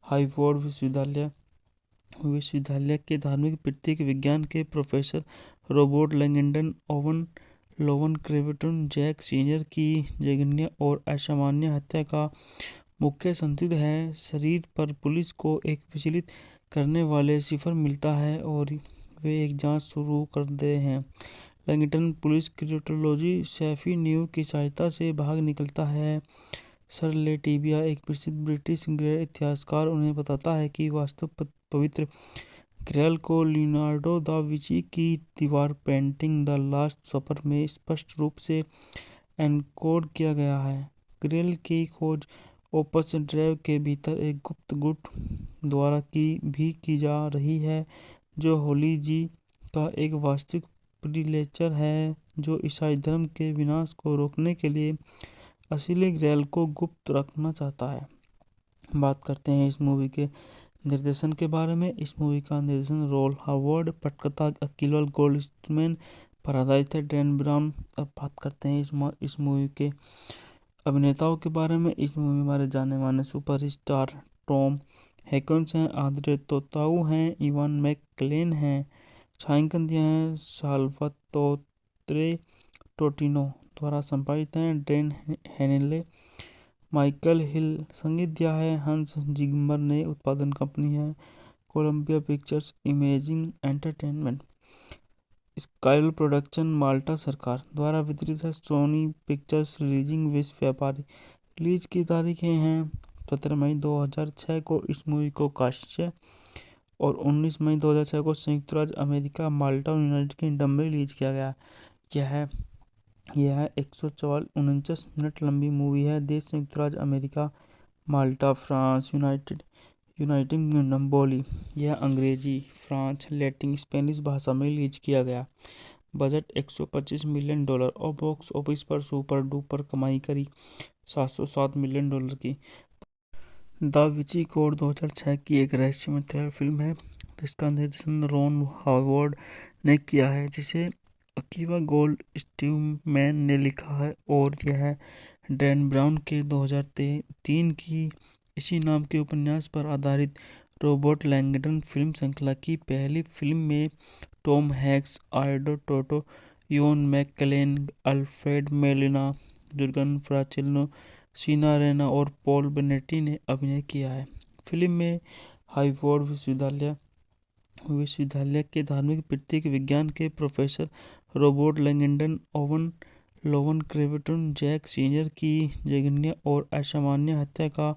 Speaker 1: हार्वर्ड विश्वविद्यालय के धार्मिक प्रतीक विज्ञान के प्रोफेसर रॉबर्ट लैंगडन ओवन लोवन क्रेवेटन जैक सीनियर की जघन्य और असामान्य हत्या का मुख्य संदिग्ध है। शरीर पर पुलिस को एक विचलित करने वाले सिफर मिलता है और वे एक जांच शुरू करते हैं। Langdon police criminology Sophie Neveu की सहायता से भाग निकलता है। सर लेटिविया, एक प्रसिद्ध ब्रिटिश इतिहासकार, उन्हें बताता है कि वास्तव पवित्र ग्रैल को लियोनार्डो दा विंची की दीवार पेंटिंग द लास्ट सपर में स्पष्ट रूप से एनकोड किया गया है। ग्रैल की खोज ओपस ड्राइव के भीतर एक गुप्त गुट द्वारा की जा रही है, जो होली जी का एक वास्तविक प्रीलेचर है, जो ईसाई धर्म के विनाश को रोकने के लिए असली ग्रैल को गुप्त रखना चाहता है। बात करते हैं इस मूवी के निर्देशन के बारे में। इस मूवी का निर्देशन रोल हावर्ड, पटकथा अकिल गोल्डस्मैन पर आधारित है, डैन ब्राउन। अब बात करते हैं इस मूवी के अभिनेताओं के बारे में। इस मूवी में हमारे जाने माने सुपरस्टार टॉम हैंक्स हैं, आंद्रे तोताऊ हैं, इवान मैकलेन हैं। छायांकन दिया है साल्वातोरे टोटिनो द्वारा संपादित हैं, ड्रेन हेनेले, माइकल हिल। संगीत दिया है हंस जिम्मर ने। उत्पादन कंपनी है Columbia Pictures imaging entertainment. स्काइल production Malta सरकार द्वारा वितरित है, सोनी पिक्चर्स रिलीजिंग विश्व व्यापारी। रिलीज की तारीखें हैं 17 मई 2006 को इस मूवी को काश्य और 19 मई 2006 को संयुक्त राज्य अमेरिका, माल्टा और यूनाइटेड किंगडम में रिलीज किया गया। यह 149 मिनट लंबी मूवी है। देश संयुक्त राज्य अमेरिका, माल्टा, फ्रांस, यूनाइटेड किंगडम। बोली यह अंग्रेजी, फ्रांस, लैटिन, स्पेनिश भाषा में रिलीज किया गया। बजट $125 मिलियन और बॉक्स ऑफिस पर सुपर डुपर कमाई करी $707 मिलियन की। द विंची कोड 2006 की एक रहस्यमय थ्रिलर फिल्म है जिसका निर्देशन रॉन हावर्ड ने किया है, जिसे अकीवा गोल्डस्मैन ने लिखा है, और यह डैन ब्राउन के 2003 की इसी नाम के उपन्यास पर आधारित रॉबर्ट लैंगडन फिल्म श्रृंखला की पहली फिल्म में टॉम हैंक्स, आर्डो Tautou, Ian McKellen, Alfred Molina, Jurgen Prochnow, Jean Reno और पॉल बेनेटी ने अभिनय किया है। फिल्म में हार्वर्ड विश्वविद्यालय के धार्मिक प्रतीक विज्ञान के प्रोफेसर रॉबर्ट लैंगडन ओवन लोवन क्रेवेटन जैक सीनियर की जघन्य और असामान्य हत्या का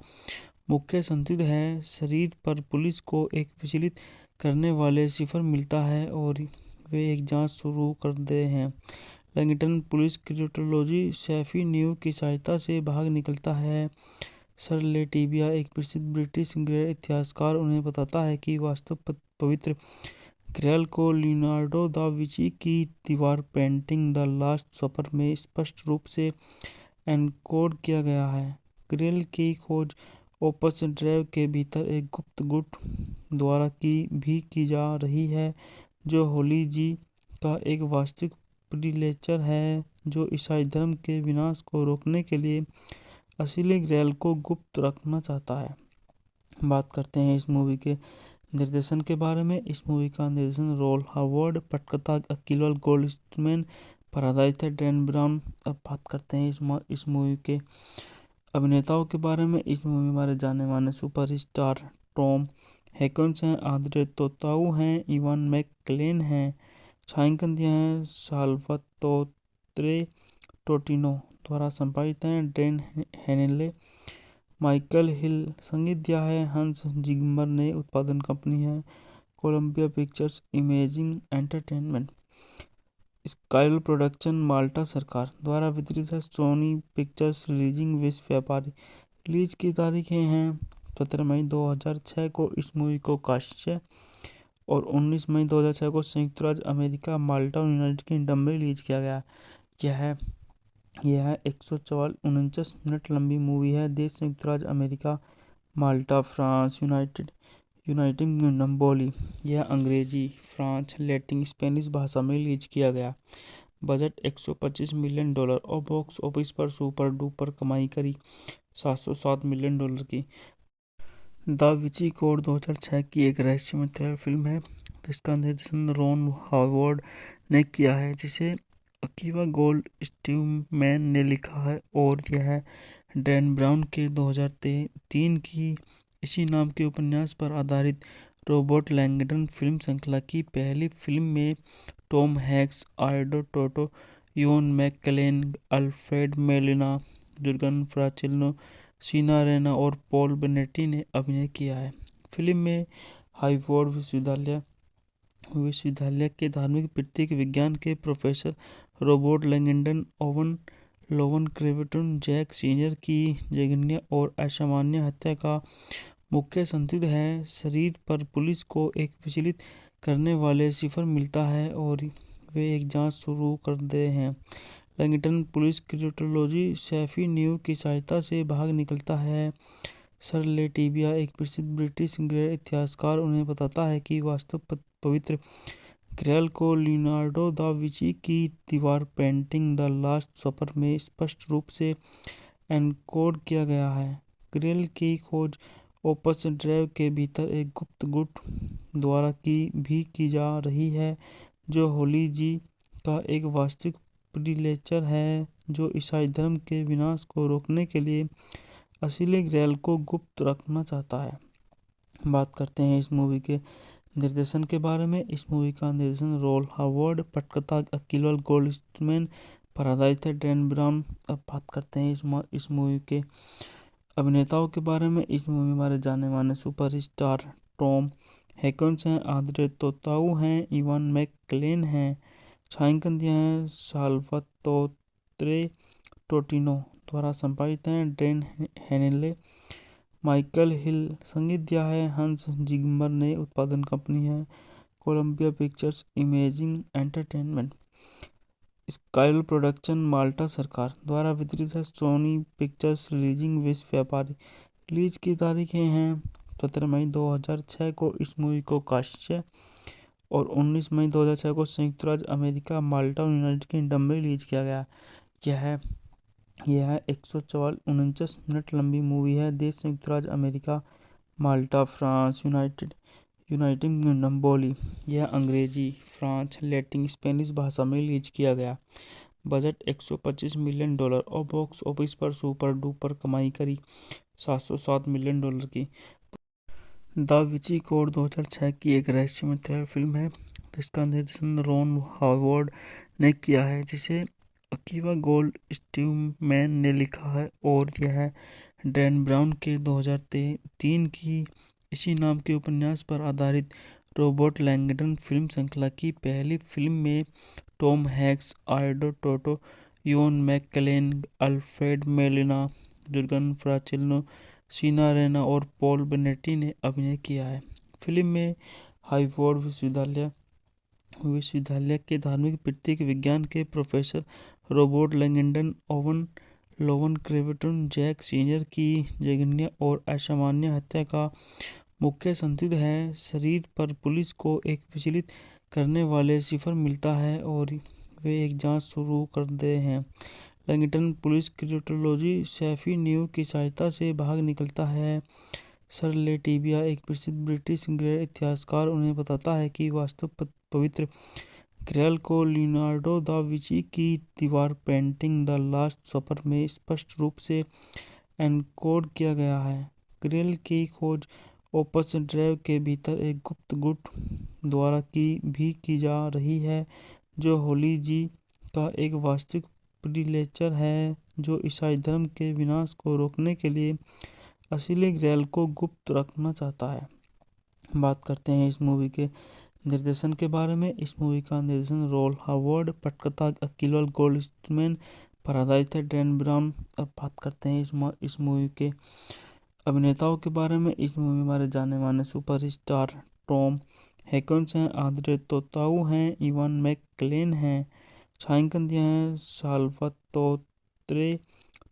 Speaker 1: मुख्य संदिग्ध है। शरीर पर पुलिस को एक विचलित करने वाले सिफर मिलता है और वे एक जांच शुरू करते हैं। Langdon police criminology Sophie Neveu की सहायता से भाग निकलता है। सर लेटिविया, एक प्रसिद्ध ब्रिटिश इतिहासकार, उन्हें बताता है कि वास्तव पवित्र ग्रैल को लियोनार्डो दा विंची की दीवार पेंटिंग द लास्ट सपर में स्पष्ट रूप से एनकोड किया गया है। ग्रैल की खोज ओपस ड्राइव के भीतर एक गुप्त गुट द्वारा की जा रही है, जो होली जी का एक वास्तविक प्रीलेचर है, जो ईसाई धर्म के विनाश को रोकने के लिए असली ग्रैल को गुप्त रखना चाहता है। बात करते हैं इस मूवी के निर्देशन के बारे में। इस मूवी का निर्देशन रोल हावर्ड, पटकथा अकिल गोल्डस्मैन पर आधारित है, डैन ब्राउन। अब बात करते हैं इस मूवी के अभिनेताओं के बारे में। इस मूवी में हमारे जाने माने सुपरस्टार टॉम हैंक्स हैं, आंद्रे तोताऊ हैं, इवान मैकलेन हैं। छायांकन दिया है साल्वातोरे टोटिनो द्वारा संपादित हैं, ड्रेन हेनेले, माइकल हिल। संगीत दिया है हंस जिम्मर ने। उत्पादन कंपनी है Columbia Pictures imaging entertainment. स्काइल production Malta सरकार द्वारा वितरित है, सोनी पिक्चर्स रिलीजिंग विश्व व्यापारी। रिलीज की तारीखें हैं 17 मई 2006 को इस मूवी को काश्य और 19 मई 2006 को संयुक्त राज्य अमेरिका, माल्टा और यूनाइटेड किंगडम में रिलीज किया गया। यह 149 मिनट लंबी मूवी है। देश संयुक्त राज्य अमेरिका, माल्टा, फ्रांस, यूनाइटेड किंगडम। बोली यह अंग्रेजी, फ्रांस, लैटिन, स्पेनिश भाषा में रिलीज किया गया। बजट $125 मिलियन और बॉक्स ऑफिस पर सुपर डुपर कमाई करी $707 मिलियन की। द विंची कोड 2006 की एक रहस्यमय थ्रिलर फिल्म है जिसका निर्देशन रॉन हॉवर्ड ने किया है, जिसे अकीवा गोल्ड स्टीवमैन ने लिखा है और यह डैन ब्राउन के 2003 की इसी नाम के उपन्यास पर आधारित रॉबर्ट लैंगडन फिल्म श्रृंखला की पहली फिल्म में टॉम हैंक्स, आल्डो Tautou, Ian McKellen, Alfred Molina, Jurgen Prochnow, Jean Reno और पॉल बेनेटी ने अभिनय किया है। फिल्म में हार्वर्ड विश्वविद्यालय के धार्मिक प्रतीक विज्ञान के प्रोफेसर रॉबर्ट लैंगडन ओवन लोवन क्रेवेटन जैक सीनियर की जघन्य और असामान्य हत्या का मुख्य संदिग्ध है। शरीर पर पुलिस को एक विचलित करने वाले सिफर मिलता है और वे एक जांच शुरू करते हैं। Langdon police criminology Sophie Neveu की सहायता से भाग निकलता है। सर लेटिविया, एक प्रसिद्ध ब्रिटिश गैर इतिहासकार, उन्हें बताता है कि वास्तव पवित्र ग्रैल को लियोनार्डो दा विंची की दीवार पेंटिंग द लास्ट सपर में स्पष्ट रूप से एनकोड किया गया है। ग्रैल की खोज ओपस ड्राइव के भीतर एक गुप्त गुट द्वारा की जा रही है, जो होली जी का एक वास्तविक प्रीलेचर है जो ईसाई धर्म के विनाश को रोकने के लिए असली ग्रैल को गुप्त रखना चाहता है। बात करते हैं इस मूवी के निर्देशन के बारे में। इस मूवी का निर्देशन रॉन हॉवर्ड, पटकथा अकीवा गोल्ड स्टीवमैन पर आधारित है, डैन ब्राउन। अब बात करते हैं इस मूवी के अभिनेताओं के बारे में। इस मूवी में हमारे जाने माने सुपरस्टार टॉम हैंक्स हैं, आंद्रे तोताऊ हैं, इवान मैककेलेन हैं। छायांकन दिया है साल्वातोरे टोटिनो द्वारा संपादित हैं, डैन हेनेले, माइकल हिल। संगीत दिया है हंस जिमर ने। उत्पादन कंपनी है Columbia Pictures imaging entertainment. Sky production Malta सरकार द्वारा वितरित है, सोनी पिक्चर्स रिलीजिंग विश्व व्यापारी। रिलीज की तारीखें हैं 17 मई 2006 को इस मूवी को काश्य और 19 मई 2006 को संयुक्त राज्य अमेरिका माल्टा और यूनाइटेड किंगडम में रिलीज किया गया। यह 149 मिनट लंबी मूवी है। देश संयुक्त राज्य अमेरिका, माल्टा, फ्रांस, यूनाइटेड किंगडम। बोली यह अंग्रेजी, फ्रांस, लैटिन, स्पेनिश भाषा में रिलीज किया गया। बजट $125 मिलियन और बॉक्स ऑफिस पर सुपर डुपर कमाई करी $707 मिलियन की। द विंची कोड 2006 की एक रहस्यमय थ्रिलर फिल्म है जिसका निर्देशन रॉन हॉवर्ड ने किया है, जिसे अकीवा गोल्ड स्टीवमैन ने लिखा है और यह डैन ब्राउन के 2003 की इसी नाम के उपन्यास पर आधारित रॉबर्ट लैंगडन फिल्म श्रृंखला की पहली फिल्म में टॉम हैंक्स, आल्डो Tautou, Ian McKellen, Alfred Molina, Jurgen Prochnow, Jean Reno और पॉल बेनेटी ने अभिनय किया है। फिल्म में हार्वर्ड विश्वविद्यालय के धार्मिक प्रतीक विज्ञान के प्रोफेसर रॉबर्ट लैंगडन ओवन लोवन क्रेवेटन जैक सीनियर की जघन्य और असामान्य हत्या का मुख्य संदिग्ध है। शरीर पर पुलिस को एक विचलित करने वाले सिफर मिलता है और वे एक जांच शुरू करते हैं। Langdon police criminology Sophie Neveu की सहायता से भाग निकलता है। सर लेटिविया, एक प्रसिद्ध ब्रिटिश गैर इतिहासकार, उन्हें बताता है कि वास्तव पवित्र ग्रैल को लियोनार्डो दा विंची की दीवार पेंटिंग द लास्ट सपर में स्पष्ट रूप से एनकोड किया गया है। ग्रैल की खोज ओपस ड्राइव के भीतर एक गुप्त गुट द्वारा की जा रही है, जो होली जी का एक वास्तविक प्रीलेचर है जो ईसाई धर्म के विनाश को रोकने के लिए असली ग्रैल को गुप्त रखना चाहता है। बात करते हैं इस मूवी के निर्देशन के बारे में। इस मूवी का निर्देशन रॉन हॉवर्ड, पटकथा अकीवा गोल्ड स्टीवमैन पर आधारित है, डैन ब्राउन। अब बात करते हैं इस मूवी के अभिनेताओं के बारे में। इस मूवी में हमारे जाने माने सुपरस्टार टॉम हैंक्स हैं, आंद्रे तोताऊ हैं, इवान मैककेलेन हैं। छायांकन दिया है साल्वातोरे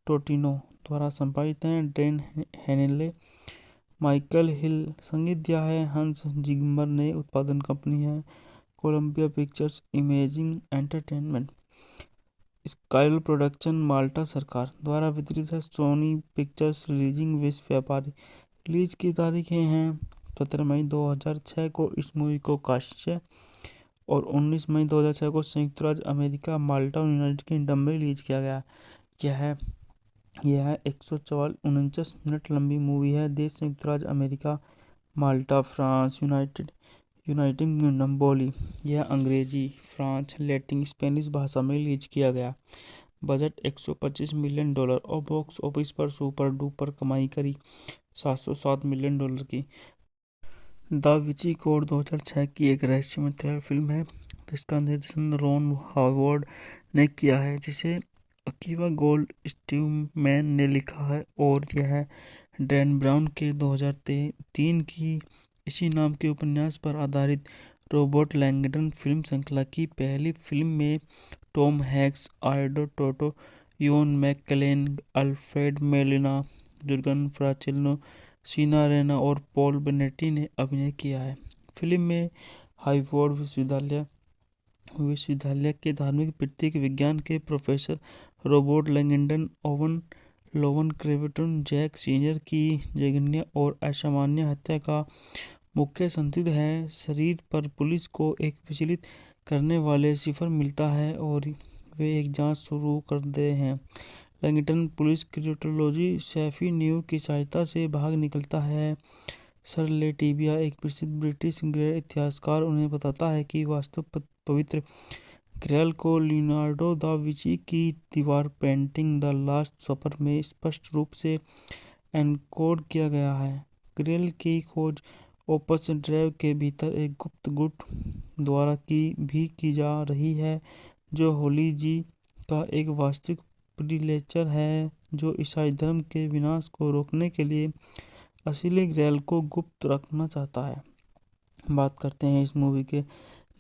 Speaker 1: टोटिनो द्वारा संपादित हैं, डैन हेनेले, माइकल हिल। संगीत दिया है हंस जिमर ने। उत्पादन कंपनी है Columbia Pictures imaging entertainment. Sky production Malta सरकार द्वारा वितरित है, सोनी पिक्चर्स रिलीजिंग विश्व व्यापारी। रिलीज की तारीखें हैं 17 मई 2006 को इस मूवी को काश्य और 19 मई 2006 को संयुक्त राज्य अमेरिका माल्टा और यूनाइटेड किंगडम में रिलीज किया गया। यह 149 मिनट लंबी मूवी है। देश संयुक्त राज्य अमेरिका, माल्टा, फ्रांस, यूनाइटेड किंगडम बोली। यह अंग्रेजी, फ्रांस, लैटिन, स्पेनिश भाषा में रिलीज किया गया। बजट $125 मिलियन और बॉक्स ऑफिस पर सुपर डुपर कमाई करी $707 मिलियन की। द विंची कोड 2006 की एक रहस्यमय थ्रिलर फिल्म है जिसका निर्देशन रॉन हॉवर्ड ने किया है, जिसे अकीवा गोल्डस्टीनमैन ने लिखा है और यह डैन ब्राउन के 2003 की इसी नाम के उपन्यास पर आधारित रॉबर्ट लैंगडन फिल्म श्रृंखला की पहली फिल्म में टॉम हैंक्स, आर्नो टोटो, Ian McKellen, Alfred Molina, Jurgen फ्रांकेल्लो, सीना रेना और पॉल बेनेटी ने अभिनय किया है। फिल्म में हार्वर्ड विश्वविद्यालय के धार्मिक प्रतीक विज्ञान के प्रोफेसर रॉबर्ट लैंगडन ओवन लोवन क्रेवेटन जैक सीनियर की जघन्य और असामान्य हत्या का मुख्य संदिग्ध है। शरीर पर पुलिस को एक विचलित करने वाले सिफर मिलता है और वे एक जांच शुरू करते हैं। Langdon police criminology Sophie Neveu की सहायता से भाग निकलता है। सर लेटिविया, एक प्रसिद्ध ब्रिटिश गैर इतिहासकार, उन्हें बताता है कि वास्तव पवित्र ग्रैल को लियोनार्डो दा विंची की दीवार पेंटिंग द लास्ट सपर में स्पष्ट रूप से एनकोड किया गया है। ग्रैल की खोज ओपस ड्राइव के भीतर एक गुप्त गुट द्वारा की जा रही है, जो होली जी का एक वास्तविक प्रीलेचर है जो ईसाई धर्म के विनाश को रोकने के लिए असली ग्रैल को गुप्त रखना चाहता है। बात करते हैं इस मूवी के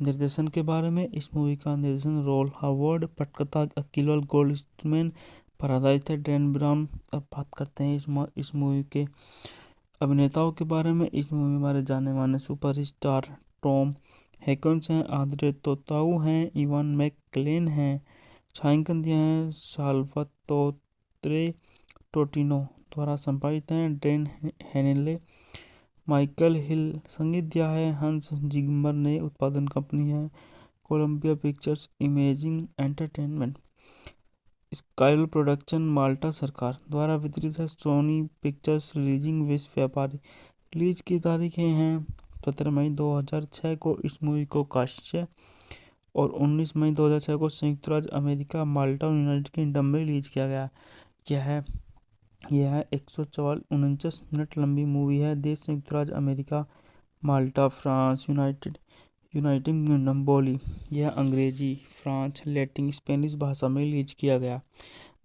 Speaker 1: निर्देशन के बारे में। इस मूवी का निर्देशन रॉन हॉवर्ड, पटकथा अकीवा गोल्डस्टीनमैन पर आधारित है, डैन ब्राउन। अब बात करते हैं इस मूवी के अभिनेताओं के बारे में। इस मूवी में हमारे जाने माने सुपरस्टार टॉम हैंक्स हैं, आंद्रे तोताऊ हैं, इवान मैककेलेन हैं। छायांकन दिया है साल्वातोरे टोटिनो द्वारा संपादित हैं, ड्रेन हेनेले, माइकल हिल। संगीत दिया है हंस जिम्मर ने। उत्पादन कंपनी है Columbia Pictures imaging entertainment. स्काइल production Malta सरकार द्वारा वितरित है, सोनी पिक्चर्स रिलीजिंग विश्व व्यापारी। रिलीज की तारीखें हैं 17 मई 2006 को इस मूवी को काश्य और 19 मई 2006 को संयुक्त राज्य अमेरिका माल्टा और यूनाइटेड किंगडम में रिलीज किया गया। यह 149 मिनट लंबी मूवी है। देश संयुक्त राज्य अमेरिका, माल्टा, फ्रांस, यूनाइटेड किंगडम बोली। यह अंग्रेजी, फ्रांस, लैटिन, स्पेनिश भाषा में रिलीज किया गया।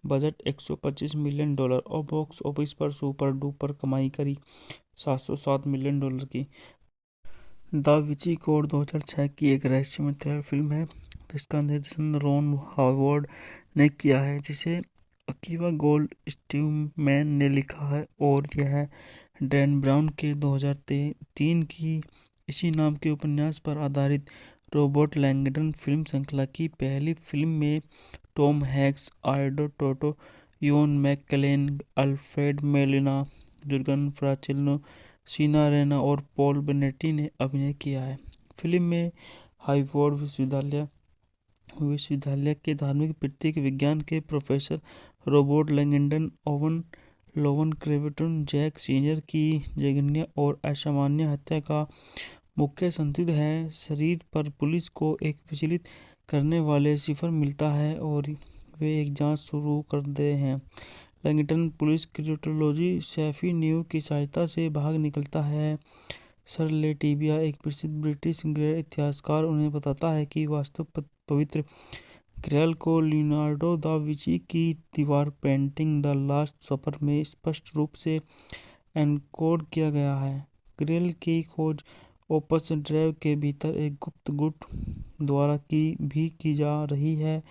Speaker 1: बजट $125 मिलियन और बॉक्स ऑफिस पर सुपर डुपर कमाई करी $707 मिलियन की। द विंची कोड 2006 की एक रहस्यमय थ्रिलर फिल्म है जिसका निर्देशन रॉन हॉवर्ड ने किया है, जिसे अकीवा गोल्डस्टीनमैन ने लिखा है और यह डैन ब्राउन के 2003 की इसी नाम के उपन्यास पर आधारित रॉबर्ट लैंगडन फिल्म श्रृंखला की पहली फिल्म में टॉम हैंक्स, आर्नो टोटो, Ian McKellen, Alfred Molina, Jurgen फ्रांकेल्लो, सीना रेना और पॉल बेनेटी ने अभिनय किया है। फिल्म में हार्वर्ड विश्वविद्यालय के धार्मिक प्रतीक विज्ञान के प्रोफेसर रॉबर्ट लैंगडन ओवन लोवन क्रेवेटन जैक सीनियर की जघन्य और असामान्य हत्या का मुख्य संदिग्ध है। शरीर पर पुलिस को एक विचलित करने वाले सिफर मिलता है और वे एक जांच शुरू करते हैं। Langdon police criminology Sophie Neveu की सहायता से भाग निकलता है। सर लेटिविया, एक प्रसिद्ध ब्रिटिश गैर इतिहासकार, उन्हें बताता है कि वास्तव पवित्र ग्रैल को लियोनार्डो दा विंची की दीवार पेंटिंग द लास्ट सपर में स्पष्ट रूप से एनकोड किया गया है। ग्रैल की खोज ओपस ड्राइव के भीतर एक गुप्त गुट द्वारा की जा रही है,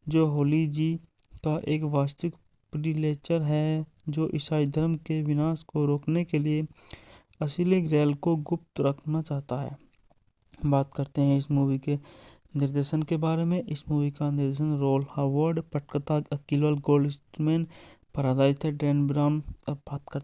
Speaker 1: जो होली जी का एक वास्तविक प्रीलेचर है जो ईसाई धर्म के विनाश को रोकने के लिए असली ग्रैल को गुप्त रखना चाहता है। बात करते हैं इस मूवी के निर्देशन के बारे में। इस मूवी का निर्देशन रॉन हॉवर्ड, पटकथा अकीवा गोल्डस्टीनमैन पर आधारित है, डैन ब्राउन। अब बात करते